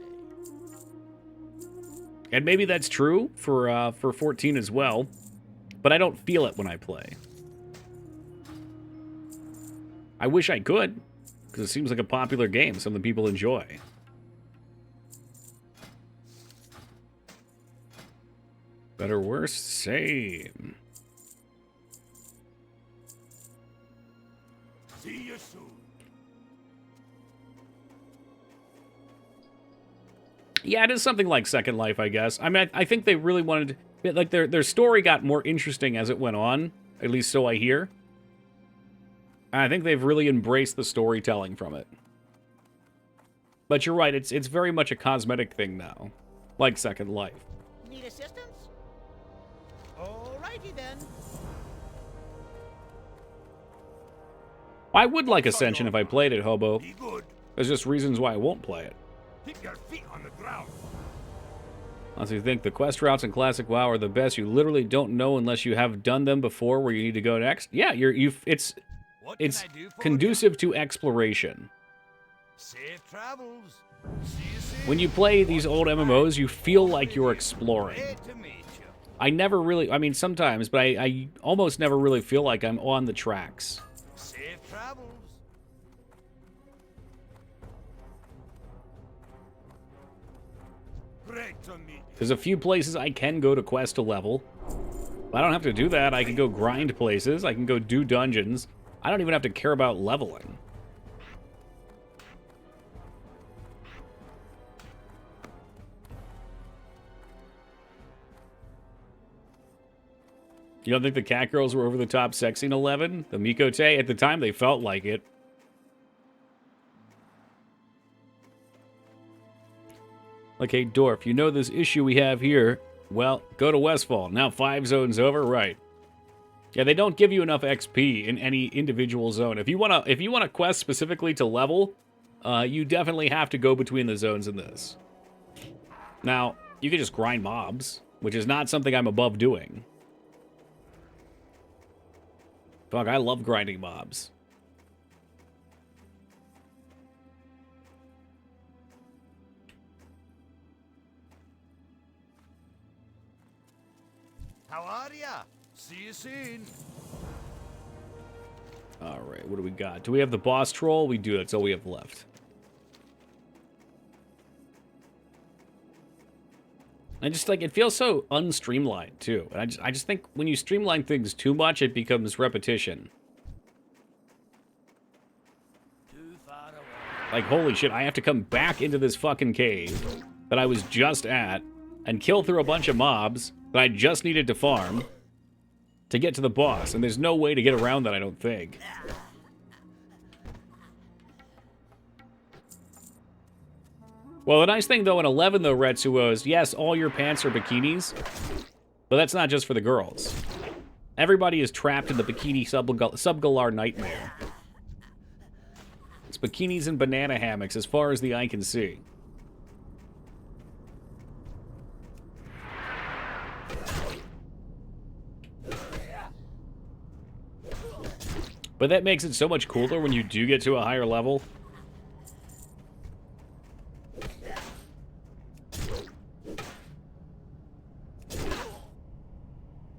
And maybe that's true for 14 as well. But I don't feel it when I play. I wish I could, because it seems like a popular game some of the people enjoy. Better, worse, same. See you soon. Yeah, it is something like Second Life, I guess. I mean, I think they really wanted... Like, their story got more interesting as it went on. At least so I hear. And I think they've really embraced the storytelling from it. But you're right, it's very much a cosmetic thing now. Like Second Life. Need assistance? Alrighty then. I would like Ascension if I played it, Hobo. Be good. There's just reasons why I won't play it. Keep your feet on the ground. Honestly, you think the quest routes in Classic WoW are the best. You literally don't know unless you have done them before where you need to go next. Yeah, it's What can it's I do for conducive to exploration. Safe travels. See you soon. When you play these old MMOs, you feel like you're exploring. Great to meet you. I never really, I mean, sometimes, but I almost never really feel like I'm on the tracks. Safe travels. Great to meet you. There's a few places I can go to quest to level. I don't have to do that. I can go grind places. I can go do dungeons. I don't even have to care about leveling. You don't think the cat girls were over the top sexy in 11? The Mikote? At the time, they felt like it. Like, hey, Dorf, you know this issue we have here? Well, go to Westfall. Now 5 zones over, right. Yeah, they don't give you enough XP in any individual zone. If you wanna quest specifically to level, you definitely have to go between the zones in this. Now, you can just grind mobs, which is not something I'm above doing. Fuck, I love grinding mobs. How are ya? See you soon. Alright, what do we got? Do we have the boss troll? We do, that's all we have left. I just, like, it feels so unstreamlined, too. And I just think when you streamline things too much, it becomes repetition. Too far away. Like, holy shit, I have to come back into this fucking cave that I was just at and kill through a bunch of mobs that I just needed to farm to get to the boss, and there's no way to get around that, I don't think. Well, the nice thing, though, in 11, though, Retsuo, is, yes, all your pants are bikinis, but that's not just for the girls. Everybody is trapped in the bikini subgalar nightmare. It's bikinis and banana hammocks as far as the eye can see. But that makes it so much cooler when you do get to a higher level.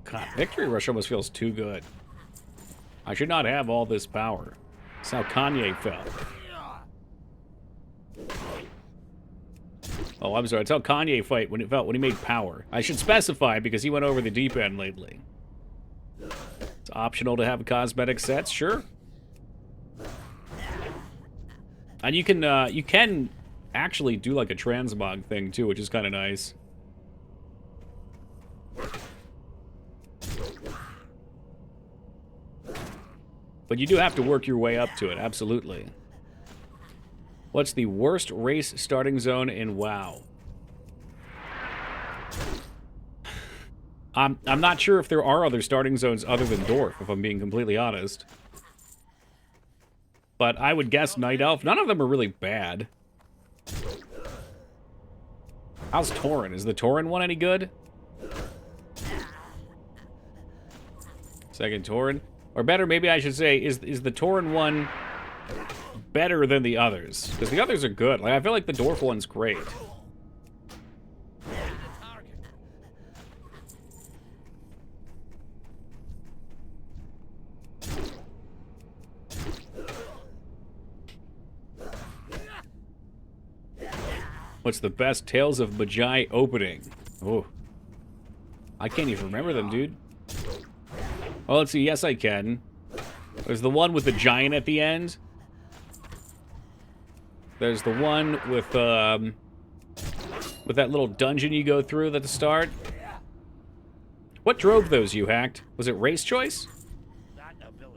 God, Victory Rush almost feels too good. I should not have all this power. That's how Kanye felt. Oh, I'm sorry. It's how Kanye felt when he made power. I should specify because he went over the deep end lately. It's optional to have cosmetic sets, sure. And you can actually do like a transmog thing too, which is kind of nice. But you do have to work your way up to it, absolutely. What's the worst race starting zone in WoW? I'm not sure if there are other starting zones other than Dwarf, if I'm being completely honest. But I would guess Night Elf. None of them are really bad. How's Tauren? Is the Tauren one any good? Second Tauren. Or better, maybe I should say, is the Tauren one better than the others? Because the others are good. Like, I feel like the Dwarf one's great. What's the best Tales of Magi opening? Oh. I can't even remember them, dude. Oh, let's see. Yes, I can. There's the one with the giant at the end. There's the one with that little dungeon you go through at the start. What drove those, you hacked? Was it race choice?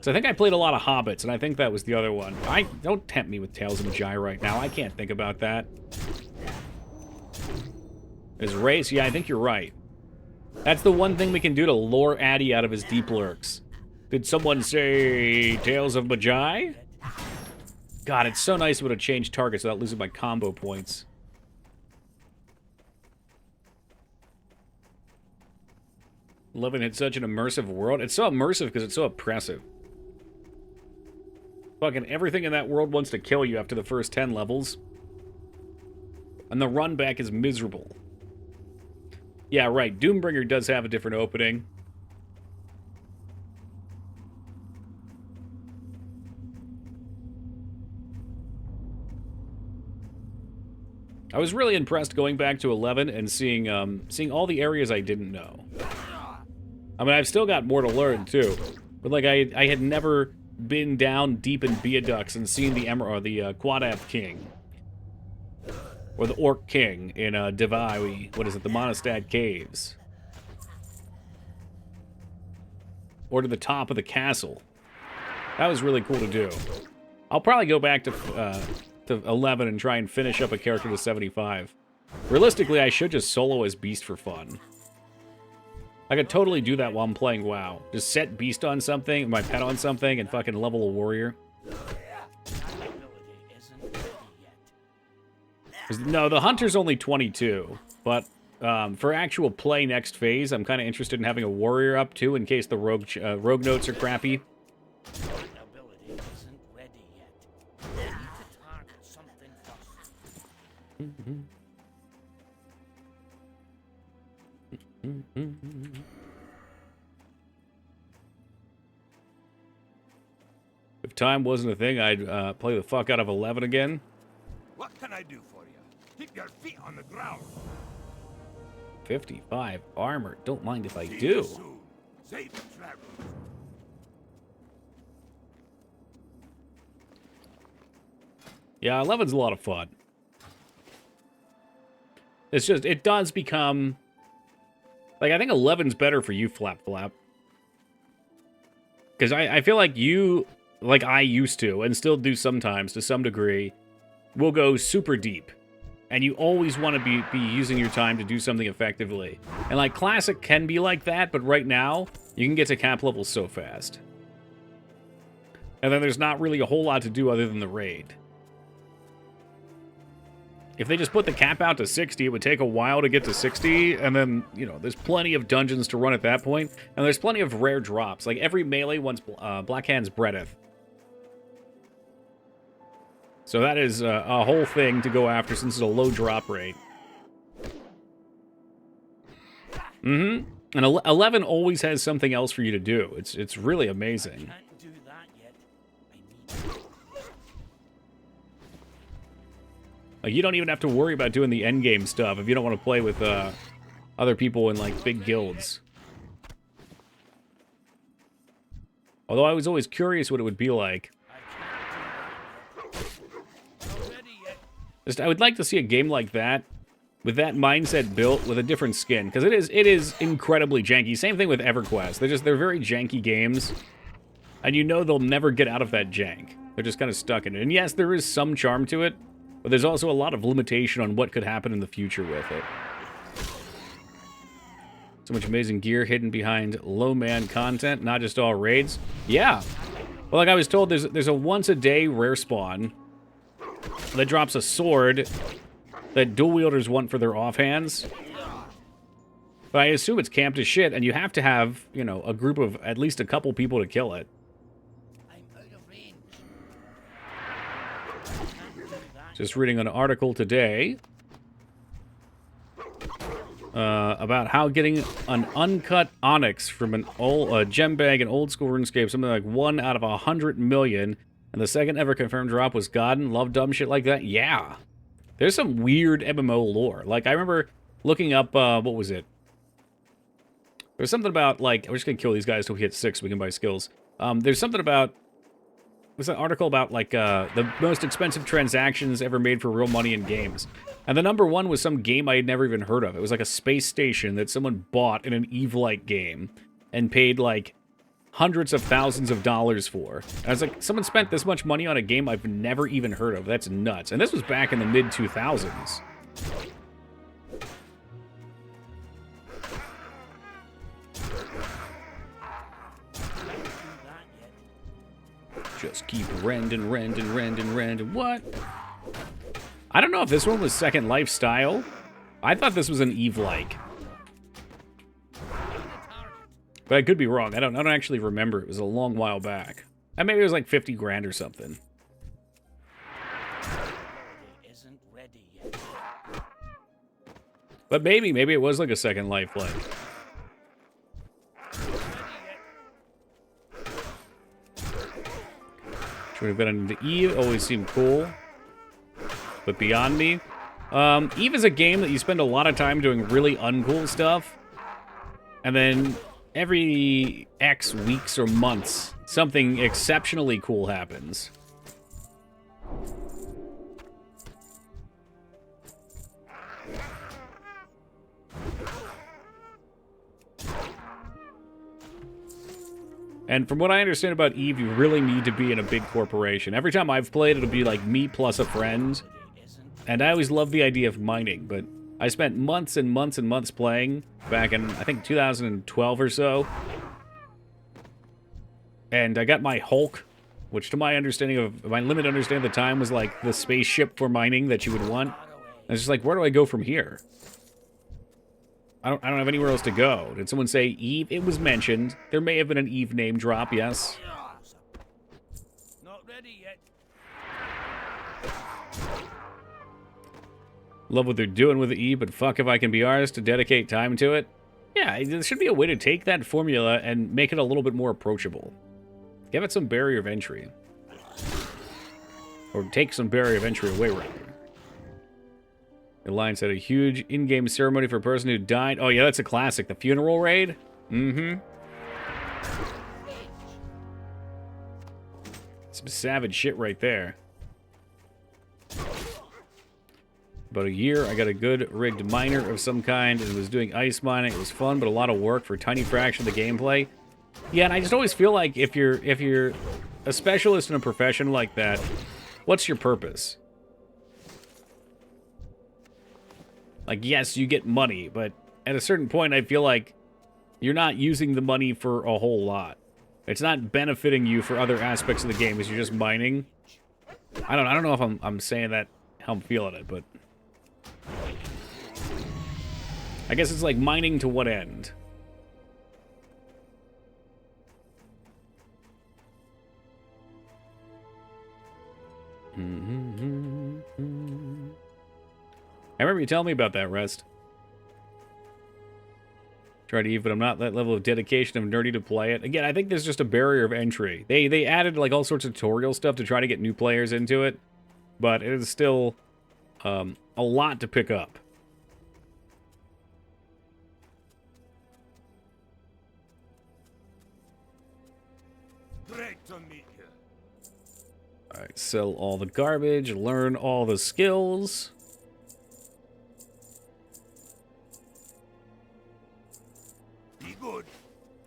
So I think I played a lot of Hobbits, and I think that was the other one. Don't tempt me with Tales of Magi right now. I can't think about that. Is race? Yeah, I think you're right. That's the one thing we can do to lure Addy out of his deep lurks. Did someone say Tales of Magi? God, it's so nice to be able to change targets without losing my combo points. Loving it's such an immersive world. It's so immersive because it's so oppressive. Fucking everything in that world wants to kill you after the first 10 levels. And the run back is miserable. Yeah, right. Doombringer does have a different opening. I was really impressed going back to 11 and seeing all the areas I didn't know. I mean, I've still got more to learn too, but like I had never been down deep in Beodux and seen the Emerald, or the Quadath King, or the Orc King in Devi. What is it? The Monostat Caves, or to the top of the castle. That was really cool to do. I'll probably go back to 11 and try and finish up a character to 75. Realistically, I should just solo as Beast for fun. I could totally do that while I'm playing WoW. Just set Beast on something, my pet on something, and fucking level a warrior. No, the Hunter's only 22, but for actual play next phase, I'm kind of interested in having a warrior up too, in case the rogue notes are crappy. If time wasn't a thing, I'd play the fuck out of 11 again. What can I do for you? Keep your feet on the ground. 55 armor. Don't mind if I See you do. soon. Safe travels. Yeah, 11's a lot of fun. It's just, it does become... Like, I think 11's better for you, Flap Flap. Because I feel like you, like I used to, and still do sometimes to some degree, will go super deep. And you always want to be using your time to do something effectively. And like Classic can be like that, but right now, you can get to cap level so fast. And then there's not really a whole lot to do other than the raid. If they just put the cap out to 60, it would take a while to get to 60, and then, you know, there's plenty of dungeons to run at that point, and there's plenty of rare drops. Like, every melee wants Black Hand's Breadeth. So that is a whole thing to go after since it's a low drop rate. And 11 always has something else for you to do. It's really amazing. Can't do that yet. I need Like, you don't even have to worry about doing the endgame stuff if you don't want to play with other people in, like, big guilds. Although I was always curious what it would be like. Just, I would like to see a game like that, with that mindset built, with a different skin. Because it is incredibly janky. Same thing with EverQuest. They're very janky games. And you know they'll never get out of that jank. They're just kind of stuck in it. And yes, there is some charm to it. But there's also a lot of limitation on what could happen in the future with it. So much amazing gear hidden behind low-man content, not just all raids. Yeah. Well, like I was told, there's a once-a-day rare spawn that drops a sword that dual-wielders want for their offhands. But I assume it's camped as shit, and you have to have, you know, a group of at least a couple people to kill it. Just reading an article today about how getting an uncut onyx from a gem bag in old school RuneScape, something like 1 out of 100 million, and the second ever confirmed drop was Godden. Love dumb shit like that. Yeah, there's some weird MMO lore. Like I remember looking up what was it? There's something about like we're just gonna kill these guys till we hit 6 so we can buy skills. There's something about. There's an article about, like, the most expensive transactions ever made for real money in games. And the number one was some game I had never even heard of. It was like a space station that someone bought in an Eve-like game and paid, like, hundreds of thousands of dollars for. And I was like, someone spent this much money on a game I've never even heard of. That's nuts. And this was back in the mid-2000s. Just keep rending. What? I don't know if this one was Second Life style. I thought this was an Eve-like. But I could be wrong. I don't actually remember. It was a long while back. And maybe it was like 50 grand or something. isn't ready yet. But maybe it was like a Second Life like. Should have been into Eve. Always seemed cool. But beyond me. Eve is a game that you spend a lot of time doing really uncool stuff. And then every X weeks or months, something exceptionally cool happens. And from what I understand about Eve, you really need to be in a big corporation. Every time I've played, it'll be like me plus a friend. And I always love the idea of mining, but I spent months and months and months playing back in, I think, 2012 or so. And I got my Hulk, which to my understanding of, my limited understanding at the time was like the spaceship for mining that you would want. And it's just like, where do I go from here? I don't have anywhere else to go. Did someone say Eve? It was mentioned. There may have been an Eve name drop, yes. Not ready yet. Love what they're doing with the Eve, but fuck if I can be ours to dedicate time to it. Yeah, there should be a way to take that formula and make it a little bit more approachable. Give it some barrier of entry. Or take some barrier of entry away, rather. The Alliance had a huge in-game ceremony for a person who died. Oh, yeah, that's a classic. The funeral raid? Mm-hmm. Some savage shit right there. About a year, I got a good rigged miner of some kind and was doing ice mining. It was fun, but a lot of work for a tiny fraction of the gameplay. Yeah, and I just always feel like if you're a specialist in a profession like that, what's your purpose? Like, yes, you get money, but at a certain point, I feel like you're not using the money for a whole lot. It's not benefiting you for other aspects of the game, because you're just mining. I don't know if I'm saying that how I'm feeling it, but I guess it's like mining to what end? I remember you telling me about that, Rest. Try to Eve, but I'm not that level of dedication of nerdy to play it. Again, I think there's just a barrier of entry. They added like all sorts of tutorial stuff to try to get new players into it, but it is still a lot to pick up. Great to meet you. Alright, sell all the garbage, learn all the skills. Be good.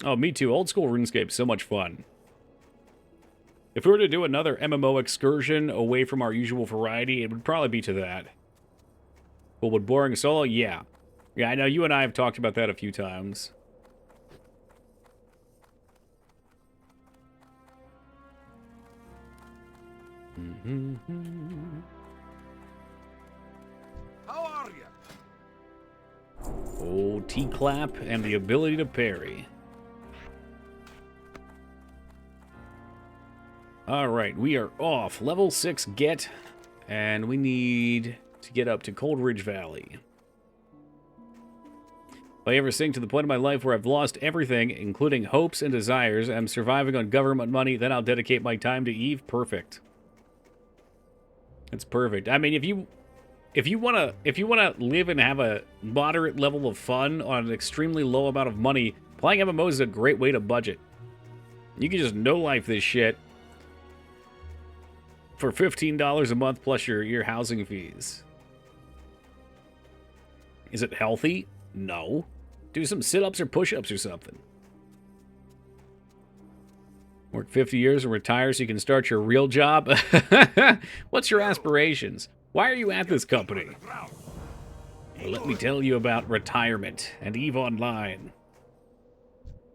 Oh, me too. Old school RuneScape, so much fun. If we were to do another MMO excursion away from our usual variety, it would probably be to that. But would boring solo? Yeah. Yeah, I know you and I have talked about that a few times. How are you? Oh, T-clap and the ability to parry. Alright, we are off. Level 6 get, and we need to get up to Cold Ridge Valley. If I ever sink to the point of my life where I've lost everything, including hopes and desires, and I'm surviving on government money, then I'll dedicate my time to Eve. Perfect. That's perfect. I mean, if you wanna live and have a moderate level of fun on an extremely low amount of money, playing MMOs is a great way to budget. You can just no-life this shit for $15 a month plus your housing fees. Is it healthy? No. Do some sit-ups or push-ups or something. Work 50 years and retire so you can start your real job? What's your aspirations? Why are you at this company? Well, let me tell you about retirement and EVE Online.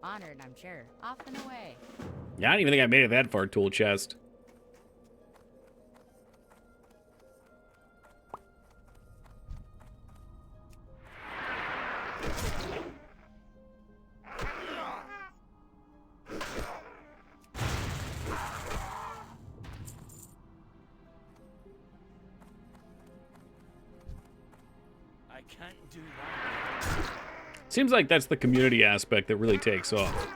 Honored, I'm sure. Off and away. Yeah, I don't even think I made it that far, tool chest. I can't do that. Seems like that's the community aspect that really takes off.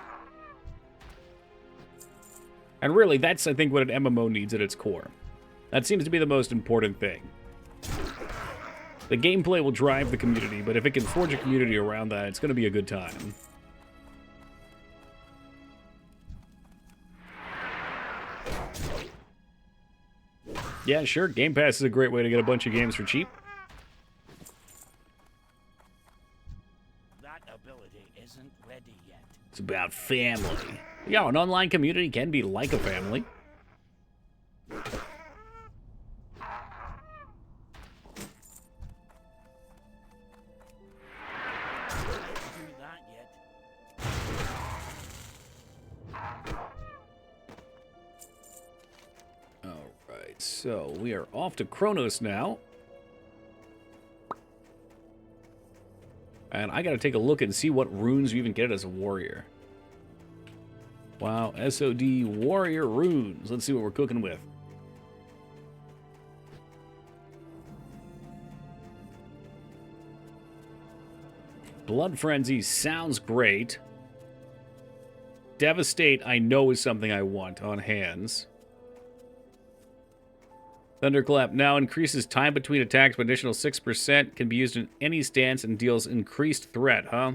And really, that's, I think, what an MMO needs at its core. That seems to be the most important thing. The gameplay will drive the community, but if it can forge a community around that, it's going to be a good time. Yeah, sure, Game Pass is a great way to get a bunch of games for cheap. That ability isn't ready yet. It's about family. Yeah, an online community can be like a family. Can't do that yet. Alright, so we are off to Kronos now. And I gotta take a look and see what runes you even get as a warrior. Wow, SOD warrior runes. Let's see what we're cooking with. Blood Frenzy sounds great. Devastate, I know, is something I want on hands. Thunderclap now increases time between attacks by additional 6%. Can be used in any stance and deals increased threat, huh?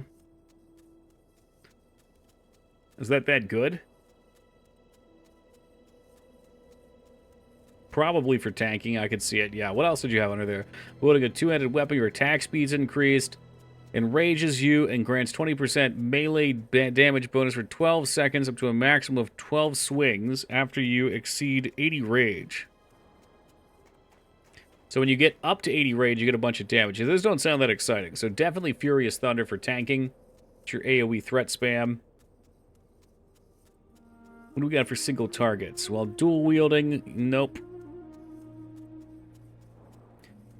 Is that good? Probably for tanking, I could see it. Yeah, what else did you have under there? Holding a two-handed weapon, your attack speed's increased. Enrages you and grants 20% melee damage bonus for 12 seconds up to a maximum of 12 swings after you exceed 80 rage. So when you get up to 80 rage, you get a bunch of damage. Those don't sound that exciting. So definitely Furious Thunder for tanking. It's your AoE threat spam. What do we got for single targets? Well, dual wielding, nope.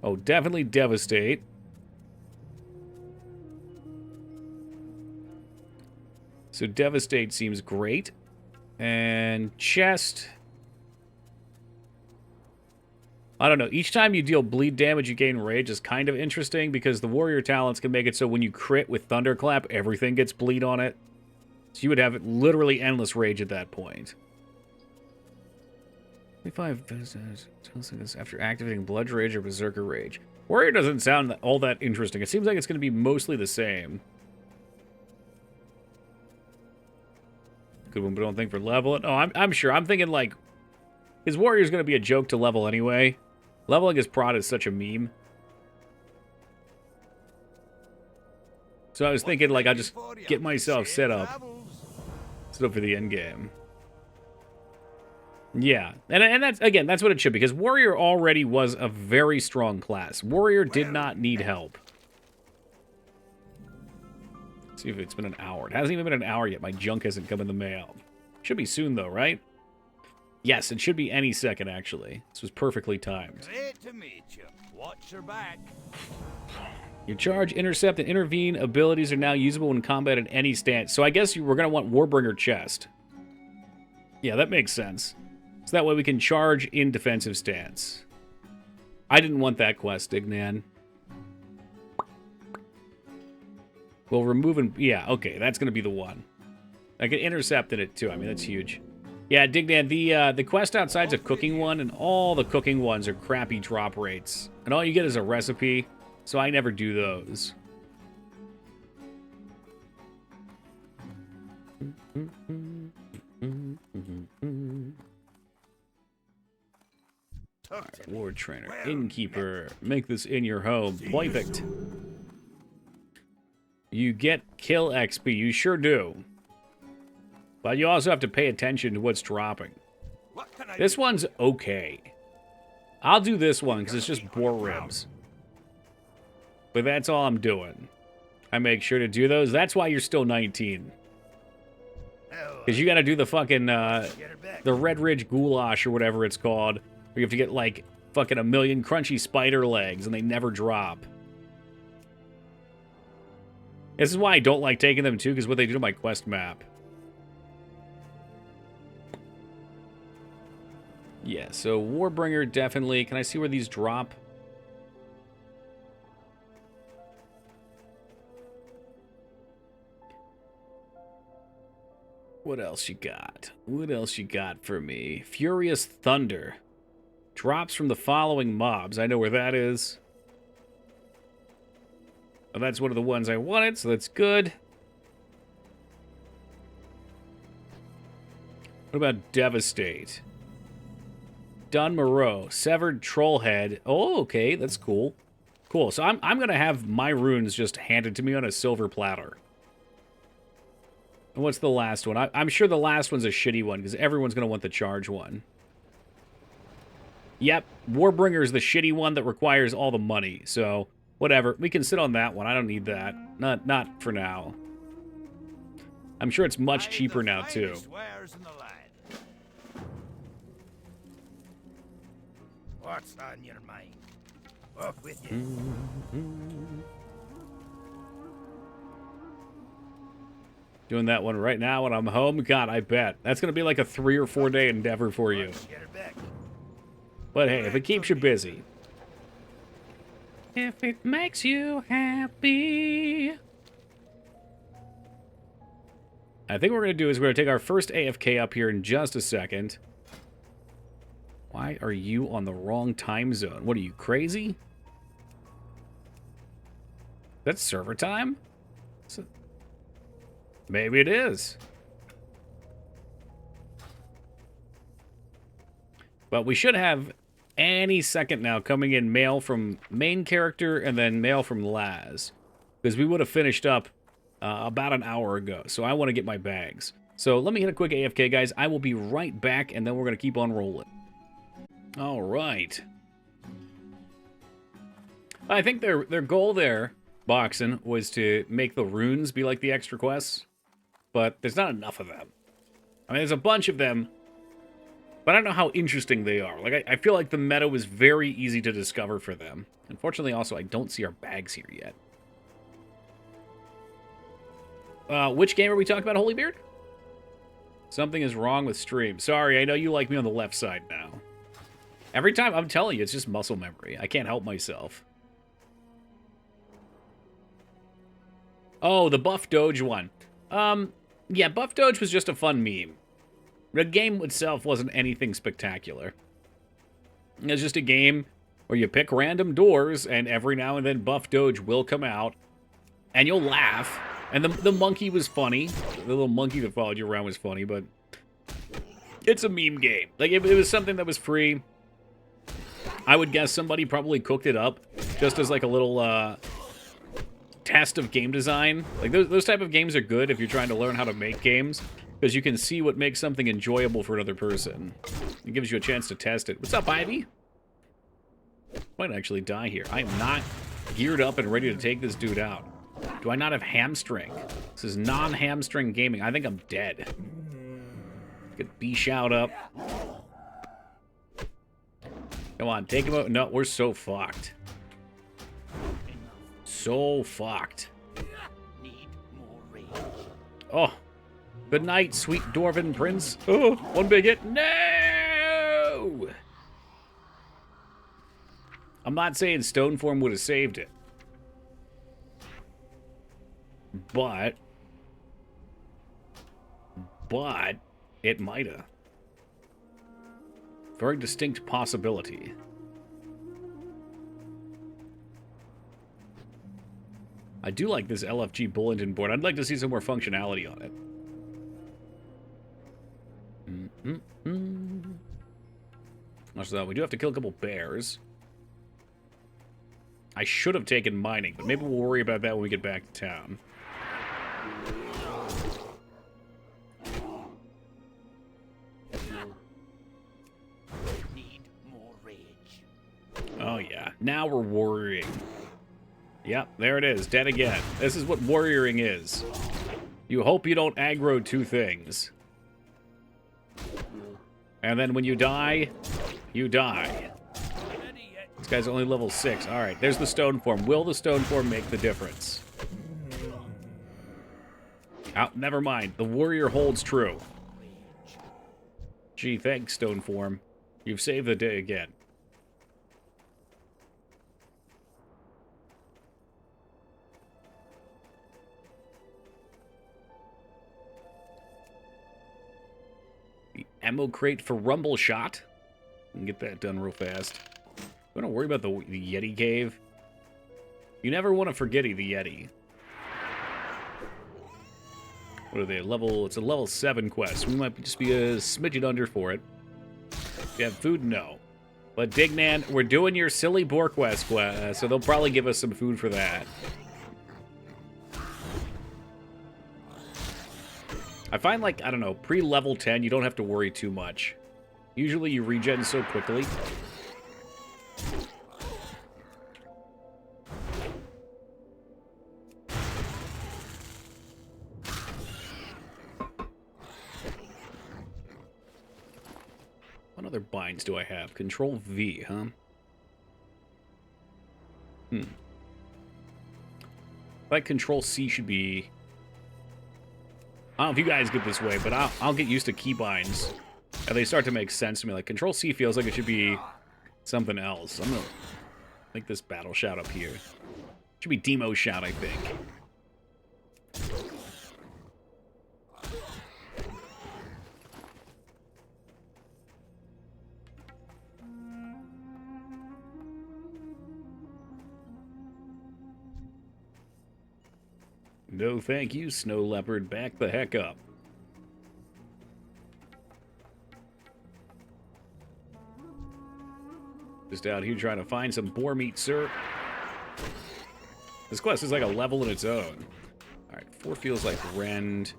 Oh, definitely Devastate. So Devastate seems great. And Chest. I don't know. Each time you deal bleed damage, you gain rage is kind of interesting because the warrior talents can make it so when you crit with Thunderclap, everything gets bleed on it. So you would have literally endless rage at that point. 25 seconds after activating Blood Rage or Berserker Rage. Warrior doesn't sound all that interesting. It seems like it's going to be mostly the same. Good one, but don't think for level it. Oh, I'm sure. I'm thinking like his warrior's going to be a joke to level anyway. Leveling his prod is such a meme. So I was thinking like I'll just get myself set up for the end game. Yeah, and that's again, that's what it should be, because Warrior already was a very strong class. Warrior did not need help. Let's see if it's been an hour. It hasn't even been an hour yet. My junk hasn't come in the mail. Should be soon, though, right? Yes, it should be any second, actually. This was perfectly timed. Great to meet you. Watch your back. Your charge, intercept, and intervene abilities are now usable in combat at any stance. So I guess we're going to want Warbringer Chest. Yeah, that makes sense. So that way we can charge in defensive stance. I didn't want that quest, Dignan. Well, removing... Yeah, okay, that's going to be the one. I can intercept in it, too. I mean, that's huge. Yeah, Dignan, the quest outside's a cooking one, and all the cooking ones are crappy drop rates. And all you get is a recipe, so I never do those. Right, Ward Trainer, Innkeeper, make this in your home. Perfect. You get kill XP, you sure do. But you also have to pay attention to what's dropping. This one's okay. I'll do this one because it's just boar ribs. But that's all I'm doing. I make sure to do those. That's why you're still 19. Because you got to do the fucking, the Red Ridge Goulash or whatever it's called. Where you have to get, like, fucking 1,000,000 crunchy spider legs and they never drop. This is why I don't like taking them, too, because what they do to my quest map. Yeah, so Warbringer, definitely. Can I see where these drop? What else you got? What else you got for me? Furious Thunder. Drops from the following mobs. I know where that is. Oh, that's one of the ones I wanted, so that's good. What about Devastate? Dun Moreau. Severed Trollhead. Oh, okay, that's cool. Cool, so I'm going to have my runes just handed to me on a silver platter. And what's the last one? I'm sure the last one's a shitty one, because everyone's going to want the charge one. Yep, Warbringer is the shitty one that requires all the money, so whatever. We can sit on that one. I don't need that. Not for now. I'm sure it's much cheaper now, too. What's on your mind? Off with you. Doing that one right now when I'm home? God, I bet. That's going to be like a 3 or 4 day endeavor for you. But hey, if it keeps you busy. If it makes you happy. I think what we're going to do is we're going to take our first AFK up here in just a second. Why are you on the wrong time zone? What are you, crazy? That's server time? Maybe it is. But we should have any second now coming in mail from main character and then mail from Laz. because we would have finished up about an hour ago. So I want to get my bags. So let me hit a quick AFK, guys. I will be right back, and then we're going to keep on rolling. All right. I think their goal there, Boxing, was to make the runes be like the extra quests. But there's not enough of them. I mean, there's a bunch of them, but I don't know how interesting they are. Like, I feel like the meta was very easy to discover for them. Unfortunately, also, I don't see our bags here yet. Which game are we talking about, Holybeard? Something is wrong with stream. Sorry, I know you like me on the left side now. Every time, I'm telling you, it's just muscle memory. I can't help myself. Oh, the Buff Doge one. Yeah, Buff Doge was just a fun meme. The game itself wasn't anything spectacular. It's just a game where you pick random doors, and every now and then Buff Doge will come out, and you'll laugh. And the monkey was funny. The little monkey that followed you around was funny, but it's a meme game. Like, it was something that was free. I would guess somebody probably cooked it up just as like a little test of game design. Like, those type of games are good if you're trying to learn how to make games, because you can see what makes something enjoyable for another person. It gives you a chance to test it. What's up, Ivy? Might actually die here. I am not geared up and ready to take this dude out. Do I not have hamstring? This is non-hamstring gaming. I think I'm dead. Get B-shout up. Come on, take him out. No, we're so fucked. So fucked. Need more rage. Oh. Good night, sweet Dwarven Prince. Oh, one big hit. No! I'm not saying Stoneform would have saved it. But it might have. Very distinct possibility. I do like this LFG bulletin board. I'd like to see some more functionality on it. So we do have to kill a couple bears. I should have taken mining, but maybe we'll worry about that when we get back to town. Need more rage. Oh yeah, now we're worrying. Yep, there it is, dead again. This is what warrioring is. You hope you don't aggro two things. And then when you die, you die. This guy's only level 6. Alright, there's the stone form. Will the stone form make the difference? Oh, never mind. The warrior holds true. Gee, thanks, stone form. You've saved the day again. The ammo crate for rumble shot. We can get that done real fast. We don't worry about the Yeti cave. You never want to forget the Yeti. What are they? It's a level 7 quest. We might just be a smidgen under for it. You have food? No. But Dignan, we're doing your silly boar quest, so they'll probably give us some food for that. I find, like, I don't know, pre-level 10, you don't have to worry too much. Usually you regen so quickly. What other binds do I have? Control V, huh? Like Control C should be... I don't know if you guys get this way, but I'll get used to keybinds. And they start to make sense to me. Like, Control C feels like it should be something else. I'm gonna make this battle shout up here. It should be Demo shout, I think. No thank you, Snow Leopard. Back the heck up. Just out here trying to find some boar meat, sir. This quest is like a level in its own. Alright, 4 feels like rend.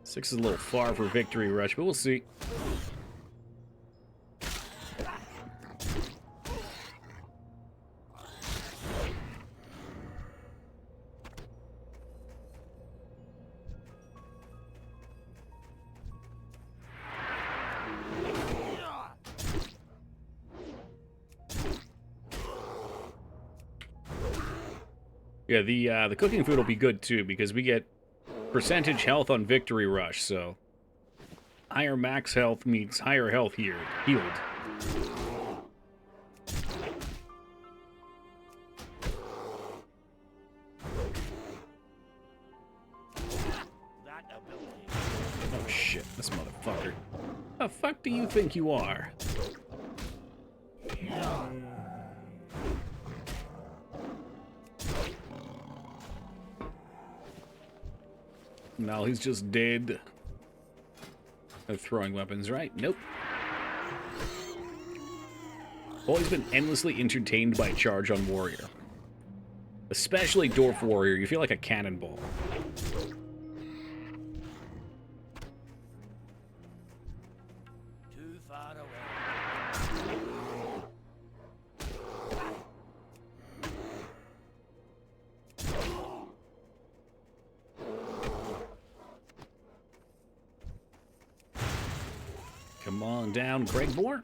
6 is a little far for Victory Rush, but we'll see. Yeah, the cooking food will be good too, because we get percentage health on Victory Rush, so higher max health means higher health here, healed. That ability. Oh shit, this motherfucker. The fuck do you think you are? No, he's just dead. They're throwing weapons, right? Nope. Always been endlessly entertained by Charge on Warrior. Especially Dwarf Warrior, you feel like a cannonball. Too far away. Come on down, Craigmore.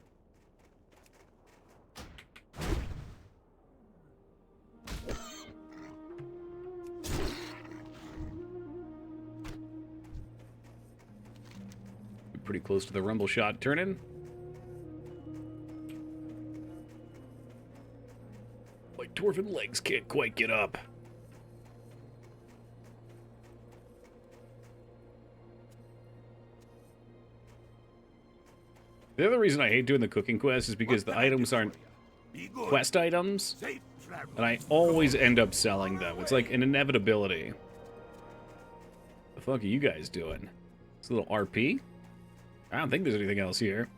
Pretty close to the rumble shot turning. My dwarven legs can't quite get up. The other reason I hate doing the cooking quest is because the items aren't Be good. quest items, Safe travels. and I always end up selling them. It's like an inevitability. The fuck are you guys doing? It's a little RP? I don't think there's anything else here.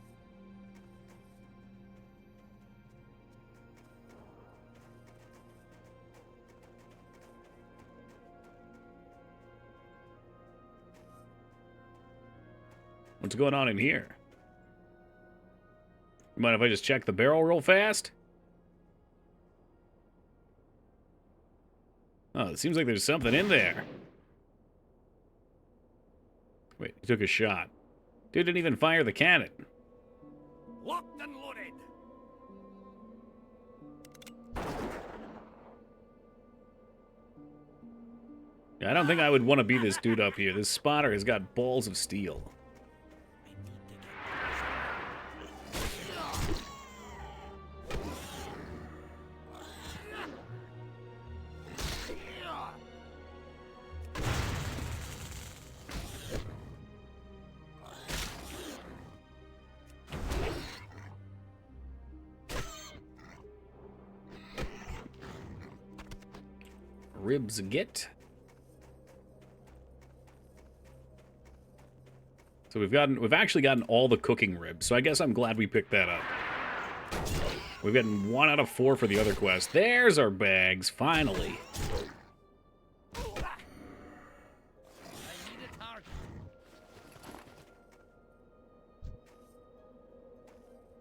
What's going on in here? You mind if I just check the barrel real fast? Oh, it seems like there's something in there. Wait, he took a shot. Dude didn't even fire the cannon. Locked and loaded. Yeah, I don't think I would want to be this dude up here. This spotter has got balls of steel. Ribs get. So we've actually gotten all the cooking ribs, so I guess I'm glad we picked that up. We've gotten 1 out of 4 for the other quest. There's our bags, finally. I need a target.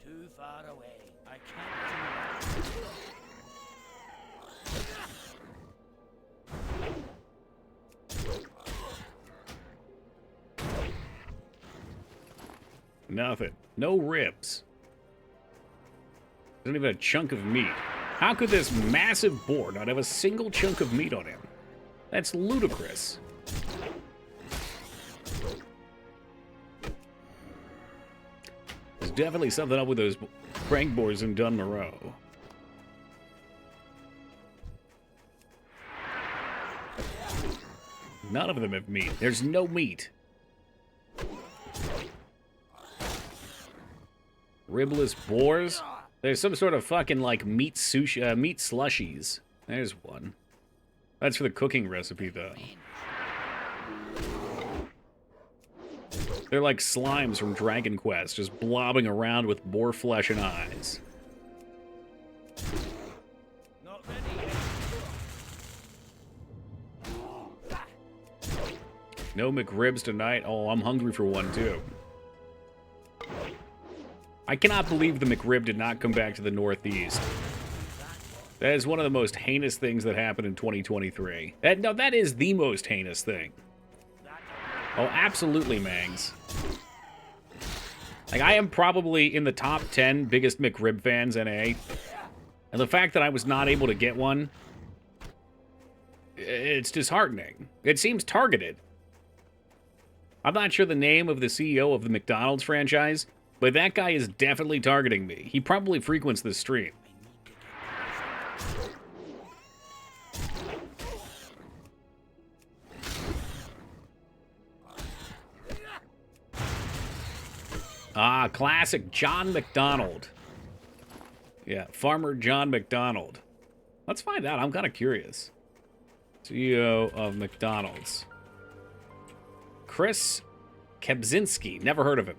Too far away. I can't do that. Nothing. No ribs. Doesn't even have a chunk of meat. How could this massive boar not have a single chunk of meat on him? That's ludicrous. There's definitely something up with those crank boars in Dun Moreau. None of them have meat. There's no meat. Ribless boars? There's some sort of fucking, like, meat sushi, meat slushies. There's one. That's for the cooking recipe, though. They're like slimes from Dragon Quest, just blobbing around with boar flesh and eyes. Not ready No McRibs tonight. Oh, I'm hungry for one, too. I cannot believe the McRib did not come back to the Northeast. That is one of the most heinous things that happened in 2023. No, that is the most heinous thing. Oh, absolutely, Mangs. Like, I am probably in the top 10 biggest McRib fans, NA. And the fact that I was not able to get one, it's disheartening. It seems targeted. I'm not sure the name of the CEO of the McDonald's franchise, but that guy is definitely targeting me. He probably frequents this stream. Ah, classic John McDonald. Yeah, Farmer John McDonald. Let's find out. I'm kind of curious. CEO of McDonald's. Chris Kebzinski. Never heard of him.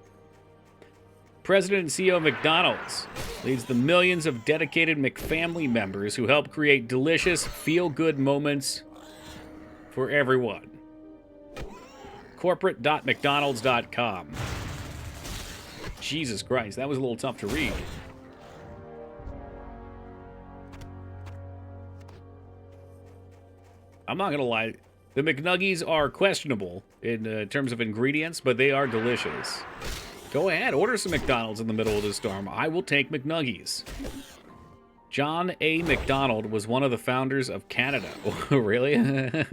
President and CEO of McDonald's. Leads the millions of dedicated McFamily members who help create delicious, feel-good moments for everyone. Corporate.mcdonalds.com. Jesus Christ, that was a little tough to read. I'm not gonna lie, the McNuggies are questionable in terms of ingredients, but they are delicious. Go ahead, order some McDonald's in the middle of the storm. I will take McNuggies. John A. McDonald was one of the founders of Canada. Oh, really?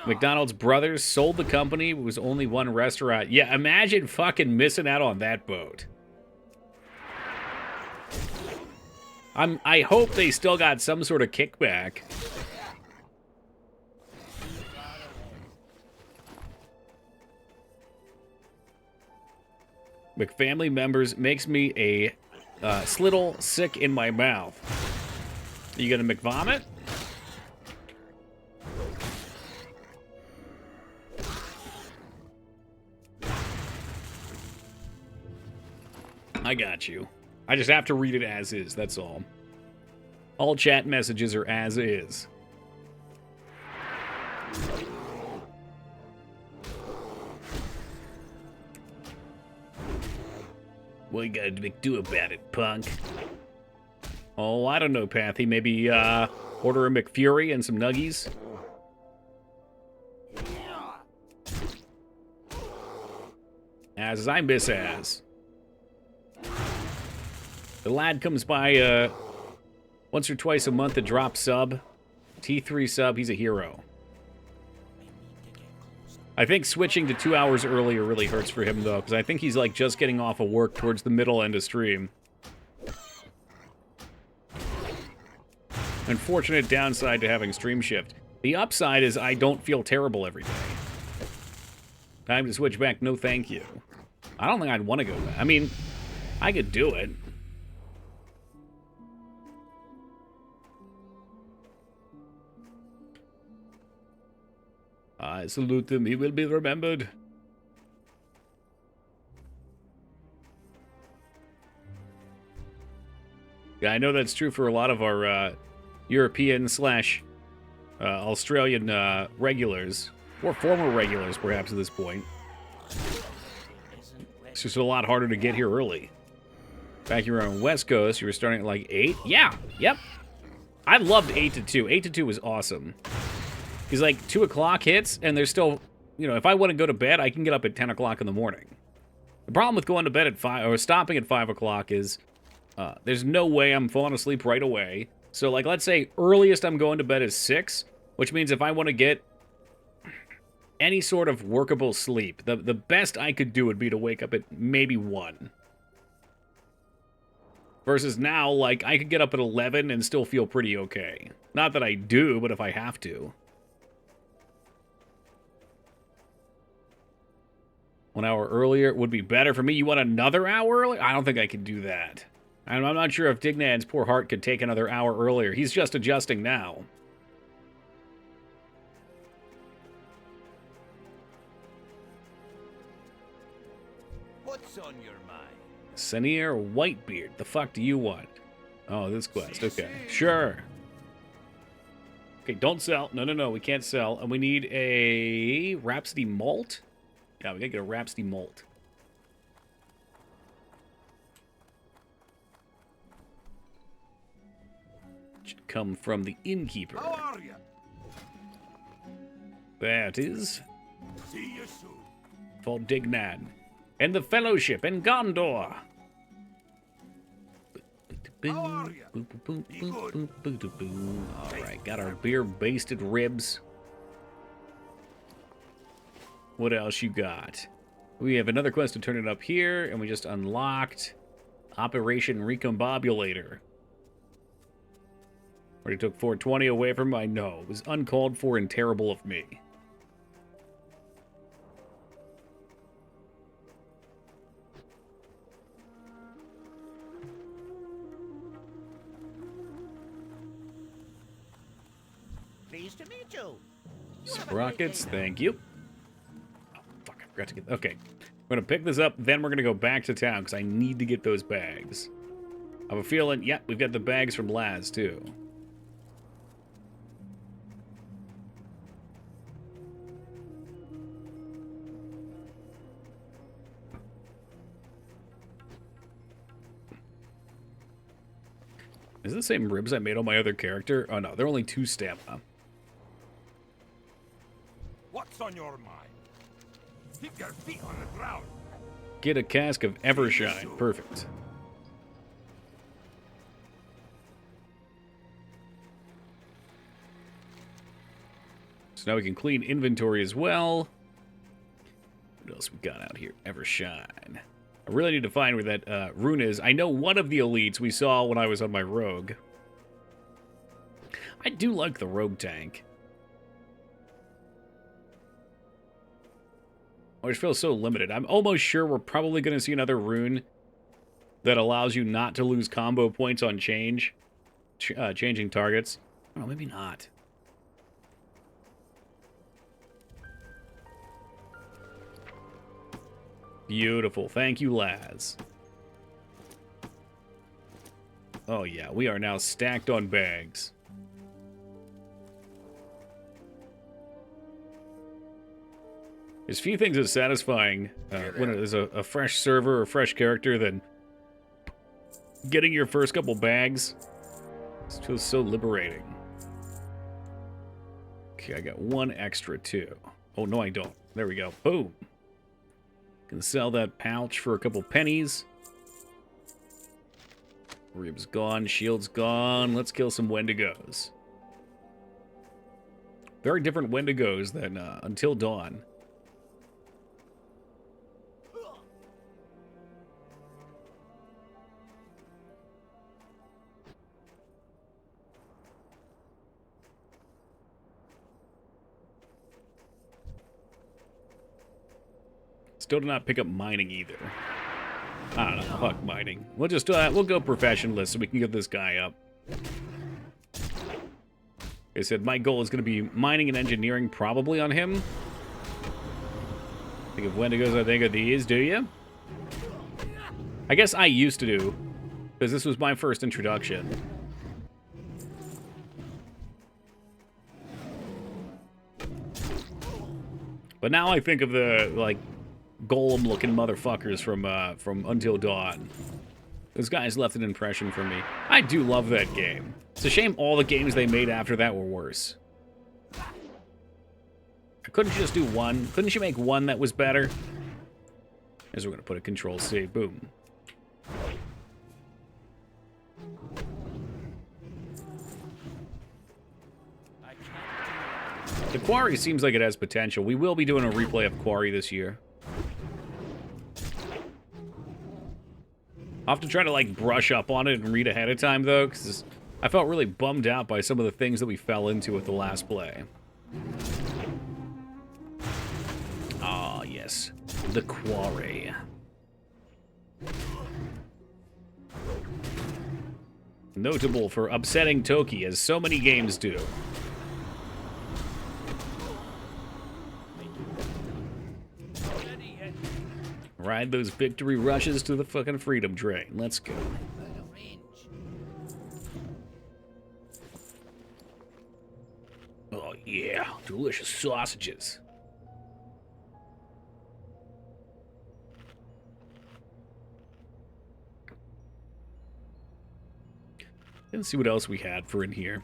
McDonald's brothers sold the company. It was only one restaurant. Yeah, imagine fucking missing out on that boat. I hope they still got some sort of kickback. McFamily members makes me a slittle sick in my mouth. You gonna McVomit? I got you. I just have to read it as is, that's all. All chat messages are as is. What you gotta do about it, punk? Oh, I don't know, Pathy. Maybe order a McFury and some nuggies? As I miss as. The lad comes by once or twice a month to drop sub. T3 sub, he's a hero. I think switching to 2 hours earlier really hurts for him, though, because I think he's, like, just getting off of work towards the middle end of stream. Unfortunate downside to having stream shift. The upside is I don't feel terrible every day. Time to switch back, no thank you. I don't think I'd want to go back. I mean, I could do it. I salute him. He will be remembered. Yeah, I know that's true for a lot of our European slash Australian regulars, or former regulars, perhaps, at this point. It's just a lot harder to get here early. Back here on West Coast, you were starting at like 8? Yeah, yep. I loved 8 to 2. 8 to 2 was awesome. He's like 2 o'clock hits, and there's still, you know, if I want to go to bed, I can get up at 10 o'clock in the morning. The problem with going to bed at 5, or stopping at 5 o'clock is there's no way I'm falling asleep right away. So, like, let's say earliest I'm going to bed is 6, which means if I want to get any sort of workable sleep, the best I could do would be to wake up at maybe 1. Versus now, like, I could get up at 11 and still feel pretty okay. Not that I do, but if I have to. 1 hour earlier would be better for me. You want another hour earlier? I don't think I could do that. I'm not sure if Dignad's poor heart could take another hour earlier. He's just adjusting now. What's on your mind? Senior Whitebeard. The fuck do you want? Oh, this quest. Okay. Sure. Okay, don't sell. No, no, no, we can't sell. And we need a Rhapsody Malt? Yeah, we gotta get a Rhapsody Malt. Should come from the innkeeper. How are you? That is See you soon. for Dignan. And the Fellowship and Gondor. How are you? Be good. Alright, got our beer-basted ribs. What else you got? We have another quest to turn it up here, and we just unlocked Operation Recombobulator. Already took 420 away from him. I know. It was uncalled for and terrible of me. Pleased to meet you. Sprockets, thank you. Oh, fuck, I forgot to get... Okay. I'm going to pick this up, then we're going to go back to town, because I need to get those bags. I have a feeling... Yeah, we've got the bags from Laz, too. Is it the same ribs I made on my other character? Oh, no, they're only 2 stamina. What's on your mind? Keep your feet on the ground. Get a cask of Evershine. Perfect. So now we can clean inventory as well. What else we got out here? Evershine. I really need to find where that rune is. I know one of the elites we saw when I was on my rogue. I do like the rogue tank. I just feel so limited. I'm almost sure we're probably going to see another rune that allows you not to lose combo points on changing targets. Oh, maybe not. Beautiful. Thank you, Laz. Oh, yeah. We are now stacked on bags. There's few things as satisfying when it is a fresh server or fresh character than getting your first couple bags. It feels so liberating. Okay, I got 1 extra, too. Oh, no, I don't. There we go. Boom. Can sell that pouch for a couple pennies. Ribs gone, shield's gone. Let's kill some Wendigos. Very different Wendigos than Until Dawn. Still did not pick up mining either. I don't know. Fuck mining. We'll just we'll go professionalist so we can get this guy up. I said my goal is going to be mining and engineering probably on him. Think of Wendigos, I think of these, do you? I guess I used to do, because this was my first introduction. But now I think of the, like, golem-looking motherfuckers from Until Dawn. Those guys left an impression for me. I do love that game. It's a shame all the games they made after that were worse. Couldn't you just do one? Couldn't you make one that was better? As we're gonna put a Control-C. Boom. The Quarry seems like it has potential. We will be doing a replay of Quarry this year. I'll have to try to, like, brush up on it and read ahead of time, though, because I felt really bummed out by some of the things that we fell into with the last play. Ah, yes. The Quarry. Notable for upsetting Toki, as so many games do. Ride those victory rushes to the fucking freedom train. Let's go. yeah, delicious sausages. Let's see what else we had for in here.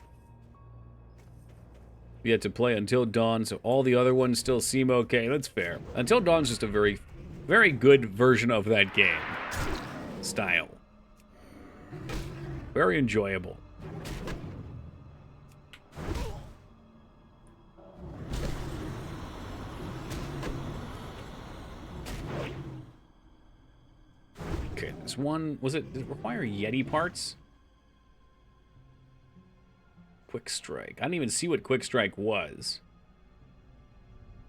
We had to play Until Dawn, so all the other ones still seem okay. That's fair. Until Dawn's just a very, very good version of that game style. Very enjoyable. Okay, this one, does it require Yeti parts? Quick Strike. I didn't even see what Quick Strike was.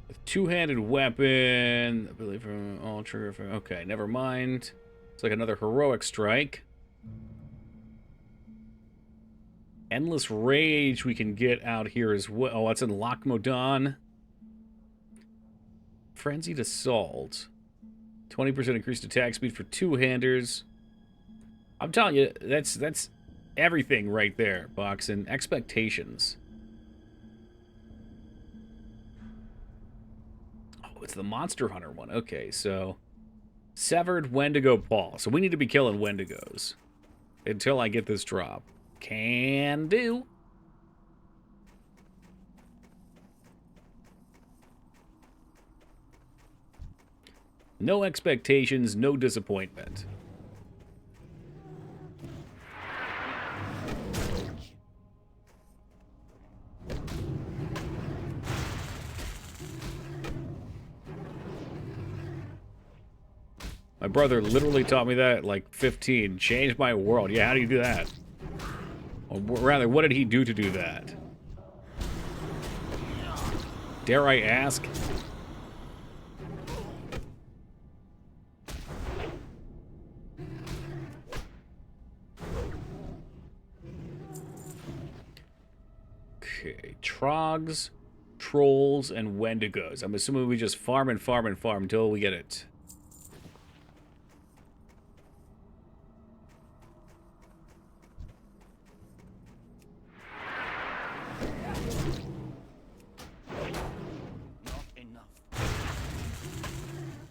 With two-handed weapon, ability from all trigger. Okay, never mind. It's like another heroic strike. Endless Rage we can get out here as well. Oh, that's in Lockmodon. Frenzied Assault. 20% increased attack speed for two-handers. I'm telling you, that's everything right there, Boxin. Expectations. Oh, it's the Monster Hunter one. Okay, so Severed Wendigo Paw. So we need to be killing Wendigos until I get this drop. Can do. No expectations, no disappointment. My brother literally taught me that at like 15. Changed my world. Yeah, how do you do that? Or rather, what did he do to do that? Dare I ask? Okay, Trogs, Trolls, and Wendigos. I'm assuming we just farm and farm and farm until we get it.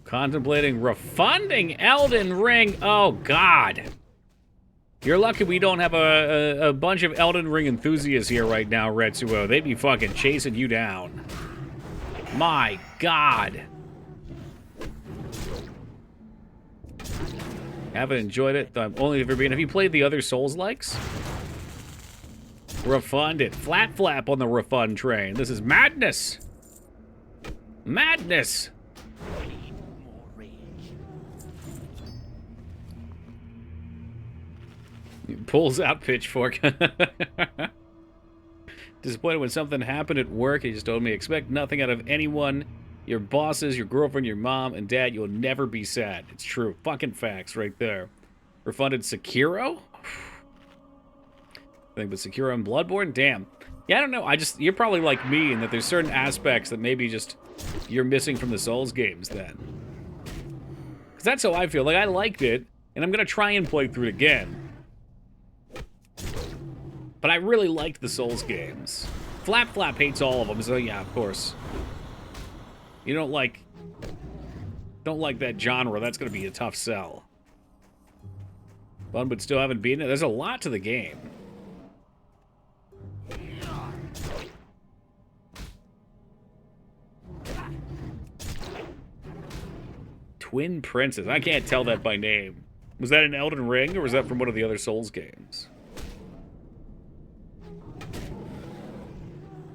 Contemplating refunding Elden Ring. Oh, God. You're lucky we don't have a bunch of Elden Ring enthusiasts here right now, Retsuo. They'd be fucking chasing you down. My God. Haven't enjoyed it. I've only ever been. Have you played the other Souls-likes? Refund it. Flat flap on the refund train. This is madness. Madness. Pulls out pitchfork. Disappointed when something happened at work. He just told me, expect nothing out of anyone. Your bosses, your girlfriend, your mom, and dad. You'll never be sad. It's true. Fucking facts right there. Refunded Sekiro? I think but Sekiro and Bloodborne? Damn. Yeah, I don't know. You're probably like me in that there's certain aspects that maybe just you're missing from the Souls games then. Because that's how I feel. Like, I liked it, and I'm going to try and play through it again. But I really liked the Souls games. Flap Flap hates all of them, so yeah, of course. You don't like that genre, that's going to be a tough sell. Fun, but still haven't beaten it. There's a lot to the game. Twin Princess. I can't tell that by name. Was that an Elden Ring, or was that from one of the other Souls games?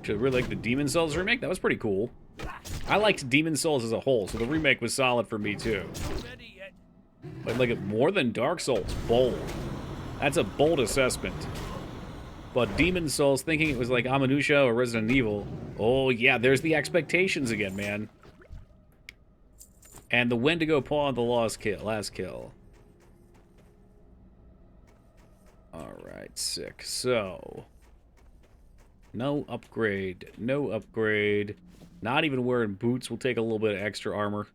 I really like the Demon Souls remake. That was pretty cool. I liked Demon Souls as a whole, so the remake was solid for me too. But like it more than Dark Souls. Bold. That's a bold assessment. But Demon Souls, thinking it was like Amanuja or Resident Evil. Oh yeah, there's the expectations again, man. And the Wendigo Paw on the last kill. Alright, sick. So... no upgrade. No upgrade. Not even wearing boots. We'll take a little bit of extra armor.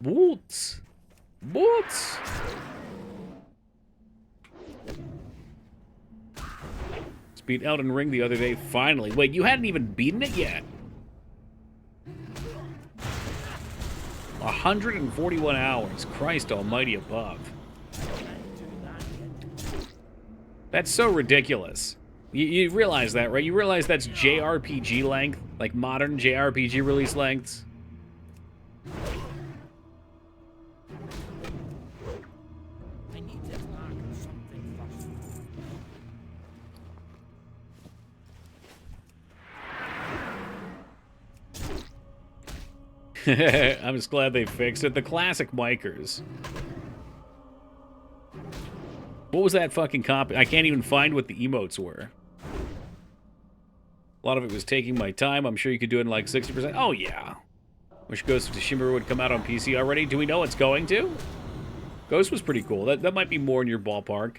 Boots! Boots! Let's Beat Elden Ring the other day, finally. Wait, you hadn't even beaten it yet? 141 hours. Christ almighty above. That's so ridiculous. You realize that, right? You realize that's JRPG length? Like modern JRPG release lengths? I need to learn something first. I'm just glad they fixed it. The classic Micers. What was that fucking copy? I can't even find what the emotes were. A lot of it was taking my time. I'm sure you could do it in like 60%. Oh, yeah. Wish Ghost of Tsushima would come out on PC already. Do we know it's going to? Ghost was pretty cool. That might be more in your ballpark.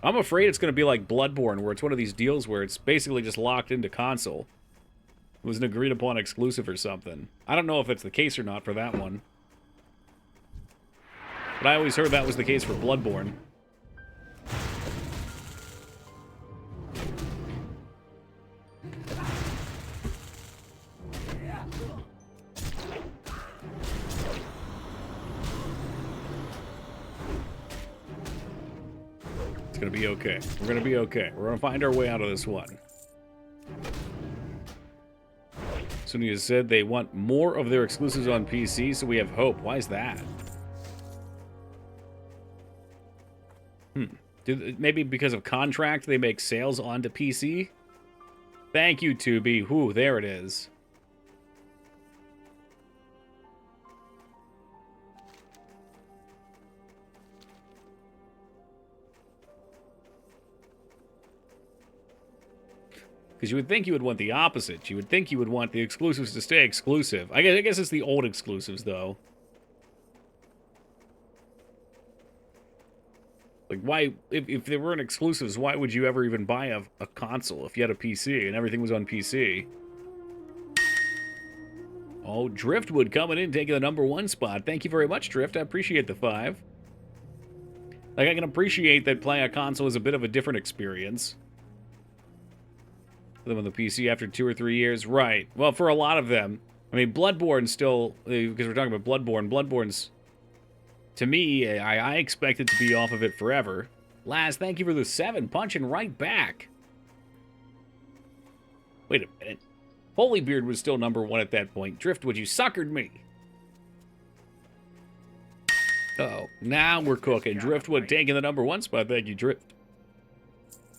I'm afraid it's going to be like Bloodborne, where it's one of these deals where it's basically just locked into console. It was an agreed-upon exclusive or something. I don't know if it's the case or not for that one. But I always heard that was the case for Bloodborne. It's gonna be okay. We're gonna be okay. We're gonna find our way out of this one. Sony has said they want more of their exclusives on PC, so we have hope. Why is that? Maybe because of contract, they make sales onto PC? Thank you, Tubi. Whew, there it is. Because you would think you would want the opposite. You would think you would want the exclusives to stay exclusive. I guess it's the old exclusives, though. Like, why, if they weren't exclusives, why would you ever even buy a console if you had a PC and everything was on PC? Oh, Driftwood coming in, taking the #1 spot. Thank you very much, Drift. I appreciate the 5. Like, I can appreciate that playing a console is a bit of a different experience than on the PC after 2 or 3 years. Right. Well, for a lot of them. I mean, Bloodborne still, because we're talking about Bloodborne's... To me, I expect it to be off of it forever. Laz, thank you for the 7, punching right back. Wait a minute. Holybeard was still #1 at that point. Driftwood, you suckered me. Uh-oh. Now we're cooking. Driftwood taking the #1 spot. Thank you, Drift.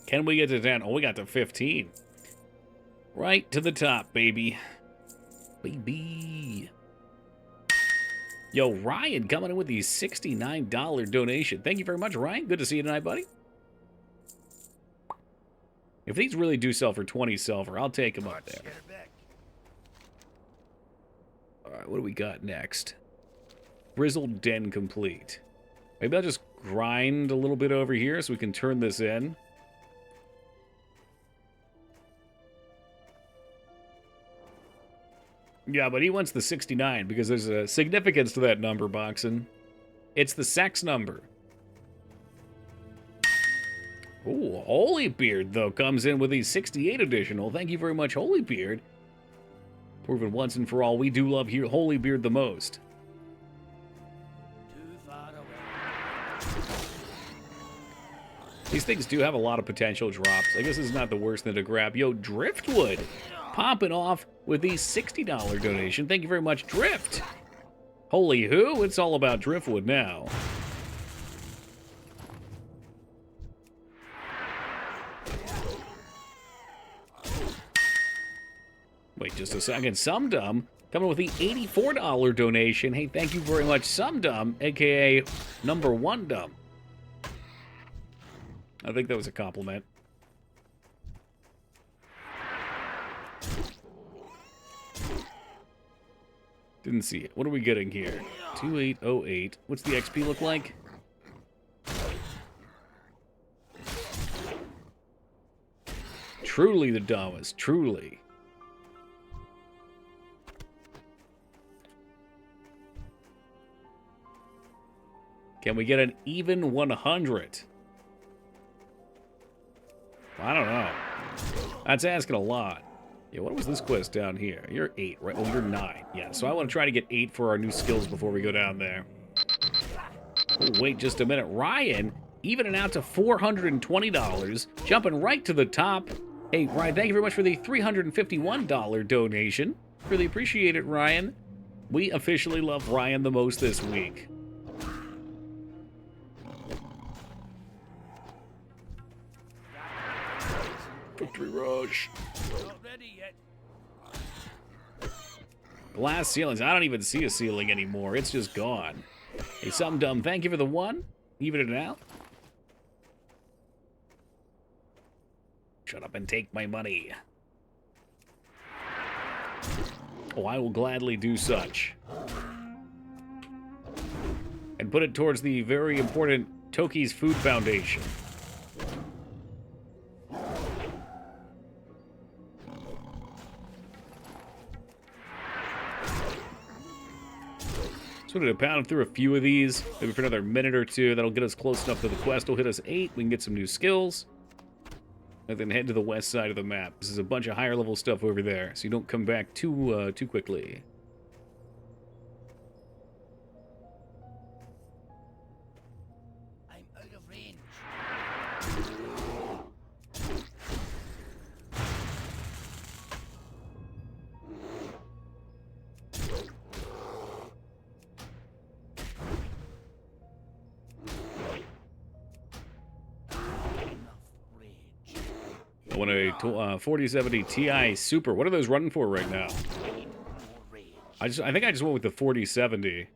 Can we get to 10? Oh, we got to 15. Right to the top, baby. Baby. Yo, Ryan coming in with the $69 donation. Thank you very much, Ryan. Good to see you tonight, buddy. If these really do sell for 20 silver, I'll take them up there. Alright, what do we got next? Grizzled Den complete. Maybe I'll just grind a little bit over here so we can turn this in. Yeah, but he wants the 69 because there's a significance to that number, Boxin. It's the sex number. Ooh, Holybeard, though, comes in with the 68 additional. Thank you very much, Holybeard. Proven once and for all, we do love Holybeard the most. Too far away. These things do have a lot of potential drops. I guess this is not the worst thing to grab. Yo, Driftwood popping off with the $60 donation. Thank you very much, Drift. Holy who? It's all about Driftwood now. Wait just a second. Sumdum coming with the $84 donation. Hey, thank you very much, Sumdum, a.k.a. #1 Dumb. I think that was a compliment. Didn't see it. What are we getting here? 2808. What's the XP look like? Truly the dumbest. Truly. Can we get an even 100? I don't know. That's asking a lot. Yeah, what was this quest down here? You're 8, right? Oh, you're 9. Yeah, so I want to try to get 8 for our new skills before we go down there. Oh, wait just a minute. Ryan, evening out to $420, jumping right to the top. Hey, Ryan, thank you very much for the $351 donation. Really appreciate it, Ryan. We officially love Ryan the most this week. Victory rush. Not ready yet. Glass ceilings. I don't even see a ceiling anymore. It's just gone. Hey, something dumb. Thank you for the 1. Even it out. Shut up and take my money. Oh, I will gladly do such. And put it towards the very important Toki's Food Foundation. So we're going to pound through a few of these, maybe for another minute or two. That'll get us close enough to the quest. Will hit us 8. We can get some new skills. And then head to the west side of the map. This is a bunch of higher level stuff over there, so you don't come back too quickly. I'm out of range. I want a 4070 Ti Super. What are those running for right now? I think I just went with the 4070.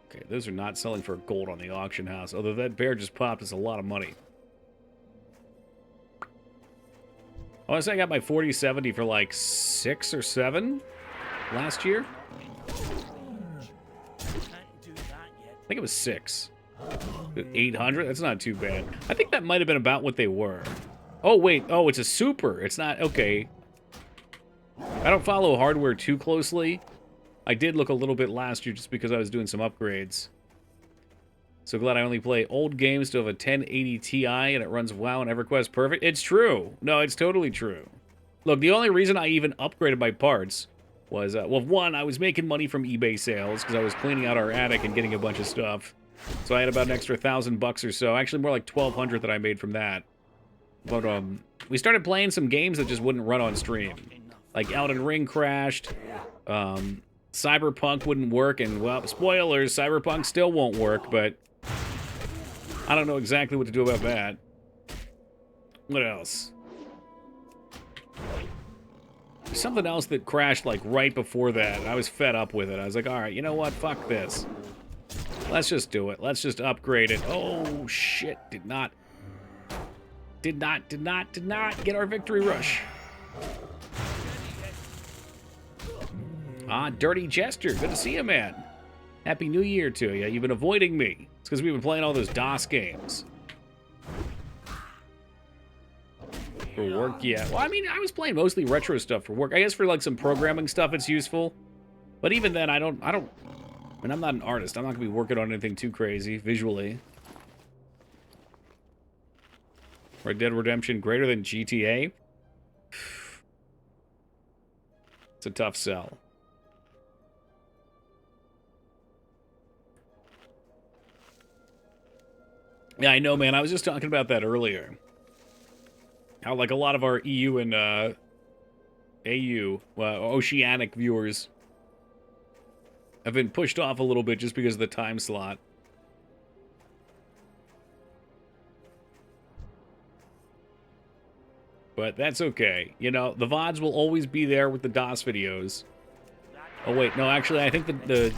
Okay, those are not selling for gold on the auction house. Although that bear just popped us a lot of money. Honestly, I got my 4070 for like 6 or 7 last year. Can't do that yet. I think it was 6. 800? That's not too bad. I think that might have been about what they were. Oh, wait. Oh, it's a super. It's not... Okay. I don't follow hardware too closely. I did look a little bit last year just because I was doing some upgrades. So glad I only play old games to have a 1080 Ti and it runs WoW and EverQuest perfect. It's true. No, it's totally true. Look, the only reason I even upgraded my parts was... well, one, I was making money from eBay sales because I was cleaning out our attic and getting a bunch of stuff. So I had about an extra $1,000 or so. Actually, more like 1,200 that I made from that. But we started playing some games that just wouldn't run on stream. Like Elden Ring crashed. Cyberpunk wouldn't work, and well, spoilers, Cyberpunk still won't work. But I don't know exactly what to do about that. What else? There's something else that crashed like right before that. And I was fed up with it. I was like, all right, you know what? Fuck this. Let's just do it. Let's just upgrade it. Oh, shit. Did not get our victory rush. Ah, Dirty Jester. Good to see you, man. Happy New Year to you. You've been avoiding me. It's because we've been playing all those DOS games. For work, yeah. Well, I mean, I was playing mostly retro stuff for work. I guess for, like, some programming stuff, it's useful. But even then, I mean, I'm not an artist. I'm not going to be working on anything too crazy, visually. Red Dead Redemption greater than GTA? It's a tough sell. Yeah, I know, man. I was just talking about that earlier. How, like, a lot of our EU and AU, Oceanic viewers have been pushed off a little bit just because of the time slot. But that's okay. You know, the VODs will always be there with the DOS videos. Oh, wait. No, actually, I think the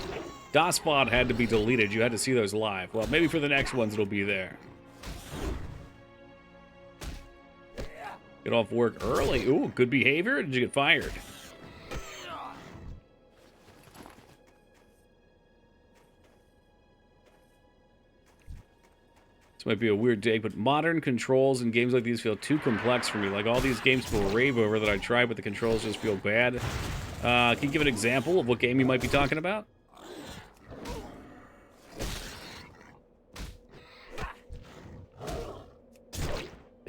DOS VOD had to be deleted. You had to see those live. Well, maybe for the next ones it'll be there. Get off work early. Ooh, good behavior? Or did you get fired? This might be a weird day, but modern controls in games like these feel too complex for me. Like all these games people rave over that I tried, but the controls just feel bad. Can you give an example of what game you might be talking about?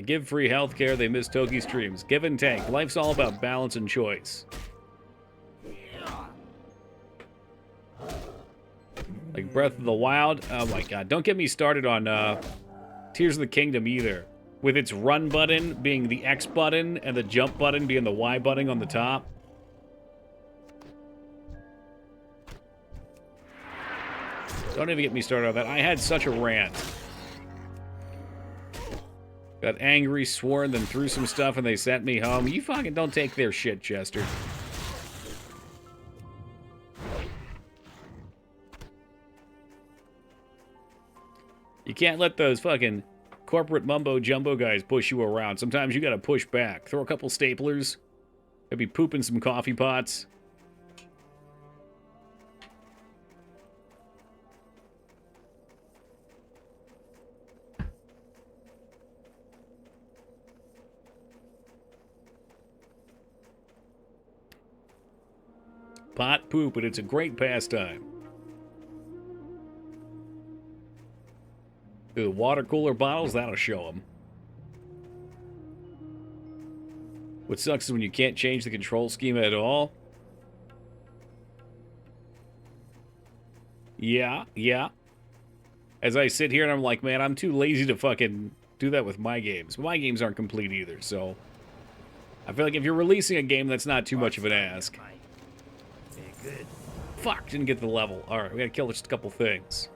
They give free healthcare, they miss Toki streams. Give and take. Life's all about balance and choice. Like Breath of the Wild. Oh my god. Don't get me started on Tears of the Kingdom either. With its run button being the X button and the jump button being the Y button on the top. Don't even get me started on that. I had such a rant. Got angry, swore, and then threw some stuff and they sent me home. You fucking don't take their shit, Chester. You can't let those fucking corporate mumbo-jumbo guys push you around. Sometimes you gotta push back. Throw a couple staplers. Maybe pooping some coffee pots. Pot poop, but it's a great pastime. The water cooler bottles, that'll show them. What sucks is when you can't change the control scheme at all. Yeah. As I sit here and I'm like, man, I'm too lazy to fucking do that with my games. My games aren't complete either, so... I feel like if you're releasing a game, that's not too much of an ask. Good. Fuck, didn't get the level. Alright, we gotta kill just a couple things.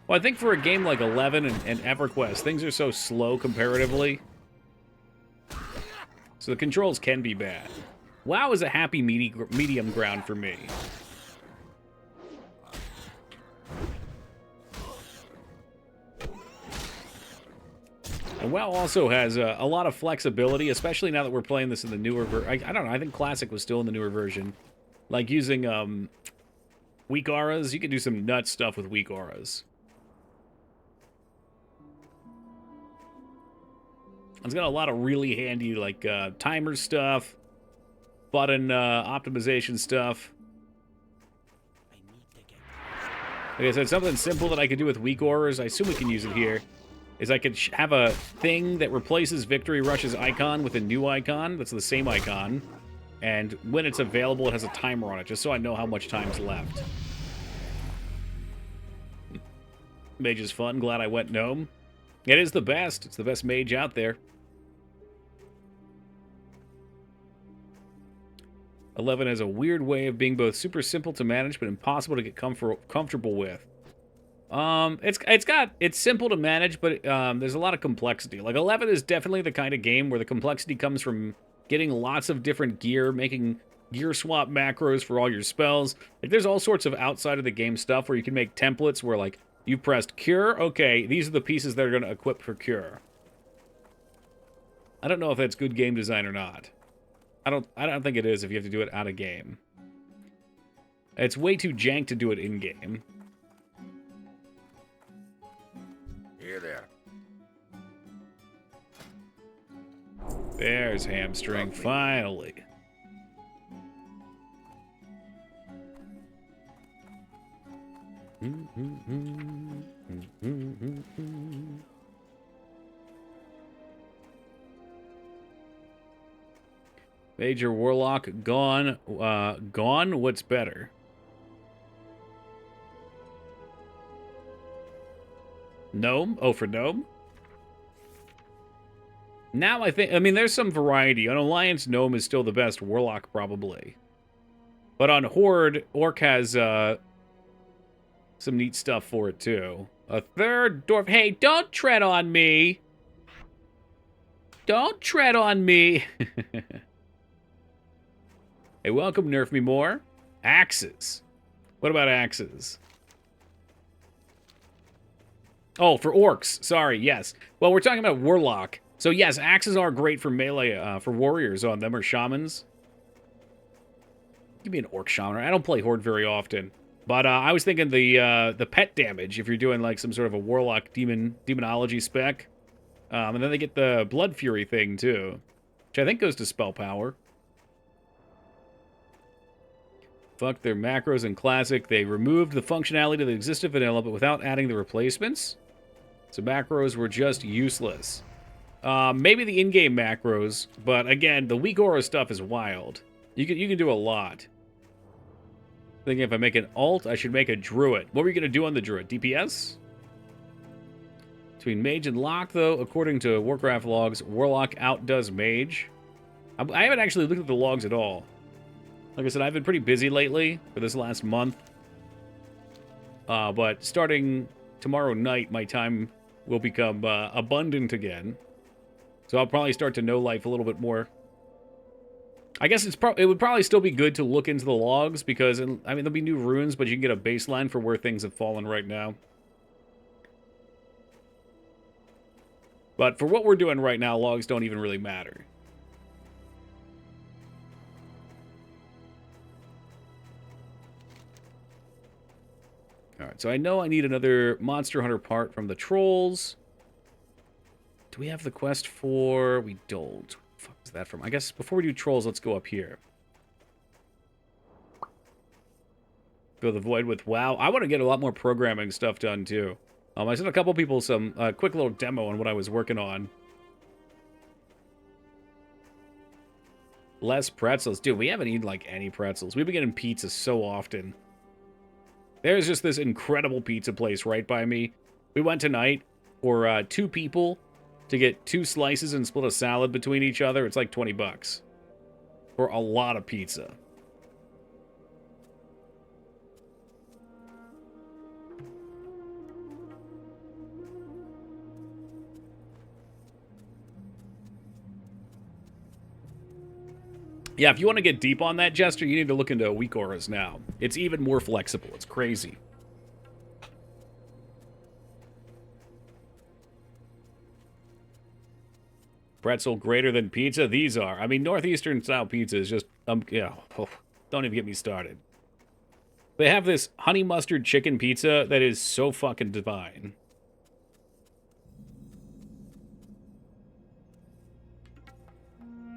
Well, I think for a game like 11 and EverQuest, things are so slow comparatively. So the controls can be bad. WoW is a happy medium ground for me. And WoW also has a lot of flexibility, especially now that we're playing this in the newer version. I don't know, I think Classic was still in the newer version. Like using weak auras, you can do some nut stuff with weak auras. It's got a lot of really handy, like, timer stuff, button optimization stuff. Like I said, something simple that I could do with weak auras, I assume we can use it here, is I could have a thing that replaces Victory Rush's icon with a new icon that's the same icon, and when it's available, it has a timer on it, just so I know how much time's left. Mage is fun. Glad I went gnome. It is the best. It's the best mage out there. 11 has a weird way of being both super simple to manage but impossible to get comfortable with. It's simple to manage, but there's a lot of complexity. Like 11 is definitely the kind of game where the complexity comes from getting lots of different gear, making gear swap macros for all your spells. Like there's all sorts of outside of the game stuff where you can make templates where like you pressed cure, okay, these are the pieces that are going to equip for cure. I don't know if that's good game design or not. I don't think it is if you have to do it out of game. It's way too jank to do it in game. Here there. There's hamstring, finally. Major Warlock gone. Gone? What's better? Gnome? Oh, for Gnome? Now I mean, there's some variety. On Alliance, Gnome is still the best Warlock, probably. But on Horde, Orc has some neat stuff for it, too. A third dwarf. Hey, don't tread on me! Don't tread on me! Hey, welcome, Nerf Me More. Axes. What about axes? Oh, for orcs. Sorry, yes. Well, we're talking about Warlock. So, yes, axes are great for melee, for warriors on them, or shamans. Give me an orc shaman. I don't play Horde very often. But I was thinking the pet damage, if you're doing, like, some sort of a Warlock demonology spec. And then they get the Blood Fury thing, too. Which I think goes to spell power. Fuck their macros in Classic. They removed the functionality that existed in Vanilla, but without adding the replacements. So macros were just useless. Maybe the in-game macros, but again, the weak aura stuff is wild. You can do a lot. Thinking if I make an alt, I should make a druid. What were you gonna do on the druid? DPS? Between mage and lock, though, according to Warcraft logs, warlock outdoes mage. I haven't actually looked at the logs at all. Like I said, I've been pretty busy lately for this last month. But starting tomorrow night, my time will become abundant again. So I'll probably start to know life a little bit more. I guess it would probably still be good to look into the logs because, I mean, there'll be new runes, but you can get a baseline for where things have fallen right now. But for what we're doing right now, logs don't even really matter. Alright, so I know I need another Monster Hunter part from the trolls. Do we have the quest for... We don't. What the fuck is that from? I guess before we do trolls, let's go up here. Go the void with WoW. I want to get a lot more programming stuff done, too. I sent a couple people some quick little demo on what I was working on. Less pretzels. Dude, we haven't eaten, like, any pretzels. We've been getting pizza so often. There's just this incredible pizza place right by me. We went tonight for 2 people to get 2 slices and split a salad between each other. It's like 20 bucks for a lot of pizza. Yeah, if you want to get deep on that, Jester, you need to look into weak auras now. It's even more flexible. It's crazy. Pretzel greater than pizza? These are. I mean, Northeastern style pizza is just, yeah, don't even get me started. They have this honey mustard chicken pizza that is so fucking divine.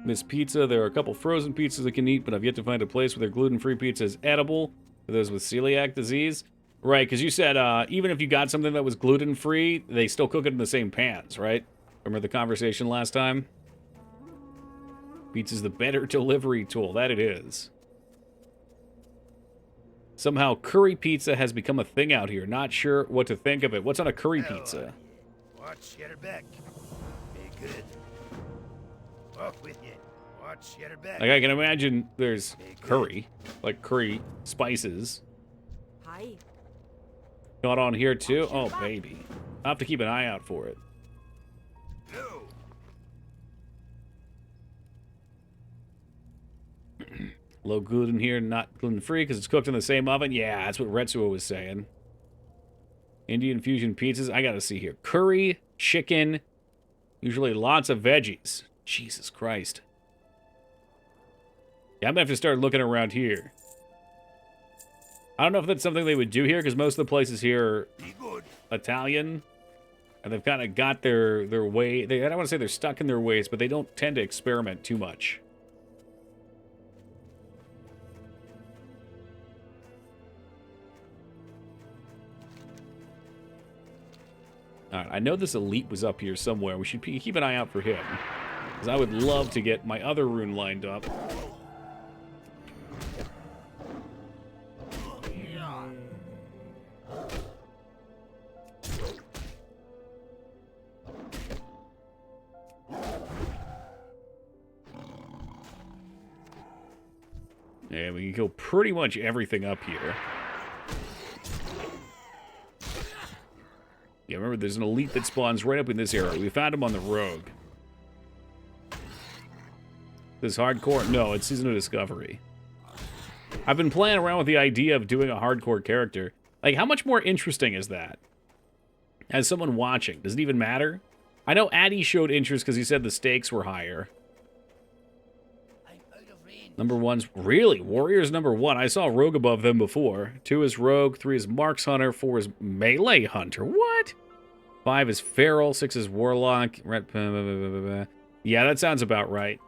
Miss Pizza, there are a couple frozen pizzas I can eat, but I've yet to find a place where their gluten-free pizza is edible for those with celiac disease. Right, because you said even if you got something that was gluten-free, they still cook it in the same pans, right? Remember the conversation last time? Pizza's the better delivery tool. That it is. Somehow curry pizza has become a thing out here. Not sure what to think of it. What's on a curry pizza? Watch your back. Be good. Off with you. Watch your back. Like, I can imagine there's curry. Like curry spices. Hi. Not on here, too? Oh, baby. I'll have to keep an eye out for it. No. Low gluten here, not gluten-free because it's cooked in the same oven. Yeah, that's what Retsuo was saying. Indian fusion pizzas. I gotta see here. Curry, chicken, usually lots of veggies. Jesus Christ. Yeah, I'm gonna have to start looking around here. I don't know if that's something they would do here, because most of the places here are Italian. And they've kind of got their way. I don't want to say they're stuck in their ways, but they don't tend to experiment too much. Alright, I know this elite was up here somewhere. We should keep an eye out for him. Because I would love to get my other rune lined up. Yeah, we can kill pretty much everything up here. Yeah, remember, there's an elite that spawns right up in this area. We found him on the rogue. This hardcore? No, it's Season of Discovery. I've been playing around with the idea of doing a hardcore character. Like, how much more interesting is that? As someone watching, does it even matter? I know Addy showed interest because he said the stakes were higher. Number 1's... Really? Warrior's number 1. I saw Rogue above them before. 2 is Rogue, 3 is Marks Hunter, 4 is Melee Hunter. What? 5 is Feral, 6 is Warlock. Yeah, that sounds about right.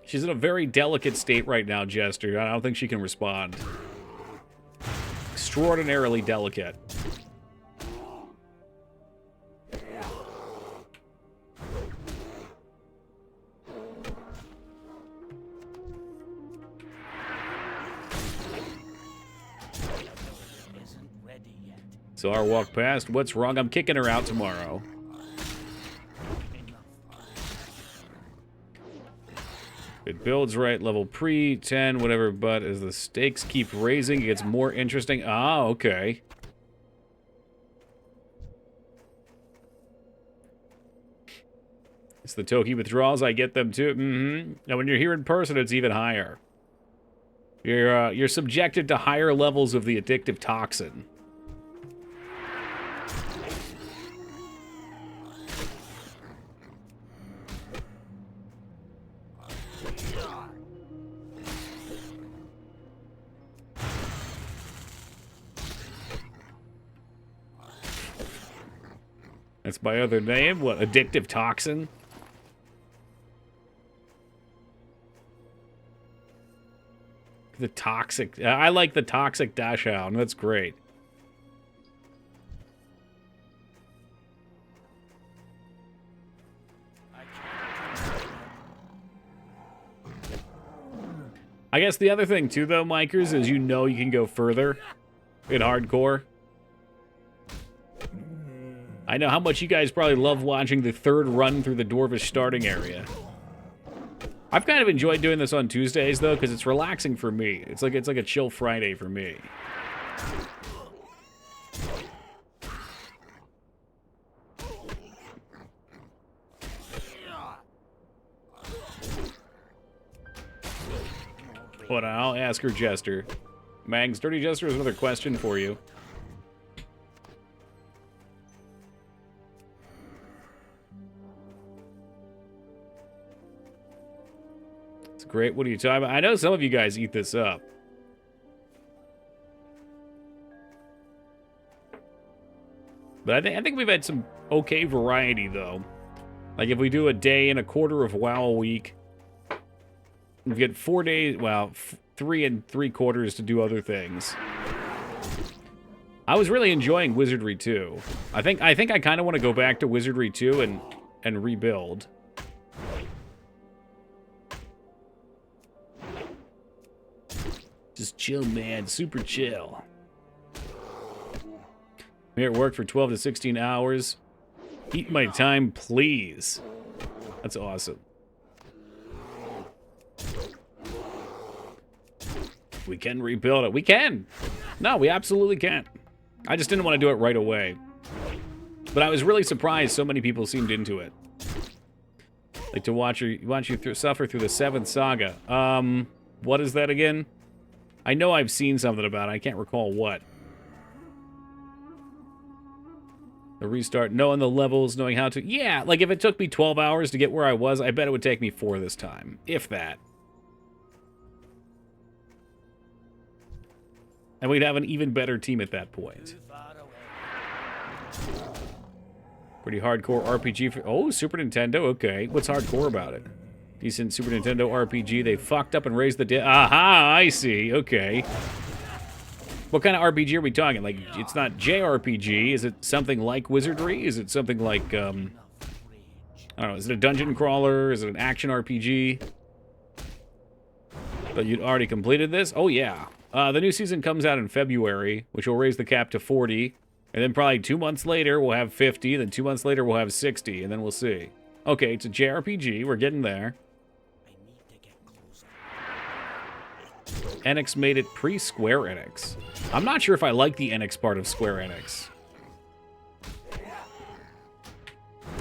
She's in a very delicate state right now, Jester. I don't think she can respond. extraordinarily delicate. Isn't ready yet. So our walk past. What's wrong? I'm kicking her out tomorrow. It builds right, level pre-10, whatever, but as the stakes keep raising, it gets more interesting. Ah, okay. It's the Toki withdrawals, I get them too. Now when you're here in person, it's even higher. You're subjected to higher levels of the addictive toxin. That's my other name? What, addictive toxin? The toxic... I like the toxic dash hound. That's great. I guess the other thing, too, though, Mikers, is you know you can go further in hardcore. I know how much you guys probably love watching the third run through the Dwarvish starting area. I've kind of enjoyed doing this on Tuesdays, though, because it's relaxing for me. It's like a chill Friday for me. Hold on, I'll ask her, Jester. Mags, Dirty Jester has another question for you. It's great. What are you talking about? I know some of you guys eat this up. But I think we've had some okay variety, though. Like, if we do a day and a quarter of WoW a week, we get 4 days, well, 3 3/4 to do other things. I was really enjoying Wizardry 2. I think I kind of want to go back to Wizardry 2 and rebuild. Just chill, man. Super chill. I'm here at work for 12 to 16 hours. Eat my time, please. That's awesome. We can rebuild it. We can. No, we absolutely can. I just didn't want to do it right away. But I was really surprised so many people seemed into it. Like to watch you suffer through the 7th saga. What is that again? I know I've seen something about it. I can't recall what. The restart, knowing the levels, knowing how to... Yeah, like if it took me 12 hours to get where I was, I bet it would take me 4 this time. If that. And we'd have an even better team at that point. Pretty hardcore RPG for... Oh, Super Nintendo? Okay. What's hardcore about it? Decent Super Nintendo RPG. They fucked up and raised the... Aha! I see. Okay. What kind of RPG are we talking? Like, it's not JRPG. Is it something like Wizardry? Is it something like, I don't know. Is it a dungeon crawler? Is it an action RPG? But you'd already completed this? Oh, yeah. The new season comes out in February, which will raise the cap to 40. And then probably 2 months later, we'll have 50. Then 2 months later, we'll have 60. And then we'll see. Okay, it's a JRPG. We're getting there. Enix made it pre-Square Enix. I'm not sure if I like the Enix part of Square Enix.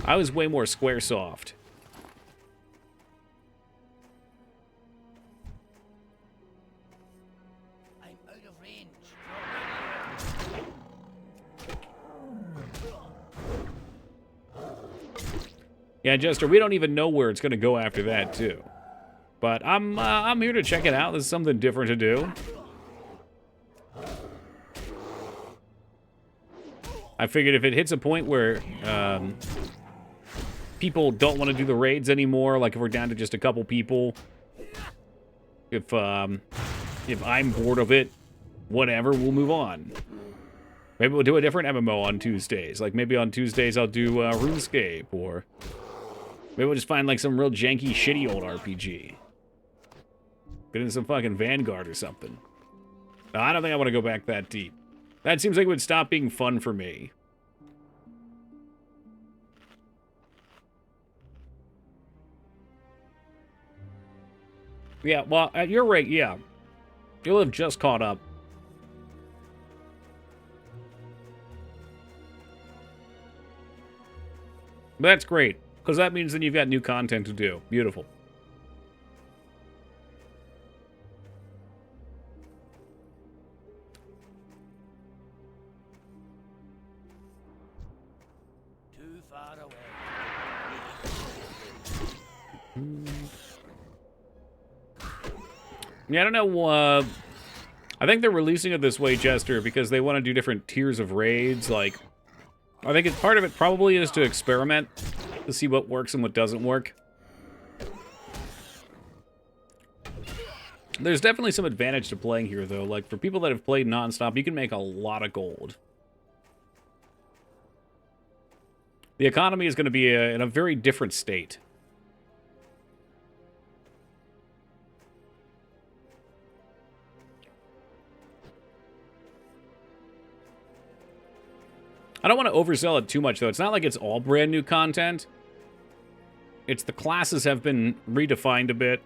I was way more Squaresoft. I'm out of range. Yeah, Jester, we don't even know where it's going to go after that, too. But I'm here to check it out. This is something different to do. I figured if it hits a point where people don't want to do the raids anymore, like if we're down to just a couple people, if I'm bored of it, whatever, we'll move on. Maybe we'll do a different MMO on Tuesdays. Like, maybe on Tuesdays I'll do RuneScape, or maybe we'll just find, like, some real janky, shitty old RPG. Get into some fucking Vanguard or something. No, I don't think I want to go back that deep. That seems like it would stop being fun for me. Yeah, well, at your rate, yeah. You'll have just caught up. But that's great, because that means then you've got new content to do. Beautiful. Too far away. Yeah, I don't know, I think they're releasing it this way, Jester, because they want to do different tiers of raids, like, I think part of it probably is to experiment, to see what works and what doesn't work. There's definitely some advantage to playing here, though. Like, for people that have played nonstop, you can make a lot of gold. The economy is going to be in a very different state. I don't want to oversell it too much, though. It's not like it's all brand new content. It's the classes have been redefined a bit.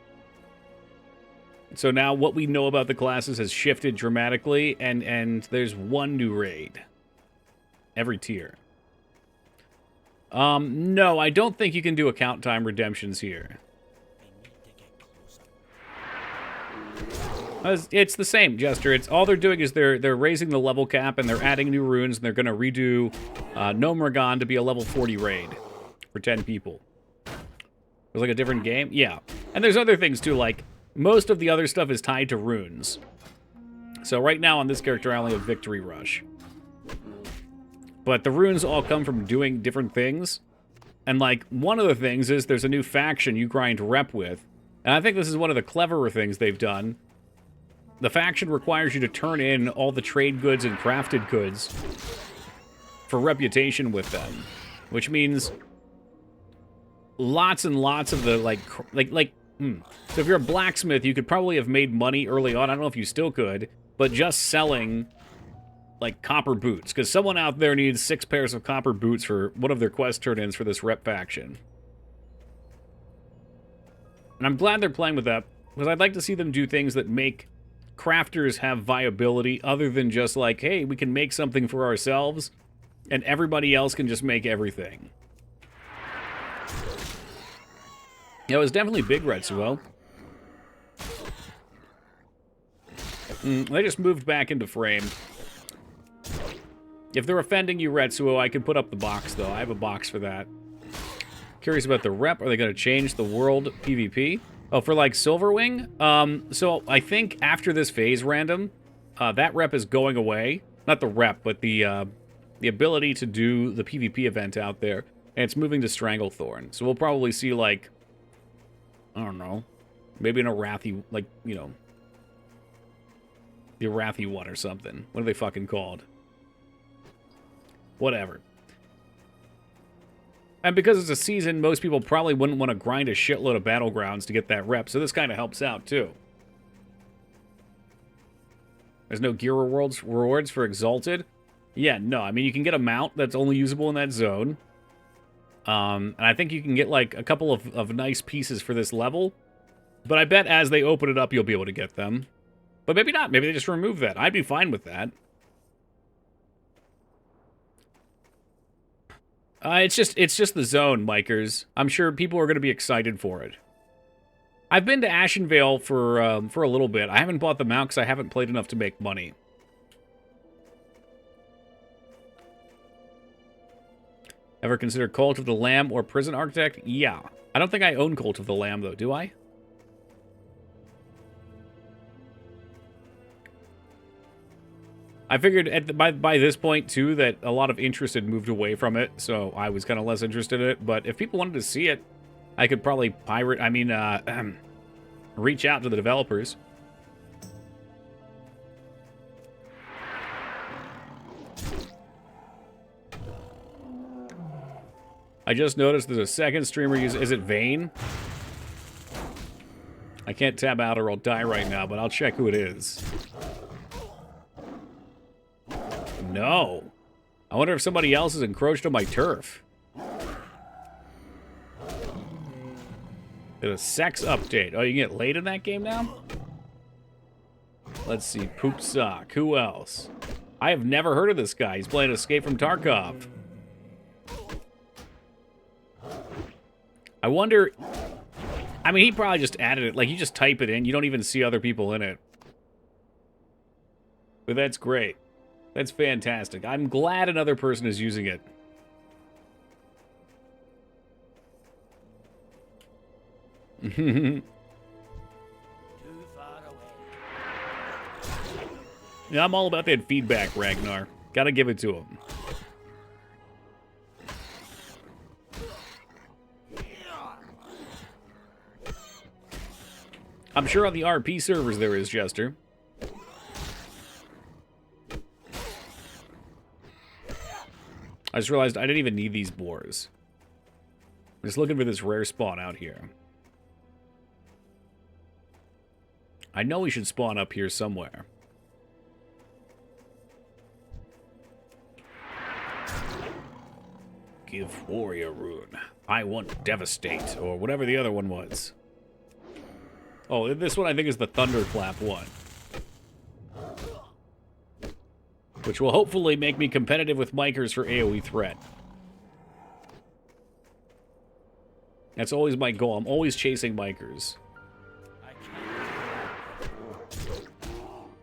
So now what we know about the classes has shifted dramatically, and there's one new raid every tier. No, I don't think you can do account time redemptions here. It's the same, Jester. It's all they're doing is they're raising the level cap and they're adding new runes, and they're going to redo Nomergon to be a level 40 raid for 10 people. It was like a different game? Yeah. And there's other things too, like most of the other stuff is tied to runes. So right now on this character I only have Victory Rush. But the runes all come from doing different things. And like one of the things is there's a new faction you grind rep with. And I think this is one of the cleverer things they've done. The faction requires you to turn in all the trade goods and crafted goods for reputation with them, which means lots and lots of the So if you're a blacksmith, you could probably have made money early on. I don't know if you still could, but just selling like copper boots, because someone out there needs 6 pairs of copper boots for one of their quest turn-ins for this rep faction. And I'm glad they're playing with that, because I'd like to see them do things that make crafters have viability other than just like, hey, we can make something for ourselves and everybody else can just make everything. Yeah, it was definitely big, Retsuo. They just moved back into frame. If they're offending you, Retsuo, I can put up the box, though. I have a box for that. Curious about the rep. Are they going to change the world PvP? Oh, for like Silverwing? So I think after this phase random, that rep is going away. Not the rep, but the ability to do the PvP event out there. And it's moving to Stranglethorn. So we'll probably see like, I don't know, maybe an Arathi, like, you know, the Arathi one or something. What are they fucking called? Whatever. And because it's a season, most people probably wouldn't want to grind a shitload of Battlegrounds to get that rep, so this kind of helps out, too. There's no gear rewards for Exalted? Yeah, no. I mean, you can get a mount that's only usable in that zone. And I think you can get, like, a couple of nice pieces for this level. But I bet as they open it up, you'll be able to get them. But maybe not. Maybe they just remove that. I'd be fine with that. It's just the zone, Mikers. I'm sure people are going to be excited for it. I've been to Ashenvale for a little bit. I haven't bought them out because I haven't played enough to make money. Ever consider Cult of the Lamb or Prison Architect? Yeah. I don't think I own Cult of the Lamb, though, do I? I figured by this point, too, that a lot of interest had moved away from it, so I was kind of less interested in it. But if people wanted to see it, I could probably reach out to the developers. I just noticed there's a second streamer using... Is it Vane? I can't tab out or I'll die right now, but I'll check who it is. No. I wonder if somebody else has encroached on my turf. There's a sex update. Oh, you can get laid in that game now? Let's see. Poop Sock. Who else? I have never heard of this guy. He's playing Escape from Tarkov. I wonder... I mean, he probably just added it. Like, you just type it in. You don't even see other people in it. But that's great. That's fantastic. I'm glad another person is using it. Too far away. Yeah, I'm all about that feedback, Ragnar. Gotta give it to him. I'm sure on the RP servers there is, Jester. I just realized I didn't even need these boars. I'm just looking for this rare spawn out here. I know we should spawn up here somewhere. Give warrior rune. I want devastate, or whatever the other one was. Oh, this one I think is the thunderclap one. Which will hopefully make me competitive with Micers for AoE threat. That's always my goal. I'm always chasing Micers.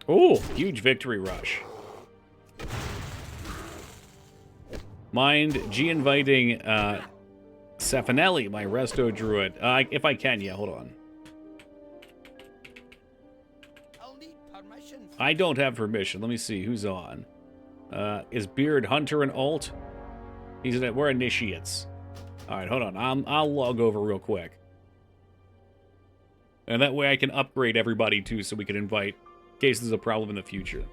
Oh, huge victory rush. Mind G-inviting Safanelli, my resto druid. If I can, yeah, hold on. I'll need permission. I don't have permission. Let me see who's on. Is Beard Hunter an alt? We're initiates. All right, hold on. I'll log over real quick, and that way I can upgrade everybody too, so we can invite in case there's a problem in the future.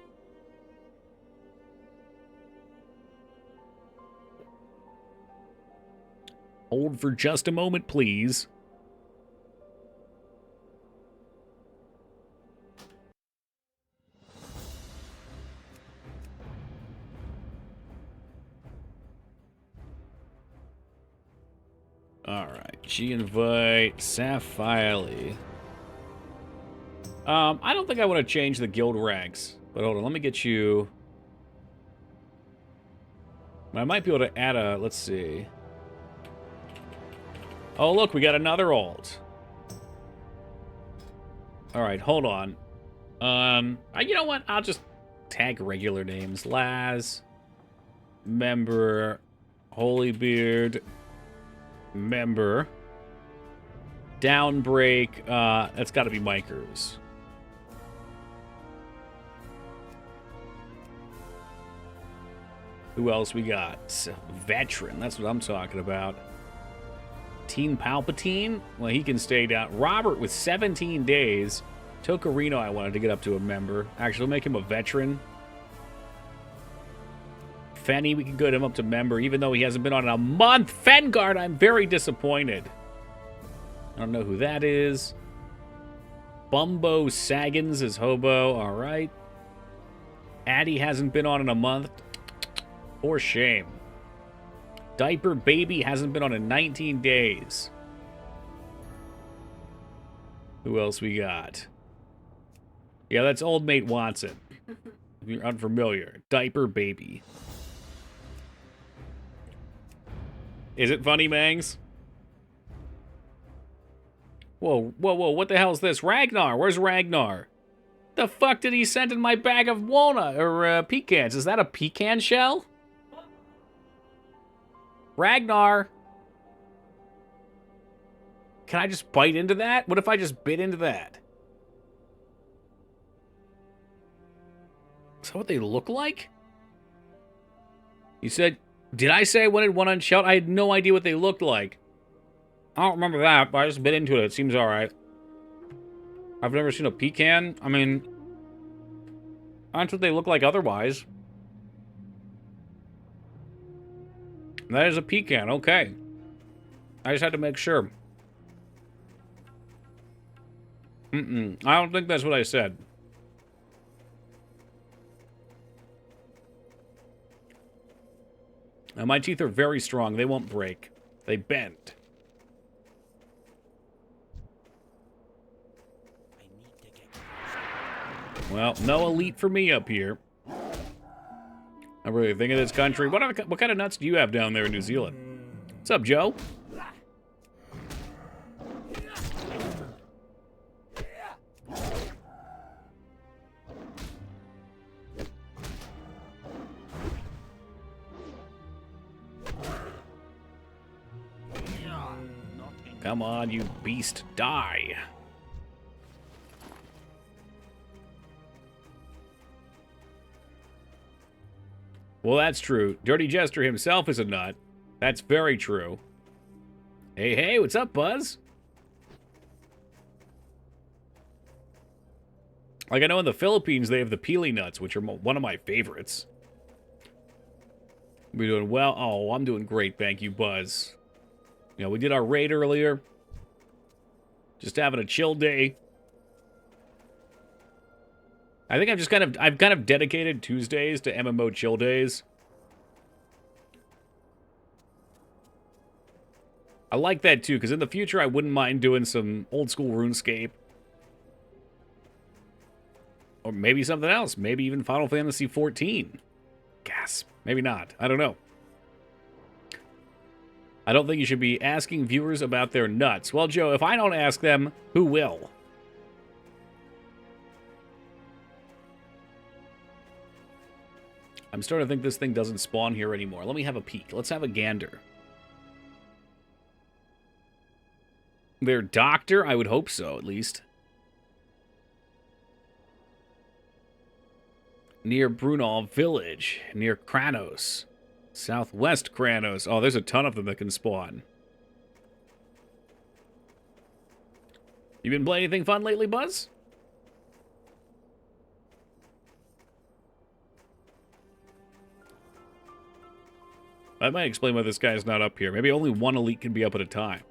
Hold for just a moment, please. Alright, G-invite, Sapphire. I don't think I want to change the guild ranks. But hold on, let me get you... I might be able to add a... Let's see. Oh, look, we got another alt. Alright, hold on. You know what? I'll just tag regular names. Laz. Member. Holybeard. Member. Downbreak. That's got to be Micers. Who else we got? Veteran. That's what I'm talking about. Teen Palpatine? Well, he can stay down. Robert with 17 days. Tokarino, I wanted to get up to a member. Actually, we'll make him a veteran. Fenny, we can get him up to member, even though he hasn't been on in a month. Fengard, I'm very disappointed. I don't know who that is. Bumbo Saggins is hobo. All right. Addy hasn't been on in a month. For shame. Diaper Baby hasn't been on in 19 days. Who else we got? Yeah, that's Old Mate Watson. If you're unfamiliar. Diaper Baby. Is it funny, Mangs? Whoa, whoa, whoa, what the hell is this? Ragnar, where's Ragnar? The fuck did he send in my bag of walnut, or pecans? Is that a pecan shell? Ragnar! Can I just bite into that? What if I just bit into that? Is that what they look like? You said... Did I say I wanted one unshelled? I had no idea what they looked like. I don't remember that, but I just bit into it. It seems alright. I've never seen a pecan. I mean... That's what they look like otherwise. That is a pecan, okay. I just had to make sure. I don't think that's what I said. Now, my teeth are very strong. They won't break. They bend. I need to get Well, no elite for me up here. I really think of this country. What kind of nuts do you have down there in New Zealand? What's up, Joe? Come on, you beast. Die. Well, that's true. Dirty Jester himself is a nut. That's very true. Hey, hey, what's up, Buzz? Like, I know in the Philippines they have the pili nuts, which are one of my favorites. We doing well? Oh, I'm doing great, thank you, Buzz. You know, we did our raid earlier. Just having a chill day. I think I've kind of dedicated Tuesdays to MMO chill days. I like that too, because in the future I wouldn't mind doing some old school RuneScape. Or maybe something else. Maybe even Final Fantasy XIV. Gasp. Maybe not. I don't know. I don't think you should be asking viewers about their nuts. Well, Joe, if I don't ask them, who will? I'm starting to think this thing doesn't spawn here anymore. Let me have a peek. Let's have a gander. Their doctor? I would hope so, at least. Near Brunel Village. Near Kranos. Southwest Kranos. Oh, there's a ton of them that can spawn. You been playing anything fun lately, Buzz? That might explain why this guy's not up here. Maybe only one elite can be up at a time.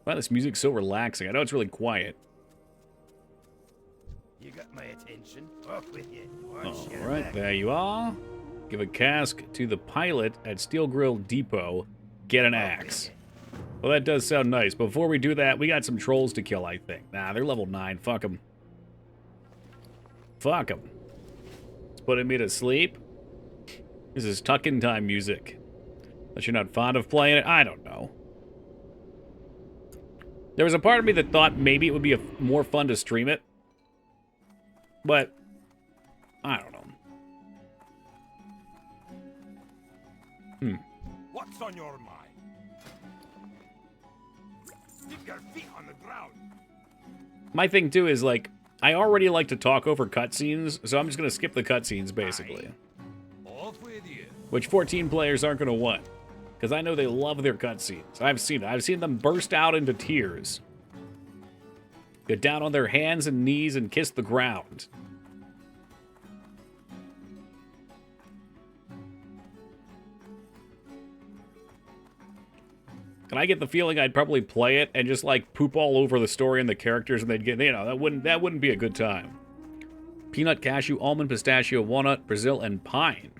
Wow, this music's so relaxing. I know it's really quiet. You got my attention. Off with you. Alright, there you are. Give a cask to the pilot at Steel Grill Depot. Get an axe. Well, that does sound nice. Before we do that, we got some trolls to kill, I think. Nah, they're level 9. Fuck them. Fuck them. It's putting me to sleep. This is tuck-in time music. Unless you're not fond of playing it, I don't know. There was a part of me that thought maybe it would be more fun to stream it. But, I don't know. What's on your mind? Keep your feet on the ground. My thing, too, is, like, I already like to talk over cutscenes, so I'm just going to skip the cutscenes, basically. Off with you. Which 14 players aren't going to want. Because I know they love their cutscenes. I've seen it. I've seen them burst out into tears. Get down on their hands and knees and kiss the ground. And I get the feeling I'd probably play it and just, like, poop all over the story and the characters, and they'd get, you know, that wouldn't be a good time. Peanut, cashew, almond, pistachio, walnut, Brazil, and pine.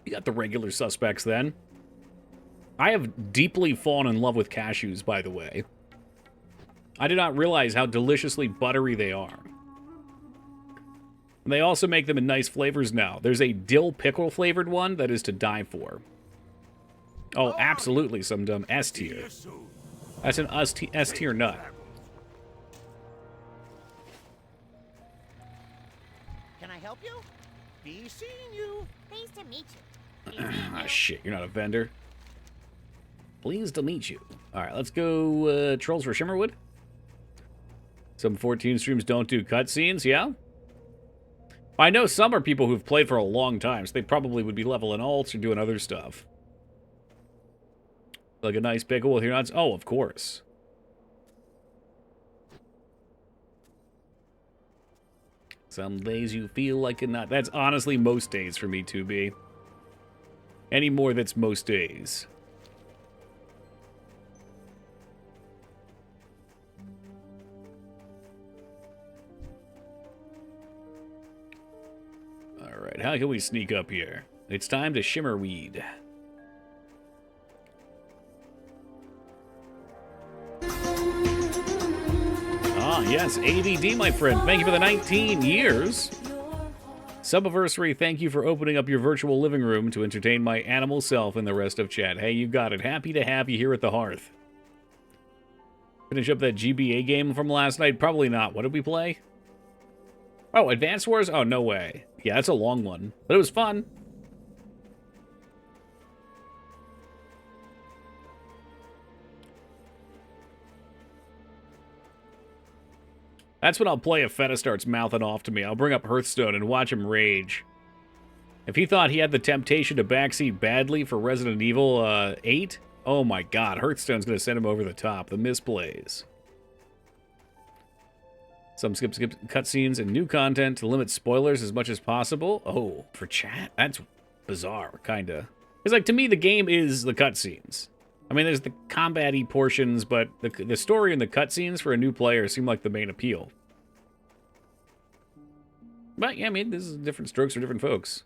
You got the regular suspects, then. I have deeply fallen in love with cashews, by the way. I did not realize how deliciously buttery they are. And they also make them in nice flavors now. There's a dill pickle flavored one that is to die for. Oh, absolutely some dumb S tier. That's an S tier nut. Can I help you? Be seeing you. Pleased to meet you. Ah, shit, you're not a vendor. Pleased to meet you. Alright, let's go Trolls for Shimmerwood. Some 14 streams don't do cutscenes, yeah? I know some are people who've played for a long time, so they probably would be leveling alts or doing other stuff. Like a nice pickle with your nuts? Oh, of course. Some days you feel like a nut. That's honestly most days for me, 2B. Any more, that's most days. Alright, how can we sneak up here? It's time to shimmer weed. Ah, yes, ADD, my friend. Thank you for the 19 years. Subiversary, thank you for opening up your virtual living room to entertain my animal self and the rest of chat. Hey, you got it. Happy to have you here at the hearth. Finish up that GBA game from last night? Probably not. What did we play? Oh, Advance Wars? Oh, no way. Yeah, that's a long one. But it was fun. That's what I'll play if Feta starts mouthing off to me. I'll bring up Hearthstone and watch him rage. If he thought he had the temptation to backseat badly for Resident Evil 8, oh my god, Hearthstone's going to send him over the top. The misplays. Some skip cutscenes and new content to limit spoilers as much as possible. Oh, for chat? That's bizarre, kinda. Because, like, to me, the game is the cutscenes. I mean, there's the combat-y portions, but the story and the cutscenes for a new player seem like the main appeal. But, yeah, I mean, this is different strokes for different folks.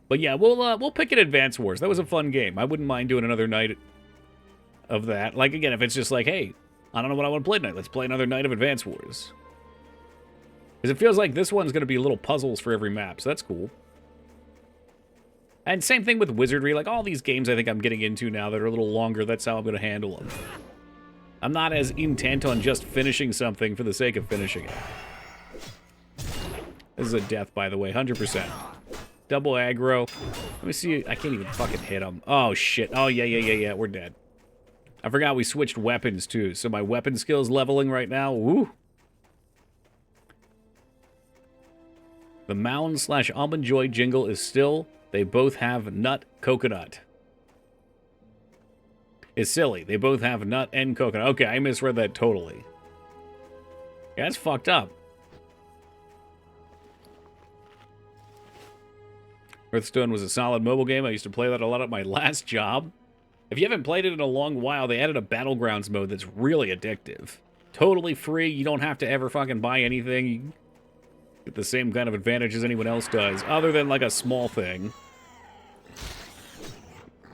But, yeah, we'll pick an Advance Wars. That was a fun game. I wouldn't mind doing another night of that. Like, again, if it's just like, hey, I don't know what I want to play tonight. Let's play another night of Advance Wars. Because it feels like this one's going to be little puzzles for every map, so that's cool. And same thing with Wizardry. Like, all these games I think I'm getting into now that are a little longer, that's how I'm going to handle them. I'm not as intent on just finishing something for the sake of finishing it. This is a death, by the way, 100%. Double aggro. Let me see. I can't even fucking hit him. Oh, shit. Oh, yeah. We're dead. I forgot we switched weapons, too. So my weapon skill's leveling right now. Woo! The Mound/Almond Joy jingle is still... They both have nut coconut. It's silly. They both have nut and coconut. Okay, I misread that totally. Yeah, that's fucked up. Hearthstone was a solid mobile game. I used to play that a lot at my last job. If you haven't played it in a long while, they added a Battlegrounds mode that's really addictive. Totally free. You don't have to ever fucking buy anything. You get the same kind of advantage as anyone else does, other than like a small thing.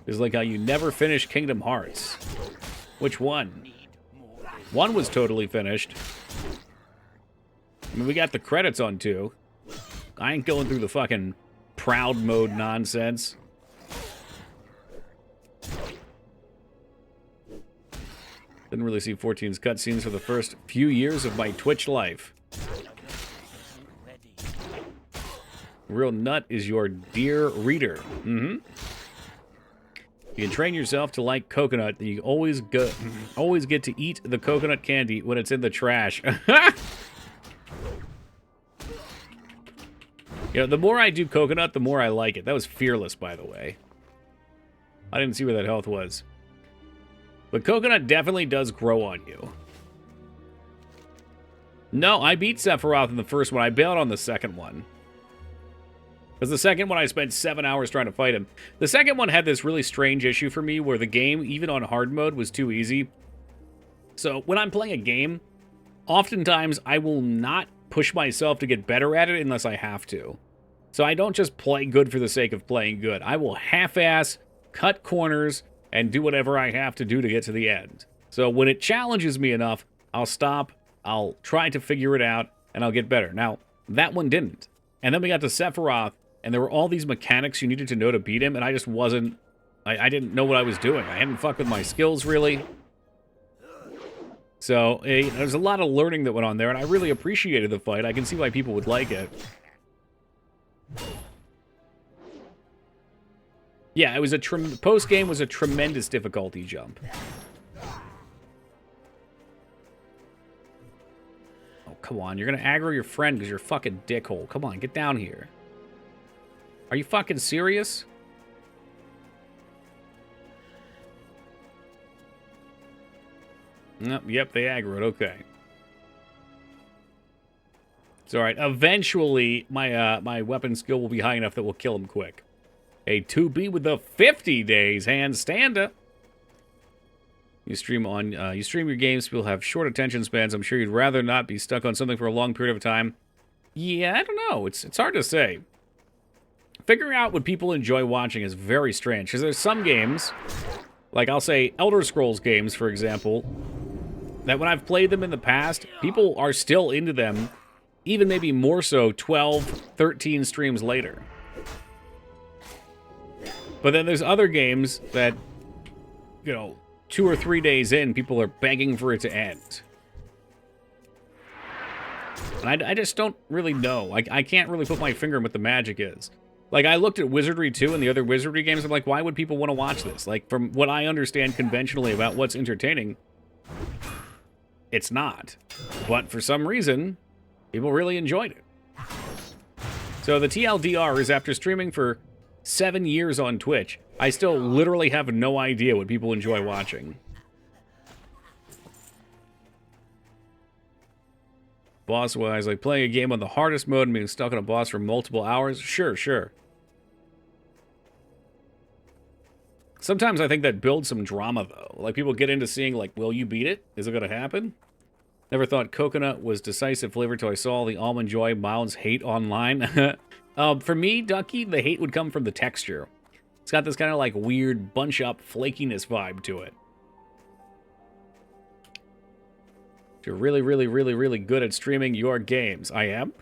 It's like how you never finish Kingdom Hearts. Which one? One was totally finished. I mean, we got the credits on 2. I ain't going through the fucking proud mode nonsense. Didn't really see 14's cutscenes for the first few years of my Twitch life. Real nut is your dear reader. Mm-hmm. You can train yourself to like coconut. You always get to eat the coconut candy when it's in the trash. You know, the more I do coconut, the more I like it. That was fearless, by the way. I didn't see where that health was. But coconut definitely does grow on you. No, I beat Sephiroth in the first one. I bailed on the second one. Because the second one, I spent 7 hours trying to fight him. The second one had this really strange issue for me where the game, even on hard mode, was too easy. So when I'm playing a game, oftentimes I will not push myself to get better at it unless I have to. So I don't just play good for the sake of playing good. I will half-ass, cut corners, and do whatever I have to do to get to the end. So when it challenges me enough, I'll stop, I'll try to figure it out, and I'll get better. Now, that one didn't. And then we got to Sephiroth, and there were all these mechanics you needed to know to beat him, and I just wasn't... I didn't know what I was doing. I hadn't fucked with my skills, really. So, there's a lot of learning that went on there, and I really appreciated the fight. I can see why people would like it. Yeah, it was post-game was a tremendous difficulty jump. Oh, come on. You're going to aggro your friend because you're a fucking dickhole. Come on, get down here. Are you fucking serious? Yep, they aggroed. Okay. It's all right. Eventually, my weapon skill will be high enough that we'll kill him quick. A 2B with the 50 days handstander. You stream your games. People have short attention spans. I'm sure you'd rather not be stuck on something for a long period of time. Yeah, I don't know. It's hard to say. Figuring out what people enjoy watching is very strange. Because there's some games, like I'll say Elder Scrolls games, for example, that when I've played them in the past, people are still into them, even maybe more so 12, 13 streams later. But then there's other games that, 2 or 3 days in, people are begging for it to end. And I just don't really know. I can't really put my finger on what the magic is. Like, I looked at Wizardry 2 and the other Wizardry games. I'm like, why would people want to watch this? Like, from what I understand conventionally about what's entertaining, it's not. But for some reason, people really enjoyed it. So the TLDR is after streaming for 7 years on Twitch, I still literally have no idea what people enjoy watching. Boss-wise, like playing a game on the hardest mode and being stuck on a boss for multiple hours? Sure. Sometimes I think that builds some drama, though. Like, people get into seeing, like, will you beat it? Is it going to happen? Never thought coconut was decisive flavor till I saw the almond joy Miles hate online. For me, Ducky, the hate would come from the texture. It's got this kind of, like, weird bunch-up flakiness vibe to it. You're really, really, really, really good at streaming your games. I am?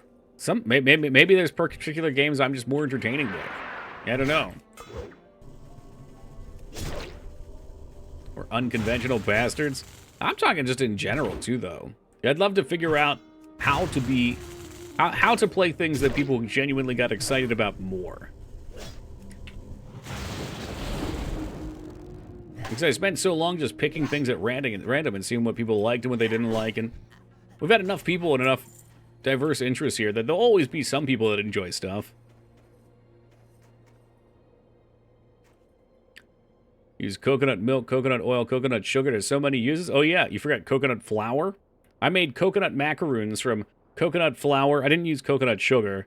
Maybe there's particular games I'm just more entertaining with. I don't know. Or unconventional bastards. I'm talking just in general, too, though. I'd love to figure out how to play things that people genuinely got excited about more. Because I spent so long just picking things at random and seeing what people liked and what they didn't like. And we've had enough people and enough diverse interests here that there'll always be some people that enjoy stuff. Use coconut milk, coconut oil, coconut sugar. There's so many uses. Oh, yeah, you forgot coconut flour. I made coconut macaroons from coconut flour. I didn't use coconut sugar.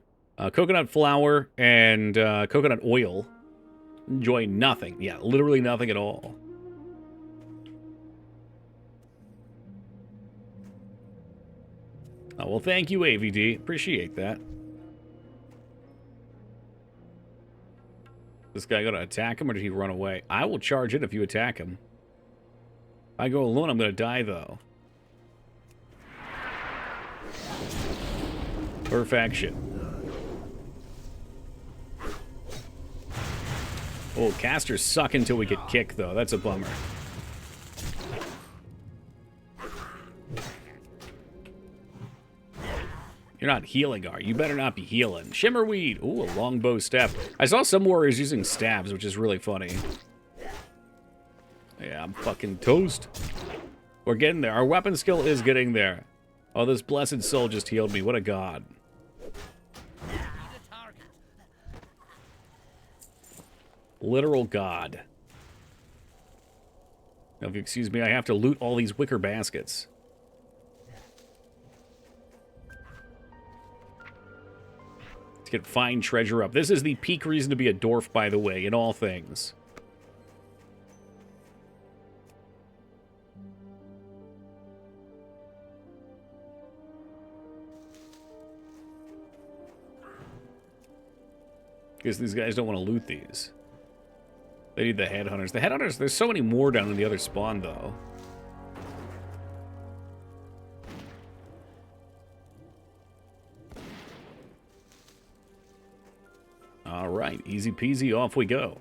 Coconut flour and coconut oil. Enjoy nothing. Yeah, literally nothing at all. Oh, well, thank you, AVD. Appreciate that. This guy gonna attack him, or did he run away? I will charge it if you attack him. If I go alone, I'm gonna die, though. Perfection. Oh, casters suck until we get kicked, though. That's a bummer. You're not healing, are you? You better not be healing. Shimmerweed. Ooh, a longbow staff. I saw some warriors using stabs, which is really funny. Yeah, I'm fucking toast. We're getting there. Our weapon skill is getting there. Oh, this blessed soul just healed me. What a god. Literal god. Now, if you excuse me, I have to loot all these wicker baskets. To get fine treasure up. This is the peak reason to be a dwarf, by the way, in all things. Because these guys don't want to loot these. They need the headhunters. The headhunters, there's so many more down in the other spawn, though. All right, easy peasy, off we go.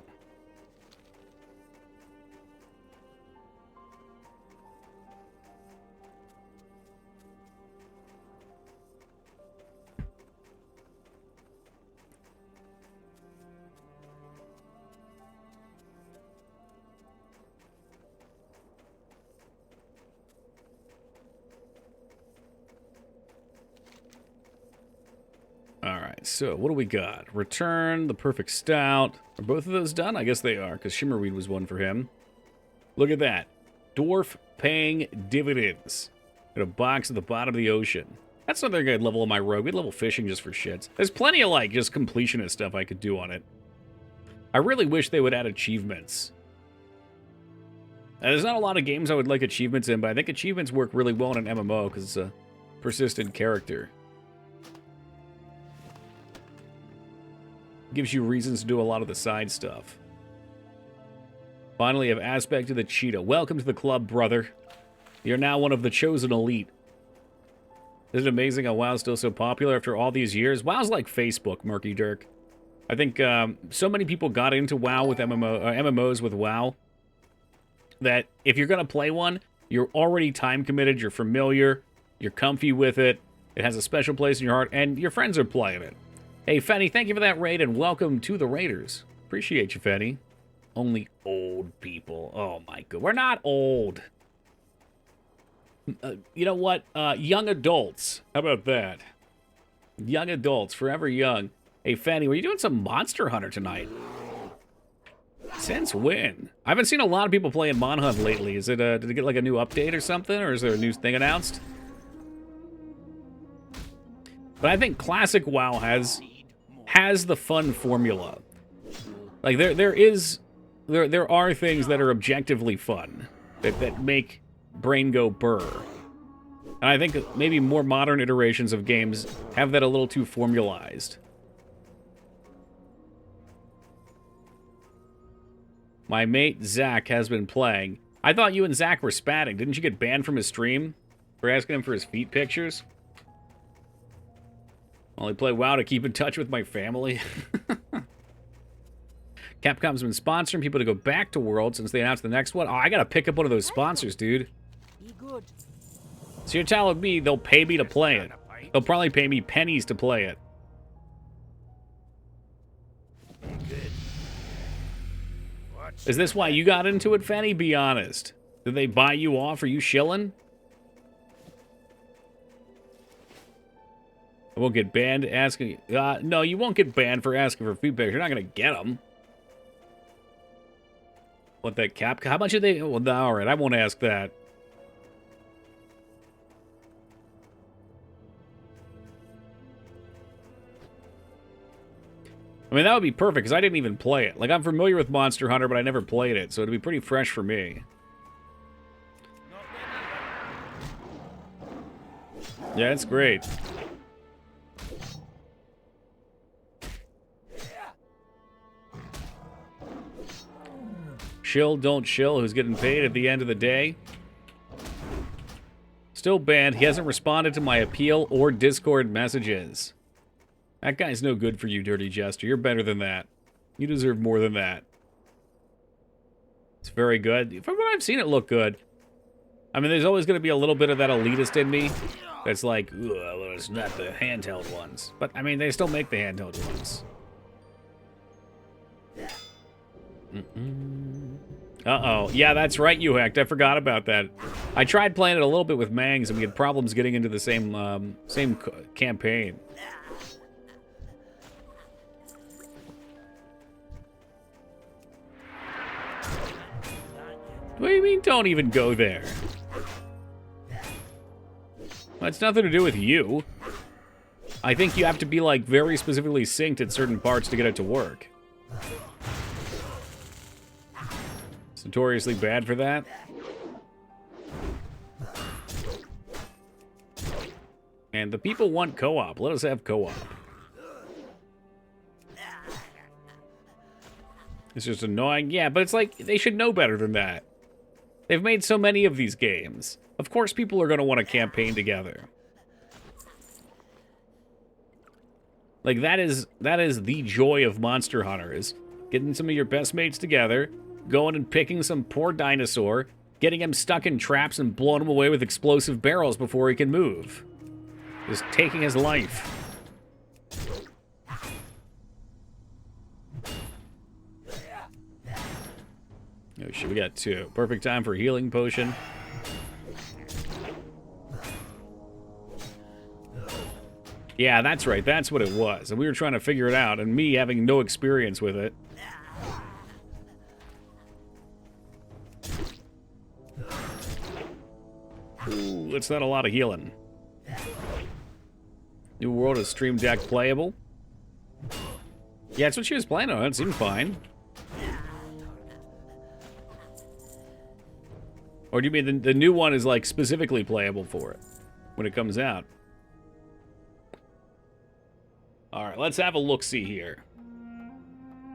So, what do we got? Return, the perfect stout. Are both of those done? I guess they are, because Shimmerweed was one for him. Look at that. Dwarf paying dividends. Got a box at the bottom of the ocean. That's another good level of my rogue. We'd level fishing just for shits. There's plenty of, like, just completionist stuff I could do on it. I really wish they would add achievements. There's not a lot of games I would like achievements in, but I think achievements work really well in an MMO because it's a persistent character. Gives you reasons to do a lot of the side stuff. Finally, have Aspect of the Cheetah. Welcome to the club, brother. You're now one of the chosen elite. Isn't it amazing how WoW's still so popular after all these years? WoW's like Facebook, Murky Dirk. I think so many people got into WoW with MMOs with WoW that if you're going to play one, you're already time committed, you're familiar, you're comfy with it, it has a special place in your heart, and your friends are playing it. Hey, Fenny, thank you for that raid, and welcome to the Raiders. Appreciate you, Fenny. Only old people. Oh, my God. We're not old. You know what? Young adults. How about that? Young adults. Forever young. Hey, Fanny, were you doing some Monster Hunter tonight? Since when? I haven't seen a lot of people playing Mon Hunt lately. Is it, did it get like a new update or something? Or is there a new thing announced? But I think classic WoW has the fun formula. Like, there are things that are objectively fun. That make brain go burr. And I think maybe more modern iterations of games have that a little too formalized. My mate Zach has been playing. I thought you and Zach were spatting. Didn't you get banned from his stream for asking him for his feet pictures? Only play WoW to keep in touch with my family. Capcom's been sponsoring people to go back to World since they announced the next one. Oh, I gotta pick up one of those sponsors, dude. Be good. So you're telling me they'll pay me to play it? They'll probably pay me pennies to play it. Is this why you got into it, Fanny? Be honest. Did they buy you off? Are you shilling? I won't get banned asking... no, you won't get banned for asking for feed pics. You're not going to get them. What, that cap... How much are they... Well, alright, I won't ask that. I mean, that would be perfect, because I didn't even play it. Like, I'm familiar with Monster Hunter, but I never played it, so it'd be pretty fresh for me. Yeah, it's great. Shill, don't shill, who's getting paid at the end of the day. Still banned. He hasn't responded to my appeal or Discord messages. That guy's no good for you, Dirty Jester. You're better than that. You deserve more than that. It's very good. From what I've seen, it look good. I mean, there's always going to be a little bit of that elitist in me. That's like, well, it's not the handheld ones. But, I mean, they still make the handheld ones. Uh-oh. Yeah, that's right, you hacked. I forgot about that. I tried playing it a little bit with Mangs, and we had problems getting into the same campaign. What do you mean, don't even go there? Well, it's nothing to do with you. I think you have to be, like, very specifically synced at certain parts to get it to work. It's notoriously bad for that. And the people want co-op. Let us have co-op. It's just annoying. Yeah, but it's like, they should know better than that. They've made so many of these games. Of course people are going to want to campaign together. Like, that is the joy of Monster Hunter, is getting some of your best mates together, going and picking some poor dinosaur, getting him stuck in traps and blowing him away with explosive barrels before he can move. Just taking his life. Oh shit, we got two. Perfect time for healing potion. Yeah, that's right. That's what it was. And we were trying to figure it out, and me having no experience with it. That's not a lot of healing. New world is Stream Deck playable. Yeah, that's what she was planning on. It seemed fine. Or do you mean the new one is, like, specifically playable for it when it comes out? Alright, let's have a look-see here.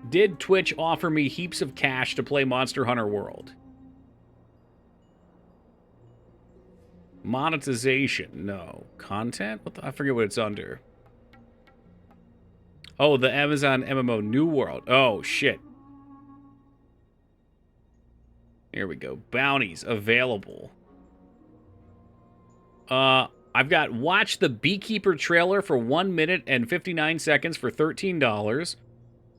Did Twitch offer me heaps of cash to play Monster Hunter World? Monetization, no. Content? What the, I forget what it's under. Oh, the Amazon MMO New World. Oh, shit. Here we go. Bounties available. I've got watch the Beekeeper trailer for 1 minute and 59 seconds for $13.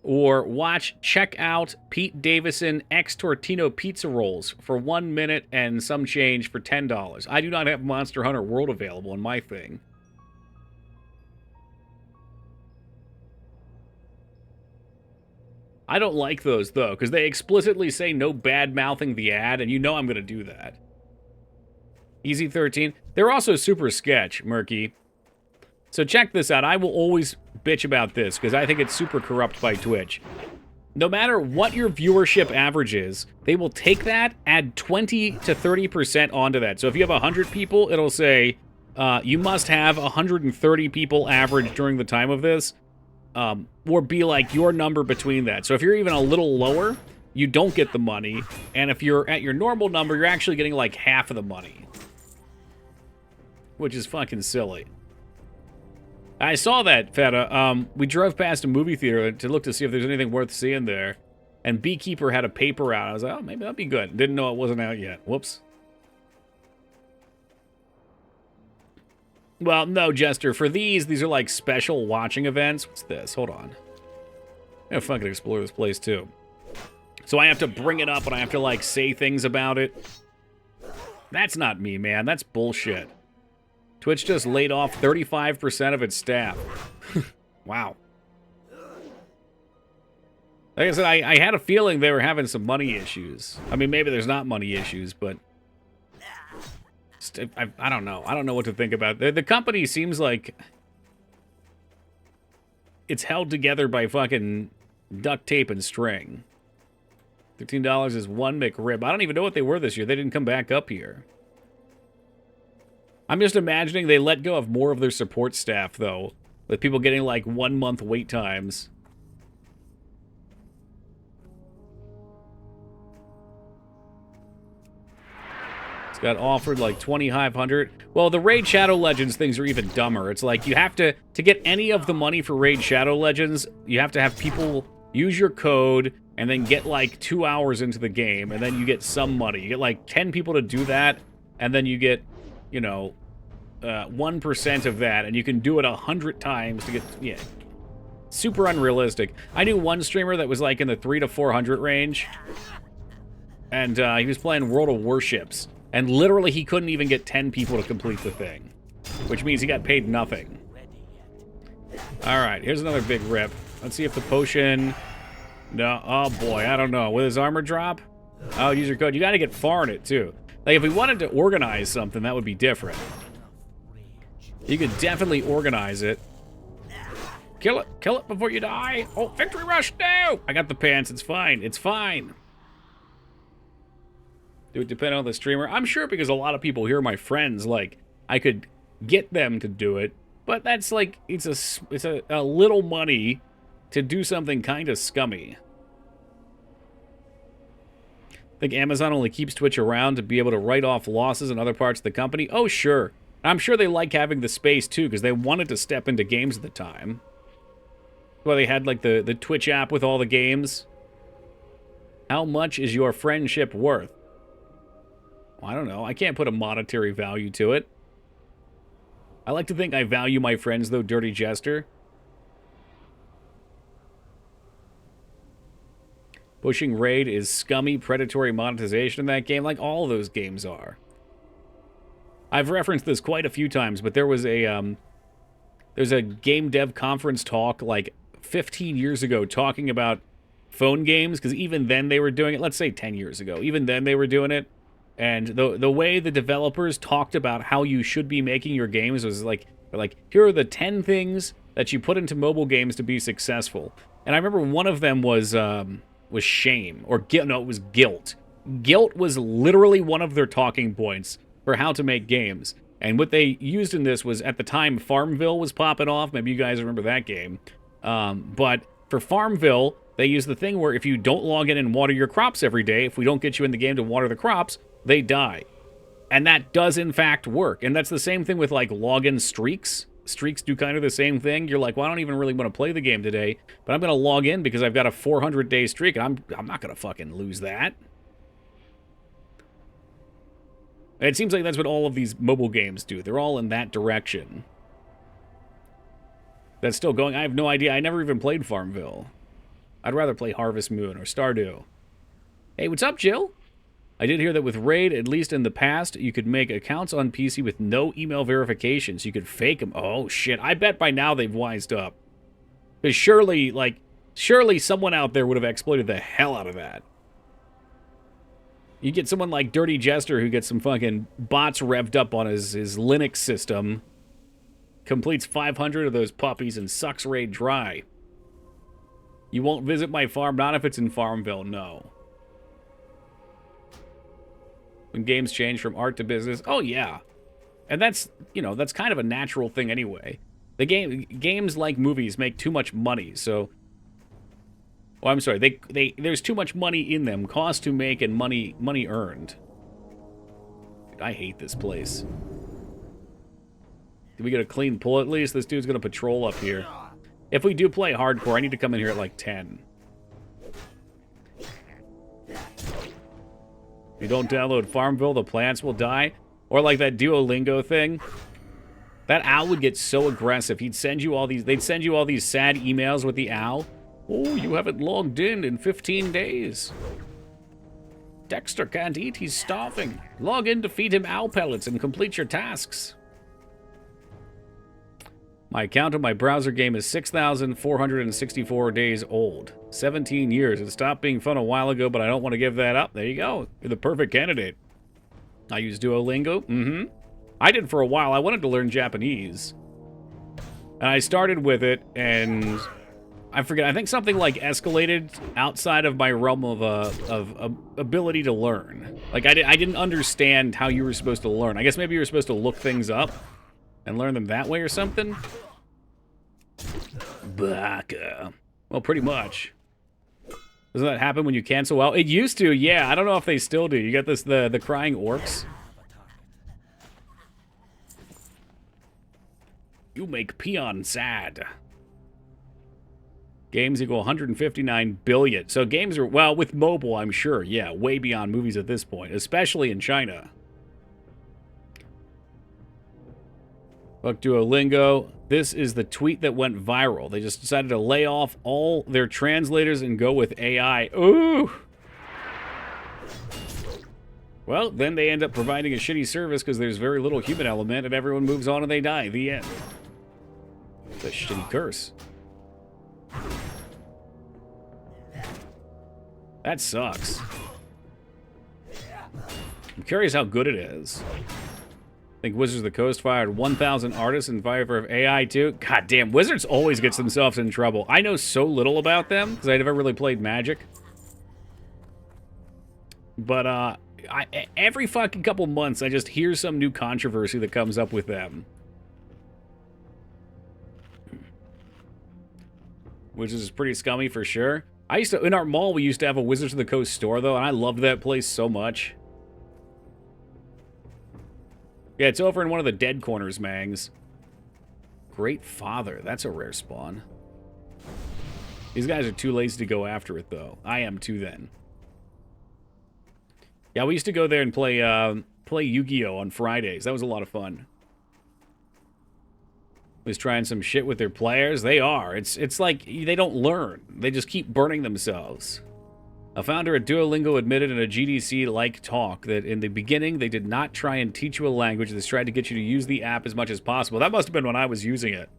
Or watch check out Pete Davison X Tortino Pizza Rolls for 1 minute and some change for $10. I do not have Monster Hunter World available in my thing. I don't like those, though, because they explicitly say no bad-mouthing the ad, and you know I'm going to do that. Easy 13. They're also super sketch, Murky. So check this out. I will always bitch about this, because I think it's super corrupt by Twitch. No matter what your viewership average is, they will take that, add 20 to 30% onto that. So if you have 100 people, it'll say, you must have 130 people average during the time of this. Or be like your number between that. So if you're even a little lower, you don't get the money. And if you're at your normal number, you're actually getting like half of the money. Which is fucking silly. I saw that, Feta. We drove past a movie theater to look to see if there's anything worth seeing there. And Beekeeper had a paper out. I was like, oh, maybe that'd be good. Didn't know it wasn't out yet. Whoops. Well, no, Jester. For these are like special watching events. What's this? Hold on. I'm gonna fucking explore this place, too. So I have to bring it up and I have to, like, say things about it. That's not me, man. That's bullshit. Twitch just laid off 35% of its staff. Wow. Like I said, I had a feeling they were having some money issues. I mean, maybe there's not money issues, but... I don't know. I don't know what to think about. The company seems like it's held together by fucking duct tape and string. $13 is one McRib. I don't even know what they were this year. They didn't come back up here. I'm just imagining they let go of more of their support staff, though, with people getting like 1 month wait times. Got offered like 2,500. Well, the Raid Shadow Legends things are even dumber. It's like you have to get any of the money for Raid Shadow Legends, you have to have people use your code and then get like 2 hours into the game, and then you get some money. You get like 10 people to do that, and then you get, you know, 1% of that, and you can do it 100 times to get, yeah. Super unrealistic. I knew one streamer that was like in the 300 to 400 range, and he was playing World of Warships. And literally, he couldn't even get 10 people to complete the thing. Which means he got paid nothing. Alright, here's another big rip. Let's see if the potion... No, oh boy, I don't know. Will his armor drop? Oh, use your code. You gotta get far in it, too. Like, if we wanted to organize something, that would be different. You could definitely organize it. Kill it before you die. Oh, victory rush, no! I got the pants, it's fine, it's fine. Do it depend on the streamer? I'm sure because a lot of people here are my friends, like, I could get them to do it, but that's like, it's a little money to do something kind of scummy. Think Amazon only keeps Twitch around to be able to write off losses in other parts of the company? Oh, sure. I'm sure they like having the space, too, because they wanted to step into games at the time. Well, they had, like, the Twitch app with all the games. How much is your friendship worth? I don't know. I can't put a monetary value to it. I like to think I value my friends, though, Dirty Jester. Pushing Raid is scummy, predatory monetization in that game, like all of those games are. I've referenced this quite a few times, but there was a, there's a game dev conference talk, like, 15 years ago, talking about phone games, because even then they were doing it. Let's say 10 years ago. Even then they were doing it. And the way the developers talked about how you should be making your games was like here are the 10 things that you put into mobile games to be successful. And I remember one of them was shame or guilt. No, it was guilt. Guilt was literally one of their talking points for how to make games. And what they used in this was, at the time, Farmville was popping off. Maybe you guys remember that game. But for Farmville, they used the thing where if you don't log in and water your crops every day, if we don't get you in the game to water the crops, they die. And that does, in fact, work. And that's the same thing with, like, login streaks. Streaks do kind of the same thing. You're like, well, I don't even really want to play the game today, but I'm going to log in because I've got a 400-day streak, and I'm not going to fucking lose that. And it seems like that's what all of these mobile games do. They're all in that direction. That's still going. I have no idea. I never even played Farmville. I'd rather play Harvest Moon or Stardew. Hey, what's up, Jill? I did hear that with Raid, at least in the past, you could make accounts on PC with no email verifications. You could fake them. Oh, shit. I bet by now they've wised up. Because surely someone out there would have exploited the hell out of that. You get someone like Dirty Jester who gets some fucking bots revved up on his Linux system, completes 500 of those puppies, and sucks Raid dry. You won't visit my farm, not if it's in Farmville, no. When games change from art to business, oh yeah. And that's, that's kind of a natural thing anyway. Games like movies make too much money, so... Well, I'm sorry, there's too much money in them, cost to make and money earned. I hate this place. Did we get a clean pull at least? This dude's gonna patrol up here. If we do play hardcore, I need to come in here at like 10. If you don't download Farmville, the plants will die. Or like that Duolingo thing. That owl would get so aggressive. They'd send you all these sad emails with the owl. Oh, you haven't logged in 15 days. Dexter can't eat, he's starving. Log in to feed him owl pellets and complete your tasks. My account on my browser game is 6,464 days old. 17 years. It stopped being fun a while ago, but I don't want to give that up. There you go. You're the perfect candidate. I use Duolingo. I did for a while. I wanted to learn Japanese. And I started with it, and... I forget. I think something like escalated outside of my realm of ability to learn. Like I didn't understand how you were supposed to learn. I guess maybe you were supposed to look things up and learn them that way or something. Baka. Well, pretty much. Doesn't that happen when you cancel WoW? It used to, yeah. I don't know if they still do. You got this the crying orcs. You make Peon sad. Games equal 159 billion. So games are, well, with mobile, I'm sure, yeah, way beyond movies at this point, especially in China. Fuck Duolingo. This is the tweet that went viral. They just decided to lay off all their translators and go with AI. Ooh! Well, then they end up providing a shitty service because there's very little human element and everyone moves on and they die. The end. It's a shitty curse. That sucks. I'm curious how good it is. I think Wizards of the Coast fired 1,000 artists in favor of AI too. God damn, Wizards always gets themselves in trouble. I know so little about them because I never really played Magic. But every fucking couple months I just hear some new controversy that comes up with them. Which is pretty scummy for sure. In our mall, we used to have a Wizards of the Coast store, though, and I loved that place so much. Yeah, it's over in one of the dead corners, Mangs. Great Father. That's a rare spawn. These guys are too lazy to go after it, though. I am too, then. Yeah, we used to go there and play Yu-Gi-Oh! On Fridays. That was a lot of fun. Was trying some shit with their players. They are. It's like they don't learn. They just keep burning themselves. A founder at Duolingo admitted in a GDC-like talk that in the beginning they did not try and teach you a language. They tried to get you to use the app as much as possible. That must have been when I was using it.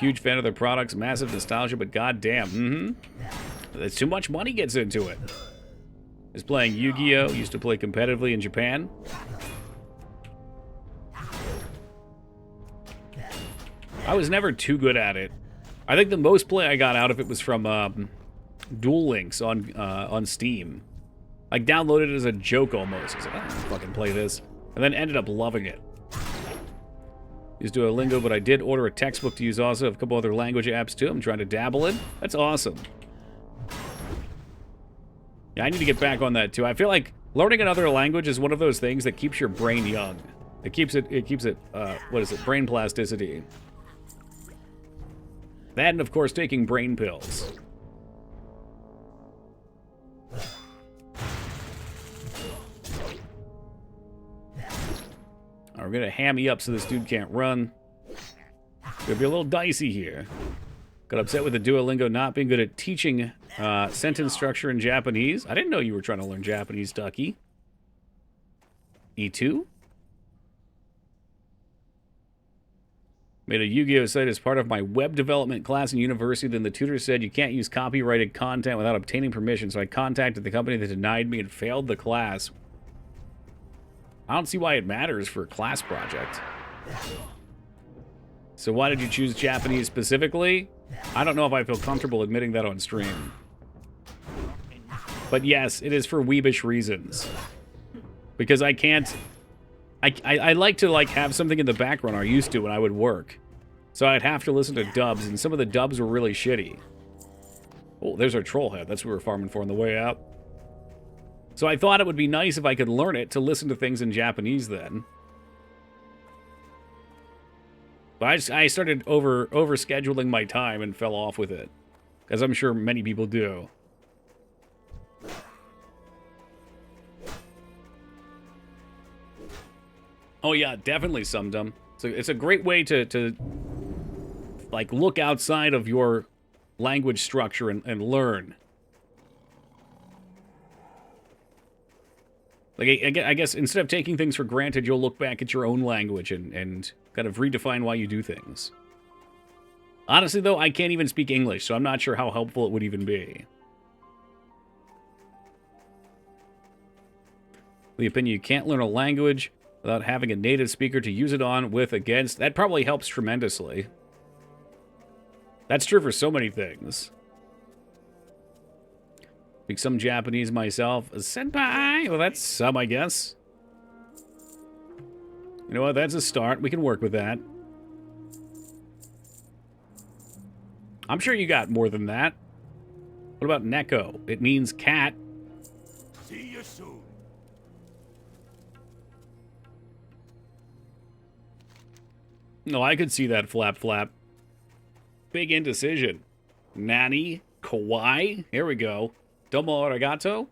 Huge fan of their products, massive nostalgia, but goddamn, There's too much money gets into it. Is playing Yu-Gi-Oh! Used to play competitively in Japan. I was never too good at it. I think the most play I got out of it was from Duel Links on Steam. I downloaded it as a joke almost. I was like, I don't fucking play this. And then ended up loving it. Used Duolingo, but I did order a textbook to use also. A couple other language apps too I'm trying to dabble in. That's awesome. Yeah, I need to get back on that too. I feel like learning another language is one of those things that keeps your brain young. It keeps it, what is it, brain plasticity. That and, of course, taking brain pills. We're going to ham you up so this dude can't run. Gonna be a little dicey here. Got upset with the Duolingo not being good at teaching sentence structure in Japanese. I didn't know you were trying to learn Japanese, Ducky. E2? Made a Yu-Gi-Oh! Site as part of my web development class in university. Then the tutor said you can't use copyrighted content without obtaining permission. So I contacted the company that denied me and failed the class. I don't see why it matters for a class project. So why did you choose Japanese specifically? I don't know if I feel comfortable admitting that on stream. But yes, it is for weebish reasons. Because I can't... I like to have something in the background I used to when I would work. So I'd have to listen to dubs, and some of the dubs were really shitty. Oh, there's our troll head. That's what we were farming for on the way out. So I thought it would be nice if I could learn it to listen to things in Japanese then. But I started over-scheduling my time and fell off with it. As I'm sure many people do. Oh yeah, definitely Sumdum. So it's a great way to look outside of your language structure and learn. I guess instead of taking things for granted, you'll look back at your own language and kind of redefine why you do things. Honestly, though, I can't even speak English, so I'm not sure how helpful it would even be. The opinion you can't learn a language without having a native speaker to use it on, with, against. That probably helps tremendously. That's true for so many things. Speak some Japanese myself. Senpai! Well, that's some, I guess. You know what? That's a start. We can work with that. I'm sure you got more than that. What about Neko? It means cat. See you soon. No, I could see that, Flap Flap. Big indecision. Nani? Kawaii? Here we go. Domo arigato?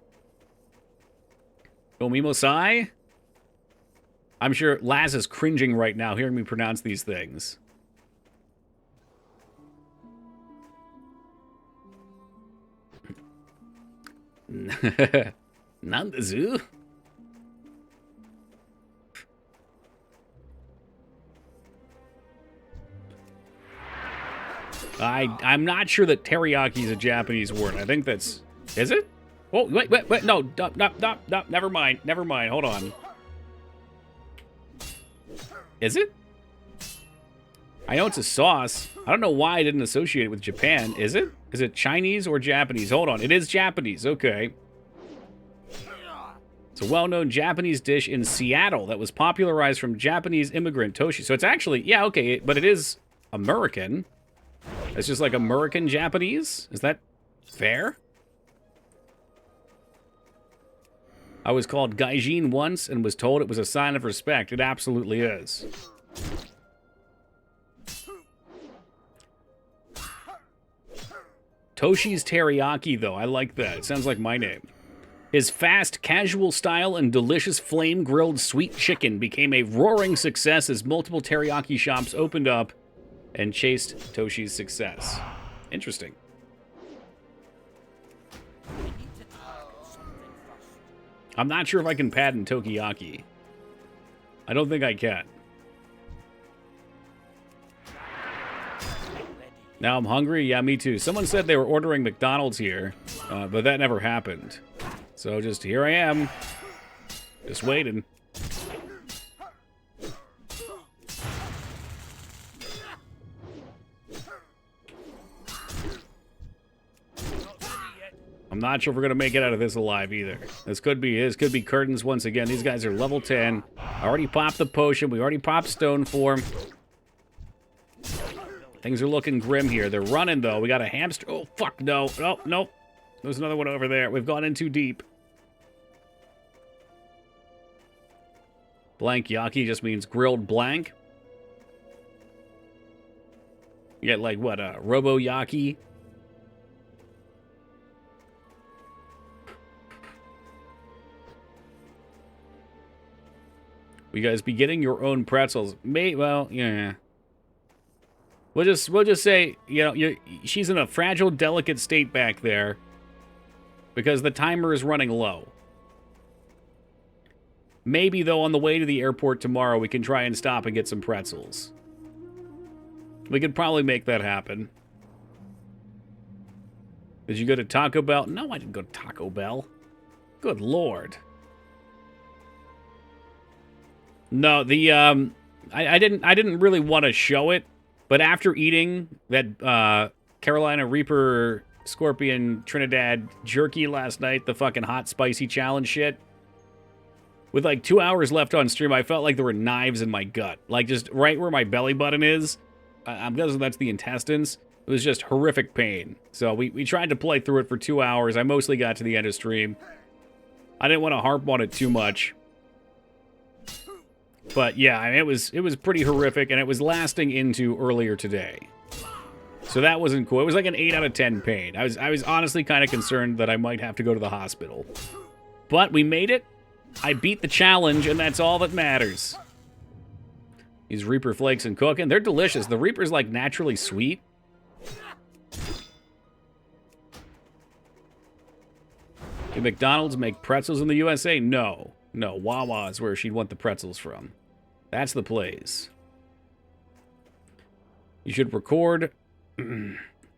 Domimosai? I'm sure Laz is cringing right now hearing me pronounce these things. Nandazu? I'm not sure that teriyaki is a Japanese word. I think that's... Is it? Oh, wait, no, never mind, hold on. Is it? I know it's a sauce. I don't know why I didn't associate it with Japan. Is it? Is it Chinese or Japanese? Hold on, it is Japanese, okay. It's a well-known Japanese dish in Seattle that was popularized from Japanese immigrant Toshi. So it's actually, yeah, okay, but it is American. It's just like American Japanese? Is that fair? I was called Gaijin once and was told it was a sign of respect. It absolutely is. Toshi's Teriyaki, though. I like that. It sounds like my name. His fast, casual style and delicious flame-grilled sweet chicken became a roaring success as multiple teriyaki shops opened up and chased Toshi's success. Interesting. I'm not sure if I can patent Tokiyaki. I don't think I can. Now I'm hungry? Yeah, me too. Someone said they were ordering McDonald's here, but that never happened. So just here I am. Just waiting. I'm not sure if we're going to make it out of this alive either. This could be curtains once again. These guys are level 10. I already popped the potion. We already popped stone form. Things are looking grim here. They're running, though. We got a hamster. Oh, fuck, no. Oh, nope. There's another one over there. We've gone in too deep. Blank yaki just means grilled blank. You get, like, what, robo yaki? You guys be getting your own pretzels. Well, yeah. We'll just say, you know, she's in a fragile, delicate state back there because the timer is running low. Maybe, though, on the way to the airport tomorrow, we can try and stop and get some pretzels. We could probably make that happen. Did you go to Taco Bell? No, I didn't go to Taco Bell. Good Lord. No, the I didn't really want to show it, but after eating that Carolina Reaper Scorpion Trinidad jerky last night, the fucking hot spicy challenge shit, with like 2 hours left on stream, I felt like there were knives in my gut, like just right where my belly button is. I'm guessing that's the intestines. It was just horrific pain. So we tried to play through it for 2 hours. I mostly got to the end of stream. I didn't want to harp on it too much. But yeah, I mean, it was pretty horrific, and it was lasting into earlier today. So that wasn't cool. It was like an 8 out of 10 pain. I was honestly kind of concerned that I might have to go to the hospital. But we made it. I beat the challenge, and that's all that matters. These Reaper flakes and cooking, they're delicious. The Reaper's like naturally sweet. Did McDonald's make pretzels in the USA? No. No, Wawa is where she'd want the pretzels from. That's the place. You should record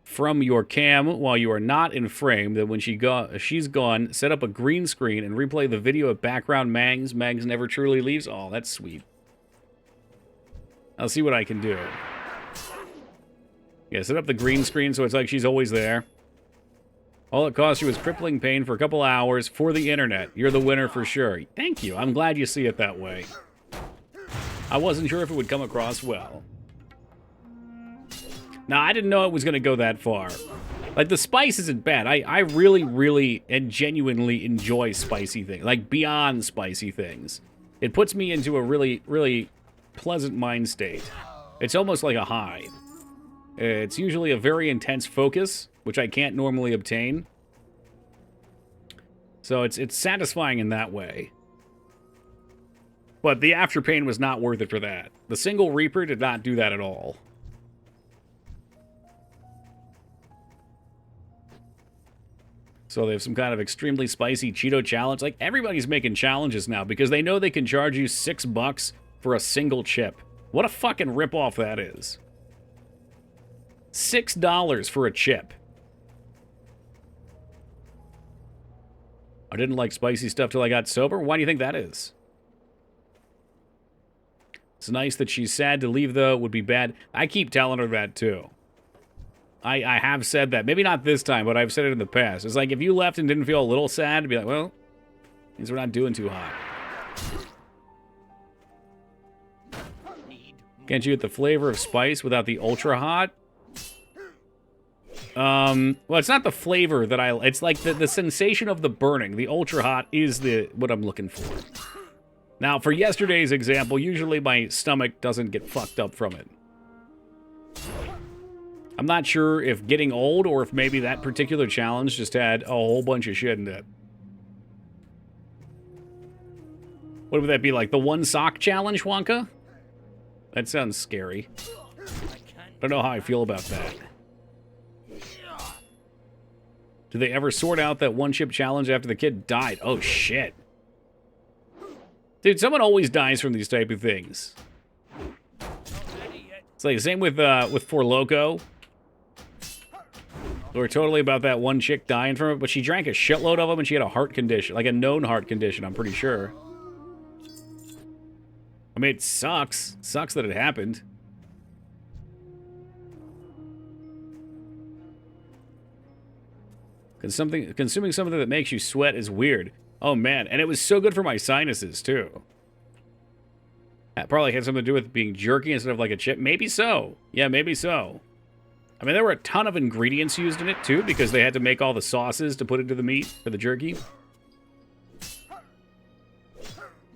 from your cam while you are not in frame. Then when she's gone, set up a green screen and replay the video of background Mangs. Mangs never truly leaves. Oh, that's sweet. I'll see what I can do. Yeah, set up the green screen so it's like she's always there. All it cost you was crippling pain for a couple hours for the internet. You're the winner for sure. Thank you. I'm glad you see it that way. I wasn't sure if it would come across well. Now, I didn't know it was going to go that far. Like, the spice isn't bad. I really, really and genuinely enjoy spicy things. Like, beyond spicy things. It puts me into a really, really pleasant mind state. It's almost like a high. It's usually a very intense focus, which I can't normally obtain. So it's satisfying in that way. But the after pain was not worth it for that. The single Reaper did not do that at all. So they have some kind of extremely spicy Cheeto challenge. Like, everybody's making challenges now because they know they can charge you $6 for a single chip. What a fucking ripoff that is. $6 for a chip. I didn't like spicy stuff till I got sober. Why do you think that is? It's nice that she's sad to leave, though. It would be bad. I keep telling her that, too. I have said that. Maybe not this time, but I've said it in the past. It's like, if you left and didn't feel a little sad, to be like, well, means we're not doing too hot. Can't you get the flavor of spice without the ultra hot? Well, it's not the flavor that it's like the sensation of the burning. The ultra hot is what I'm looking for. Now, for yesterday's example, usually my stomach doesn't get fucked up from it. I'm not sure if getting old or if maybe that particular challenge just had a whole bunch of shit in it. What would that be, like the one sock challenge, Wonka? That sounds scary. I don't know how I feel about that. Did they ever sort out that one chip challenge after the kid died? Oh, shit. Dude, someone always dies from these type of things. It's like the same with Four Loko. We're totally about that one chick dying from it, but she drank a shitload of them and she had a heart condition, like a known heart condition, I'm pretty sure. I mean, it sucks. Sucks that it happened. Consuming something that makes you sweat is weird. Oh, man. And it was so good for my sinuses, too. That probably had something to do with being jerky instead of like a chip. Maybe so. Yeah, maybe so. I mean, there were a ton of ingredients used in it, too, because they had to make all the sauces to put into the meat for the jerky.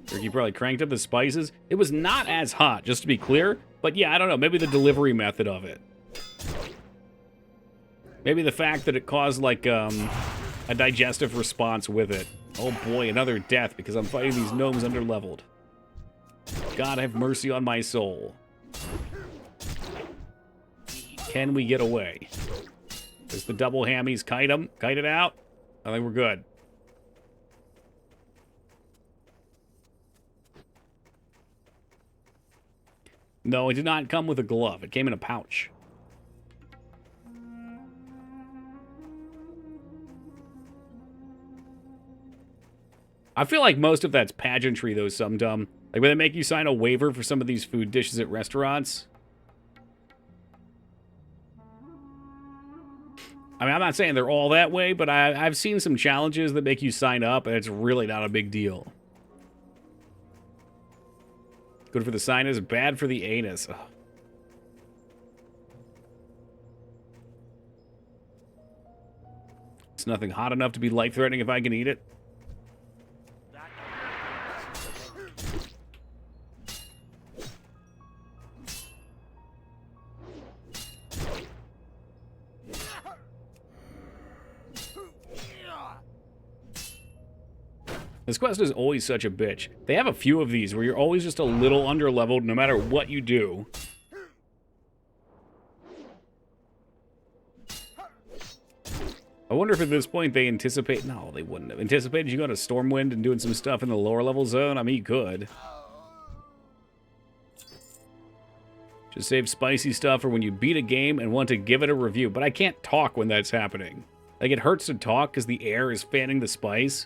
Jerky probably cranked up the spices. It was not as hot, just to be clear. But yeah, I don't know. Maybe the delivery method of it. Maybe the fact that it caused, like, a digestive response with it. Oh boy, another death because I'm fighting these gnomes under-leveled. God have mercy on my soul. Can we get away? Does the double hammies kite them? Kite it out? I think we're good. No, it did not come with a glove. It came in a pouch. I feel like most of that's pageantry, though, Sumdum. Like, when they make you sign a waiver for some of these food dishes at restaurants. I mean, I'm not saying they're all that way, but I've seen some challenges that make you sign up, and it's really not a big deal. Good for the sinus, bad for the anus. Ugh. It's nothing hot enough to be life-threatening if I can eat it. This quest is always such a bitch. They have a few of these where you're always just a little underleveled no matter what you do. I wonder if at this point they anticipate... No, they wouldn't have. Anticipated you going to Stormwind and doing some stuff in the lower level zone? I mean, you could. Just save spicy stuff for when you beat a game and want to give it a review. But I can't talk when that's happening. Like, it hurts to talk because the air is fanning the spice.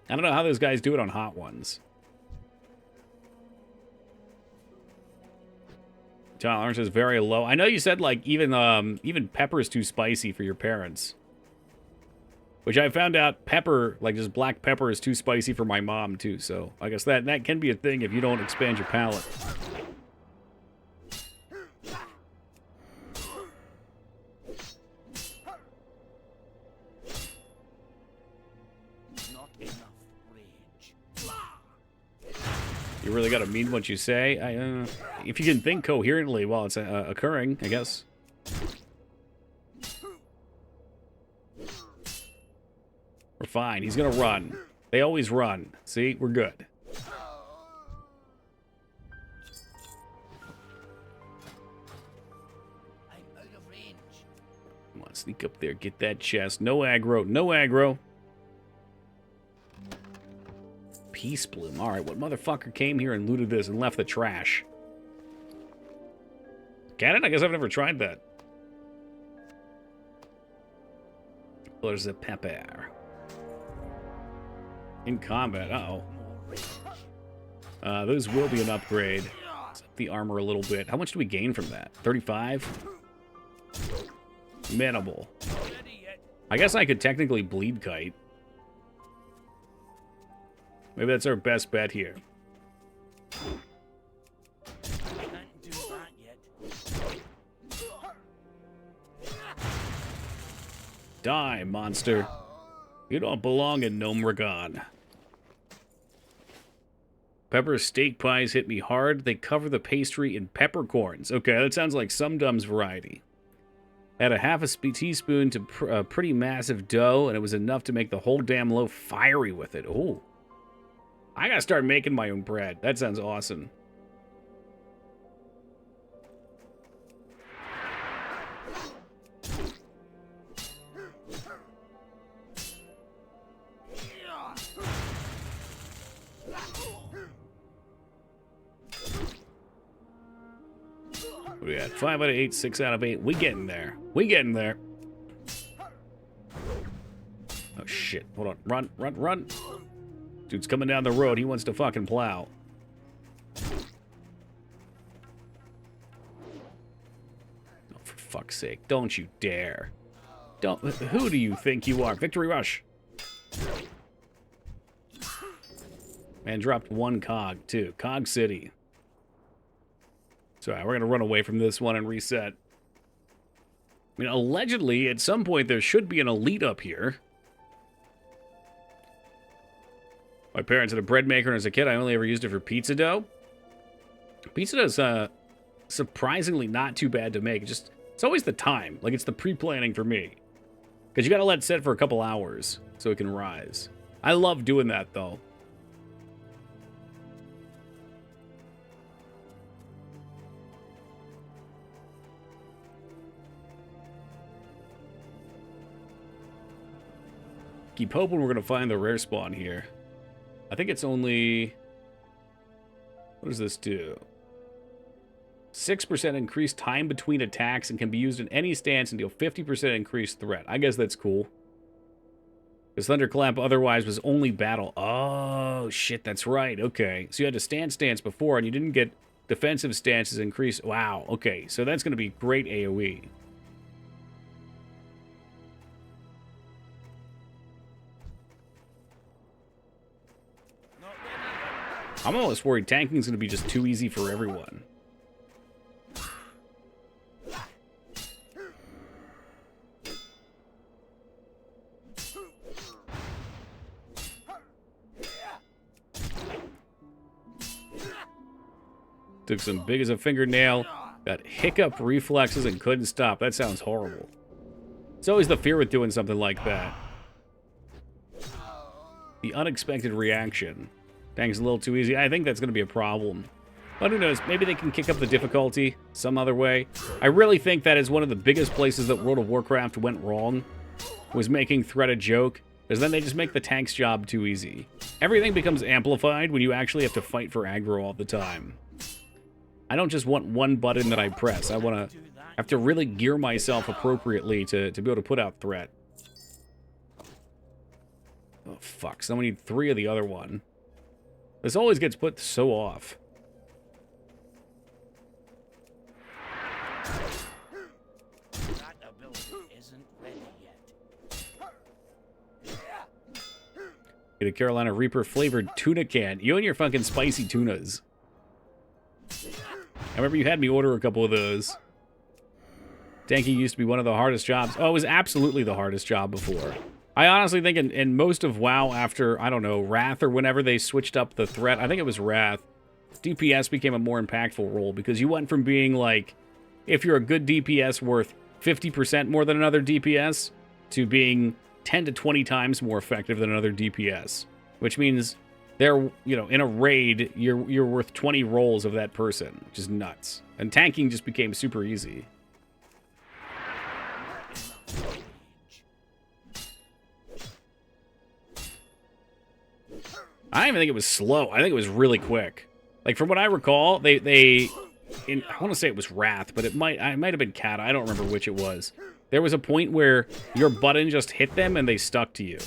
I don't know how those guys do it on hot ones. Tolerance is very low. I know you said, like, even pepper is too spicy for your parents. Which I found out pepper, like just black pepper, is too spicy for my mom, too. So I guess that can be a thing if you don't expand your palate. You really gotta mean what you say. If you can think coherently while it's occurring, I guess. We're fine. He's gonna run. They always run. See? We're good. I'm out of range. Come on, sneak up there. Get that chest. No aggro. No aggro. Peace Bloom. Alright, what motherfucker came here and looted this and left the trash? Can it? I guess I've never tried that. There's a pepper. In combat. Uh-oh. Those will be an upgrade. Let's up the armor a little bit. How much do we gain from that? 35? Minimal. I guess I could technically bleed kite. Maybe that's our best bet here. Can't do that yet. Die, monster. You don't belong in Gnome Ragon. Pepper steak pies hit me hard. They cover the pastry in peppercorns. Okay, that sounds like Sumdum's variety. Add a half a teaspoon to a pretty massive dough, and it was enough to make the whole damn loaf fiery with it. Ooh. I gotta start making my own bread. That sounds awesome. We got 5 out of 8, 6 out of 8. We getting there. We getting there. shit. Hold on. Run, run, run. Dude's coming down the road. He wants to fucking plow. Oh, for fuck's sake. Don't you dare. Don't. Who do you think you are? Victory rush. Man dropped one cog, too. Cog City. So, we're going to run away from this one and reset. I mean, allegedly, at some point, there should be an elite up here. My parents had a bread maker, and as a kid, I only ever used it for pizza dough. Pizza dough is surprisingly not too bad to make. It's always the time. Like, it's the pre-planning for me. Because you got to let it sit for a couple hours so it can rise. I love doing that, though. Keep hoping we're going to find the rare spawn here. I think it's only... What does this do? 6% increased time between attacks and can be used in any stance and deal 50% increased threat. I guess that's cool. Because Thunderclap otherwise was only battle. Oh, shit, that's right. Okay. So you had to stance before and you didn't get defensive stances increased. Wow. Okay. So that's going to be great AoE. I'm almost worried tanking's going to be just too easy for everyone. Took some big as a fingernail, got hiccup reflexes and couldn't stop. That sounds horrible. It's always the fear with doing something like that. The unexpected reaction. Tank's a little too easy. I think that's going to be a problem. But who knows? Maybe they can kick up the difficulty some other way. I really think that is one of the biggest places that World of Warcraft went wrong, was making threat a joke. Because then they just make the tank's job too easy. Everything becomes amplified when you actually have to fight for aggro all the time. I don't just want one button that I press. I want to have to really gear myself appropriately to be able to put out threat. Oh, fuck. So we need 3 of the other one. This always gets put so off. That ability isn't ready yet. Get a Carolina Reaper flavored tuna can. You and your fucking spicy tunas. I remember you had me order a couple of those. Tanking used to be one of the hardest jobs. Oh, it was absolutely the hardest job before. I honestly think in most of WoW after, I don't know, Wrath or whenever they switched up the threat, I think it was Wrath, DPS became a more impactful role because you went from being like, if you're a good DPS worth 50% more than another DPS, to being 10 to 20 times more effective than another DPS. Which means they're, in a raid, you're worth 20 rolls of that person, which is nuts. And tanking just became super easy. I don't even think it was slow. I think it was really quick. Like, from what I recall, I want to say it was Wrath, but it might have been Cat. I don't remember which it was. There was a point where your button just hit them and they stuck to you.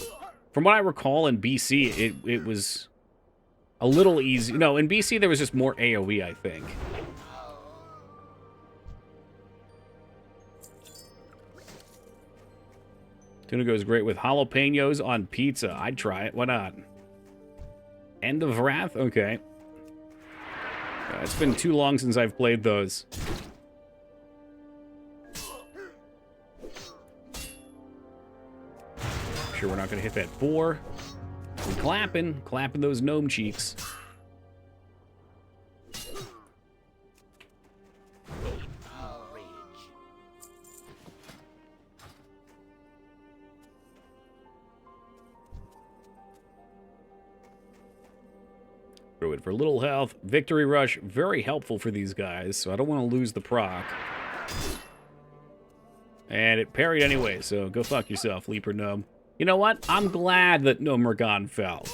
From what I recall in BC, it was a little easy. No, in BC there was just more AoE, I think. Tuna goes great with jalapenos on pizza. I'd try it. Why not? End of Wrath? Okay. It's been too long since I've played those. Sure we're not going to hit that 4. We're clapping those gnome cheeks. Throw it for little health. Victory Rush, very helpful for these guys, so I don't want to lose the proc. And it parried anyway, so go fuck yourself, Leaper Gnome. You know what? I'm glad that Gnome Ragon fell.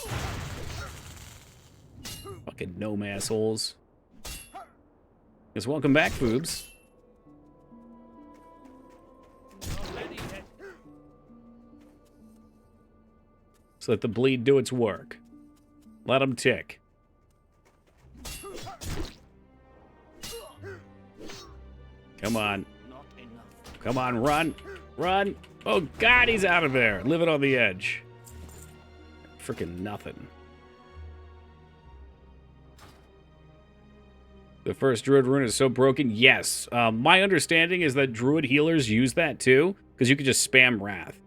Fucking gnome assholes. Yes, welcome back, Foobs. So let the bleed do its work. Let him tick. Come on. Not enough. Come on, run. Run. Oh, God, he's out of there. Living on the edge. Freaking nothing. The first Druid rune is so broken. Yes. My understanding is that Druid healers use that too, because you could just spam Wrath.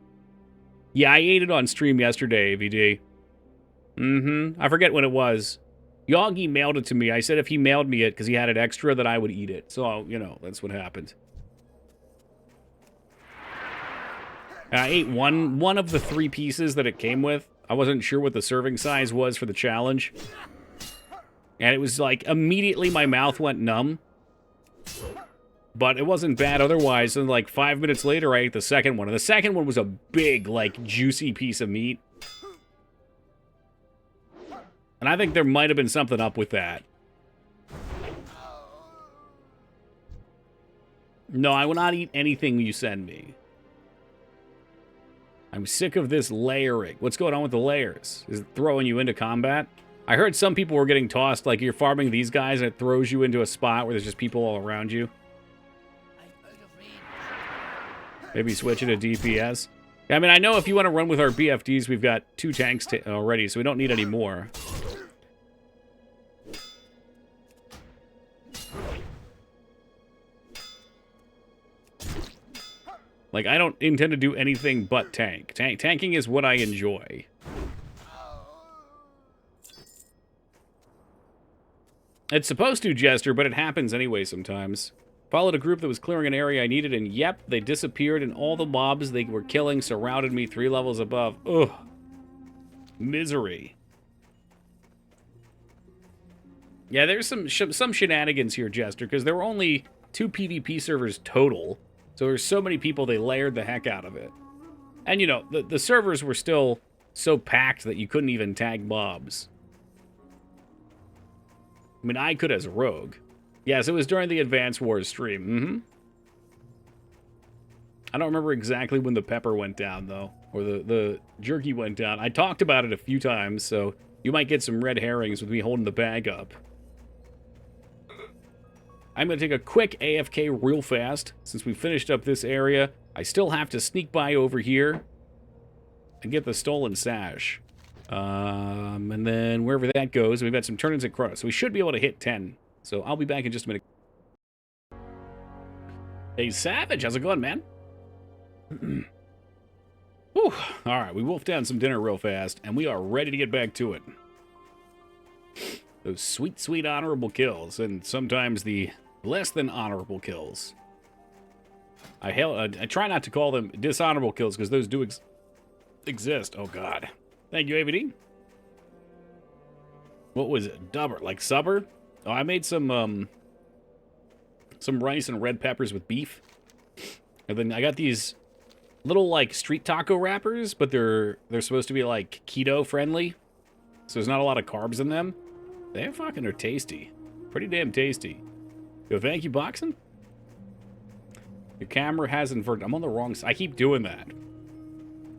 Yeah, I ate it on stream yesterday, AVD. I forget when it was. Yoggy mailed it to me. I said if he mailed me it, because he had it extra, that I would eat it. So, you know, that's what happened. I ate one of the 3 pieces that it came with. I wasn't sure what the serving size was for the challenge. And it was like, immediately my mouth went numb. But it wasn't bad otherwise. And like 5 minutes later, I ate the second one. And the second one was a big, like, juicy piece of meat. And I think there might have been something up with that. No, I will not eat anything you send me. I'm sick of this layering. What's going on with the layers? Is it throwing you into combat? I heard some people were getting tossed, like you're farming these guys and it throws you into a spot where there's just people all around you. Maybe switch it to DPS. Yeah, I mean, I know if you want to run with our BFDs, we've got 2 tanks already, so we don't need any more. Like, I don't intend to do anything but tank. Tanking is what I enjoy. It's supposed to, Jester, but it happens anyway sometimes. Followed a group that was clearing an area I needed, and yep, they disappeared, and all the mobs they were killing surrounded me 3 levels above. Ugh. Misery. Yeah, there's some shenanigans here, Jester, because there were only 2 PvP servers total. So there's so many people, they layered the heck out of it. And, you know, the servers were still so packed that you couldn't even tag mobs. I mean, I could as a rogue. Yes, it was during the Advance Wars stream. I don't remember exactly when the pepper went down, though. Or the jerky went down. I talked about it a few times, so you might get some red herrings with me holding the bag up. I'm going to take a quick AFK real fast. Since we finished up this area, I still have to sneak by over here and get the stolen sash. And then wherever that goes, we've got some turn-ins at Cross. So we should be able to hit 10. So I'll be back in just a minute. Hey, Savage, how's it going, man? Whew. All right, we wolfed down some dinner real fast, and we are ready to get back to it. Those sweet, sweet honorable kills, and sometimes the less than honorable kills. I try not to call them dishonorable kills, because those do exist. Oh, God. Thank you, AVD. What was it? Dubber, like subber? Oh, I made some rice and red peppers with beef. And then I got these little, like, street taco wrappers, but they're supposed to be, like, keto friendly. So there's not a lot of carbs in them. They fucking are tasty. Pretty damn tasty. Yo, thank you, Boxing. Your camera has inverted. I'm on the wrong side. I keep doing that.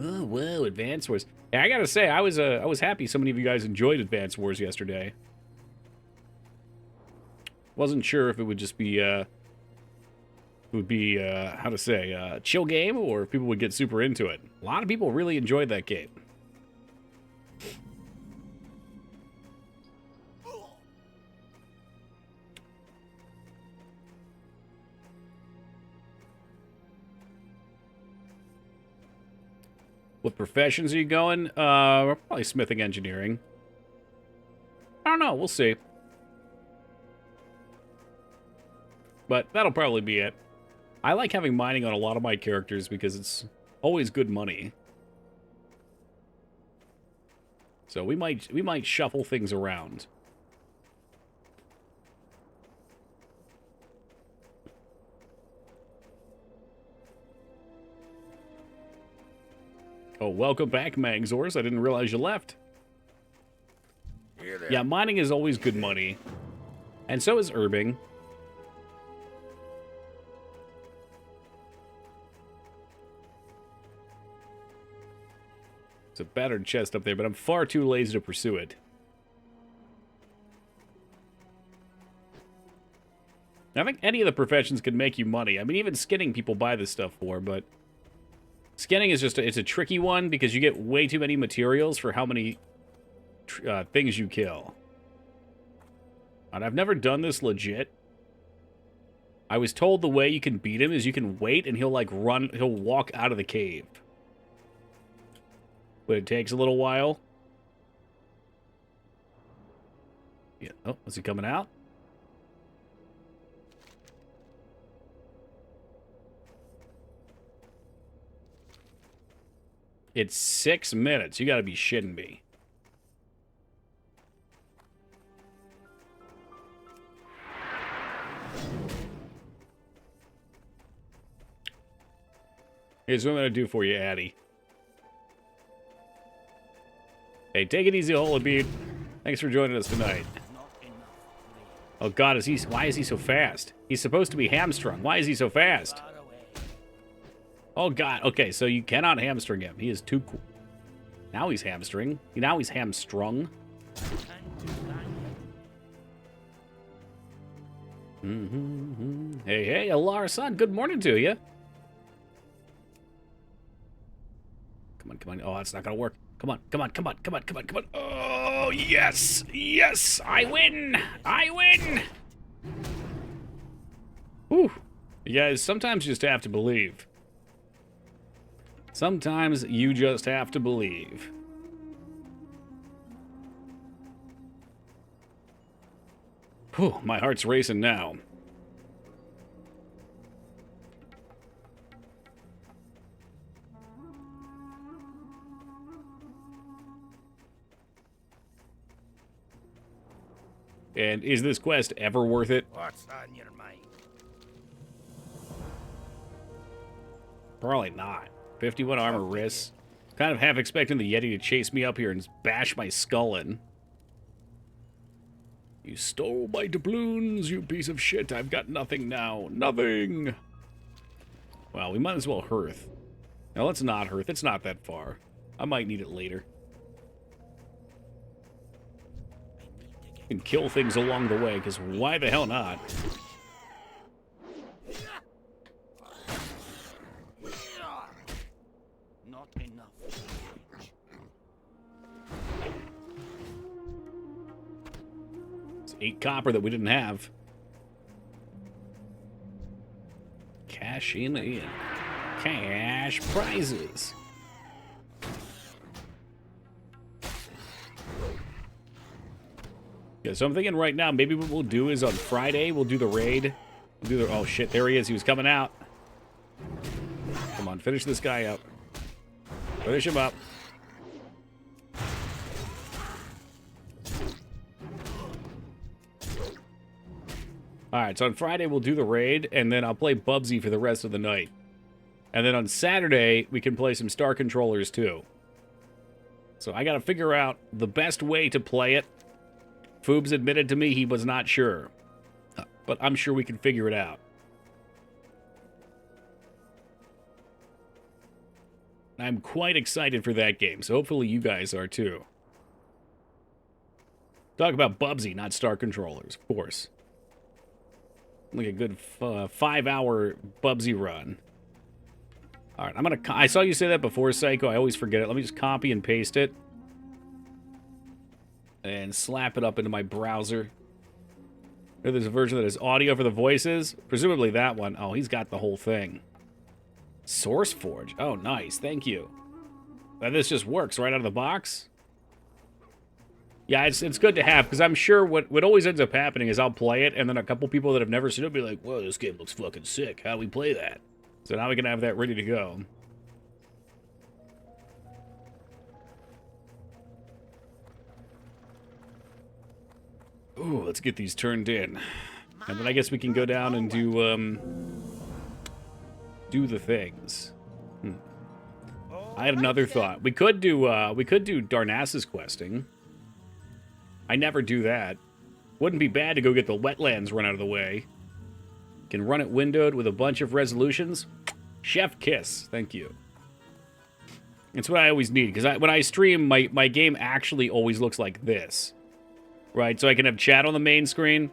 Oh, whoa, Advance Wars. Yeah, I gotta say, I was happy so many of you guys enjoyed Advance Wars yesterday. Wasn't sure if it would just be, how to say, a chill game, or if people would get super into it. A lot of people really enjoyed that game. What professions are you going? Probably smithing engineering. I don't know, we'll see. But that'll probably be it. I like having mining on a lot of my characters because it's always good money. So we might shuffle things around. Oh, welcome back, Magzors. I didn't realize you left. Yeah, mining is always good money. And so is herbing. It's a battered chest up there, but I'm far too lazy to pursue it. I think any of the professions could make you money. I mean, even skinning people buy this stuff for, but skinning is just it's a tricky one because you get way too many materials for how many things you kill. And I've never done this legit. I was told the way you can beat him is you can wait and he'll like he'll walk out of the cave. But it takes a little while. Yeah. Oh, is he coming out? It's 6 minutes. You gotta be shitting me. Here's what I'm gonna do for you, Addy. Hey, take it easy, Holobeat. Thanks for joining us tonight. Oh God, why is he so fast? He's supposed to be hamstrung. Why is he so fast? Oh God, okay, so you cannot hamstring him. He is too cool. Now he's hamstring. Now he's hamstrung. Hey, hey, Alar-san, good morning to you. Come on, come on. Oh, that's not gonna work. Come on, come on, come on, come on, come on, come on. Oh, yes, yes, I win, I win. Whew. You guys, sometimes you just have to believe. Sometimes you just have to believe. Whew, my heart's racing now. And is this quest ever worth it? What's on your mind? Probably not. 51 armor risks. Kind of half expecting the Yeti to chase me up here and bash my skull in. You stole my doubloons, you piece of shit. I've got nothing now. Nothing. Well, we might as well hearth. Now, let's not hearth. It's not that far. I might need it later. And kill things along the way, because why the hell not? Not enough. It's 8 copper that we didn't have. Cash in. Cash prizes. Yeah, so I'm thinking right now, maybe what we'll do is on Friday, we'll do the raid. We'll do the, oh shit, there he is. He was coming out. Come on, finish this guy up. Finish him up. Alright, so on Friday we'll do the raid, and then I'll play Bubsy for the rest of the night. And then on Saturday, we can play some Star Controllers too. So I gotta figure out the best way to play it. Foobs admitted to me he was not sure. But I'm sure we can figure it out. I'm quite excited for that game, so hopefully you guys are too. Talk about Bubsy, not Star Controllers, of course. Like a good 5-hour Bubsy run. Alright, I'm gonna... I saw you say that before, Psycho. I always forget it. Let me just copy and paste it. And slap it up into my browser. There's a version that has audio for the voices. Presumably that one. Oh, he's got the whole thing. SourceForge. Oh, nice. Thank you. And this just works right out of the box? Yeah, it's good to have, because I'm sure what always ends up happening is I'll play it, and then a couple people that have never seen it will be like, whoa, this game looks fucking sick. How do we play that? So now we can have that ready to go. Ooh, let's get these turned in. And then I guess we can go down and do the things. I had another thought. We could do Darnassus questing. I never do that. Wouldn't be bad to go get the wetlands run out of the way. Can run it windowed with a bunch of resolutions. Chef kiss. Thank you. It's what I always need, because when I stream, my game actually always looks like this. Right? So I can have chat on the main screen.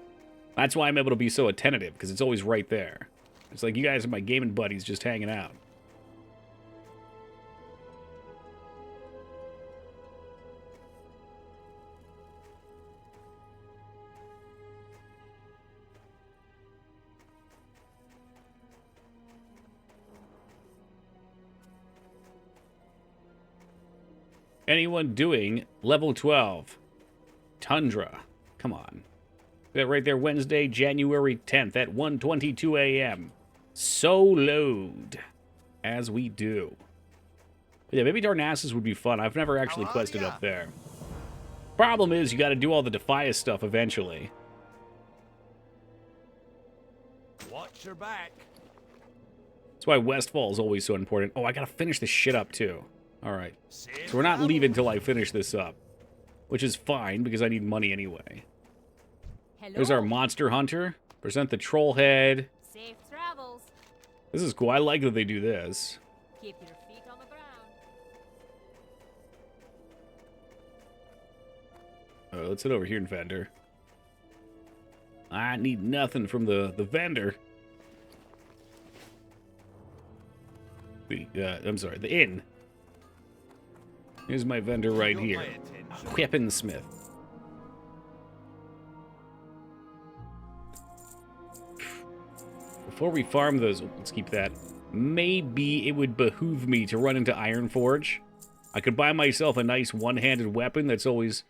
That's why I'm able to be so attentive, because it's always right there. It's like you guys are my gaming buddies just hanging out. Anyone doing level 12? Tundra. Come on. That right there, Wednesday, January 10th at 1:22 a.m. So load. As we do. But yeah, maybe Darnassus would be fun. I've never actually quested up there. Problem is, you got to do all the Defias stuff eventually. Watch your back. That's why Westfall is always so important. Oh, I got to finish this shit up, too. All right. So we're not leaving until I finish this up. Which is fine, because I need money anyway. Hello. There's our monster hunter. Present the troll head. Safe travels. This is cool. I like that they do this. Keep your feet on the ground. Let's head over here and vendor. I need nothing from the vendor. I'm sorry, the inn. Here's my vendor right here. Weaponsmith. Before we farm those, let's keep that. Maybe it would behoove me to run into Ironforge. I could buy myself a nice one-handed weapon. That's always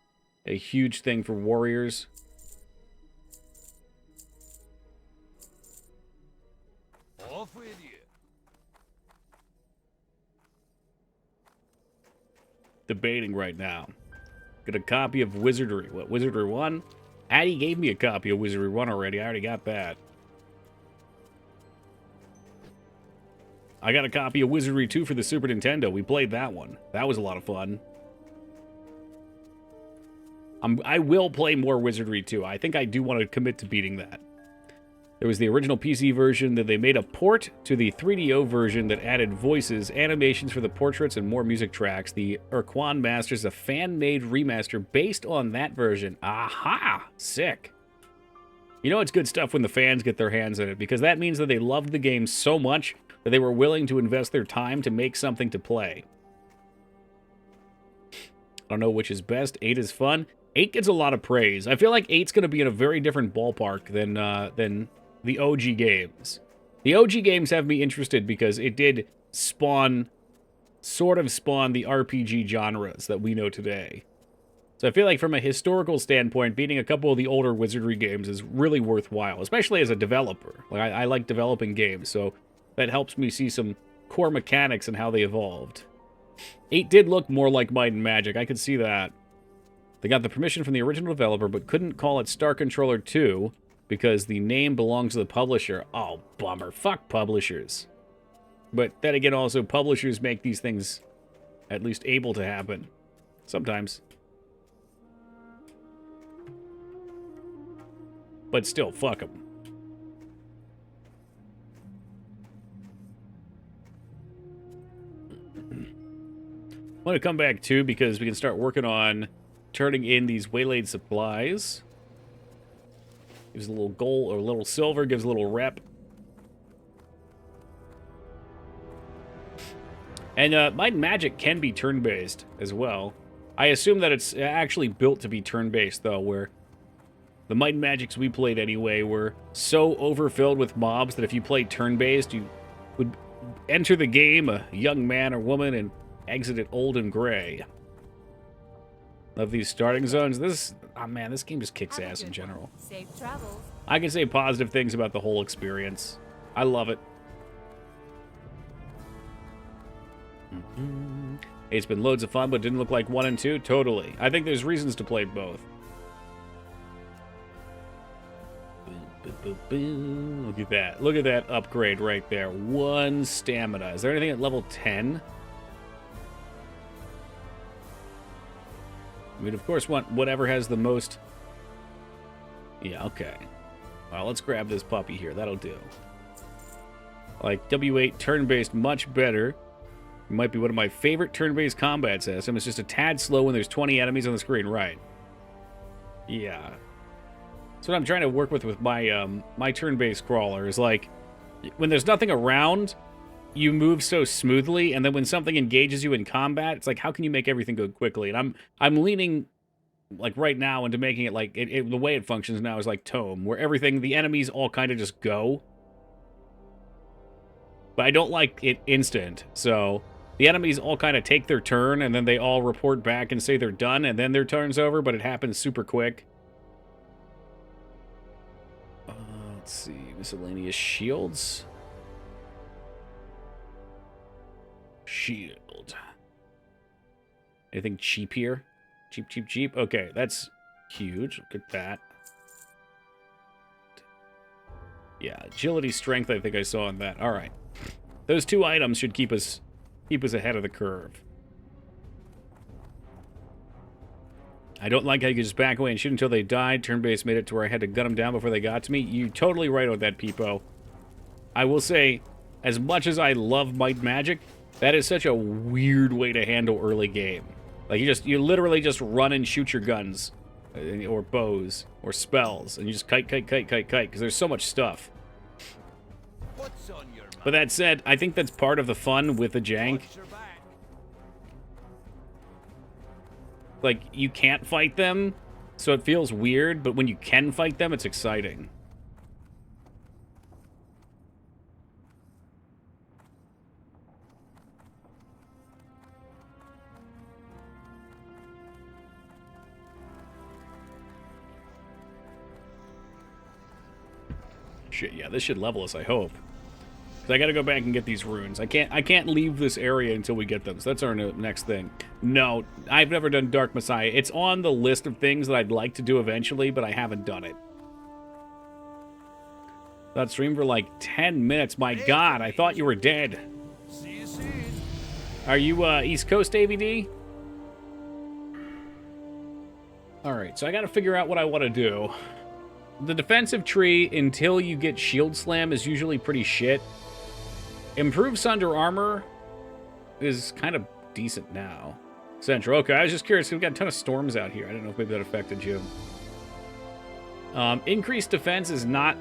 a huge thing for warriors. Off with you. Debating right now. Get a copy of Wizardry. What, Wizardry 1? Addie gave me a copy of Wizardry 1 already. I already got that. I got a copy of Wizardry 2 for the Super Nintendo. We played that one. That was a lot of fun. I will play more Wizardry 2. I think I do want to commit to beating that. There was the original PC version, that they made a port to the 3DO version that added voices, animations for the portraits, and more music tracks. The Urquan Masters, a fan-made remaster based on that version. Aha! Sick. You know it's good stuff when the fans get their hands in it, because that means that they loved the game so much that they were willing to invest their time to make something to play. I don't know which is best. 8 is fun. 8 gets a lot of praise. I feel like 8's going to be in a very different ballpark than the OG games. The OG games have me interested because it did sort of spawn the RPG genres that we know today. So I feel like from a historical standpoint, beating a couple of the older Wizardry games is really worthwhile, especially as a developer. Like I like developing games, so that helps me see some core mechanics and how they evolved. 8 did look more like Might and Magic. I could see that. They got the permission from the original developer, but couldn't call it Star Controller 2 because the name belongs to the publisher. Oh, bummer. Fuck publishers. But then again, also, publishers make these things at least able to happen. Sometimes. But still, fuck them. I want to come back, too, because we can start working on turning in these waylaid supplies. Gives a little gold or a little silver, gives a little rep. And Might and Magic can be turn-based as well. I assume that it's actually built to be turn-based, though, where the Might and Magics we played anyway were so overfilled with mobs that if you played turn-based, you would enter the game a young man or woman and exit it old and gray. Love these starting zones. Oh man, this game just kicks ass in general. Safe travels. I can say positive things about the whole experience. I love it. It's been loads of fun, but didn't look like 1 and 2. Totally. I think there's reasons to play both. Look at that. Look at that upgrade right there. 1 stamina. Is there anything at level 10? We'd, of course, want whatever has the most... Yeah, okay. Well, let's grab this puppy here. That'll do. Like, W8 turn-based much better. It might be one of my favorite turn-based combat systems. It's just a tad slow when there's 20 enemies on the screen. Right. Yeah. That's what I'm trying to work with my my turn-based crawler. Is like, when there's nothing around, you move so smoothly, and then when something engages you in combat, it's like, how can you make everything go quickly? And I'm leaning, like, right now into making it like, the way it functions now is like Tome, where the enemies all kind of just go. But I don't like it instant, so the enemies all kind of take their turn, and then they all report back and say they're done, and then their turn's over, but it happens super quick. Let's see, miscellaneous shields. Shield. Anything cheap here? Cheap, cheap, cheap. Okay, that's huge. Look at that. Yeah, agility, strength, I think I saw in that. All right. Those 2 items should keep us ahead of the curve. I don't like how you could just back away and shoot until they died. Turn-based made it to where I had to gun them down before they got to me. You're totally right on that, Peepo. I will say, as much as I love Might Magic, that is such a weird way to handle early game. Like, you literally just run and shoot your guns, or bows, or spells, and you just kite, because there's so much stuff. What's on your mind? But that said, I think that's part of the fun with the jank. Watch your back. Like, you can't fight them, so it feels weird, but when you can fight them, it's exciting. Shit, yeah, this should level us, I hope. 'Cause I gotta go back and get these runes. I can't leave this area until we get them, so that's our next thing. No, I've never done Dark Messiah. It's on the list of things that I'd like to do eventually, but I haven't done it. That stream for like 10 minutes. My God, I thought you were dead. See you soon. Are you East Coast AVD? Alright, so I gotta figure out what I want to do. The defensive tree, until you get Shield Slam, is usually pretty shit. Improved Sunder Armor is kind of decent now. Central. Okay, I was just curious. We've got a ton of storms out here. I don't know if maybe that affected you. Increased defense is not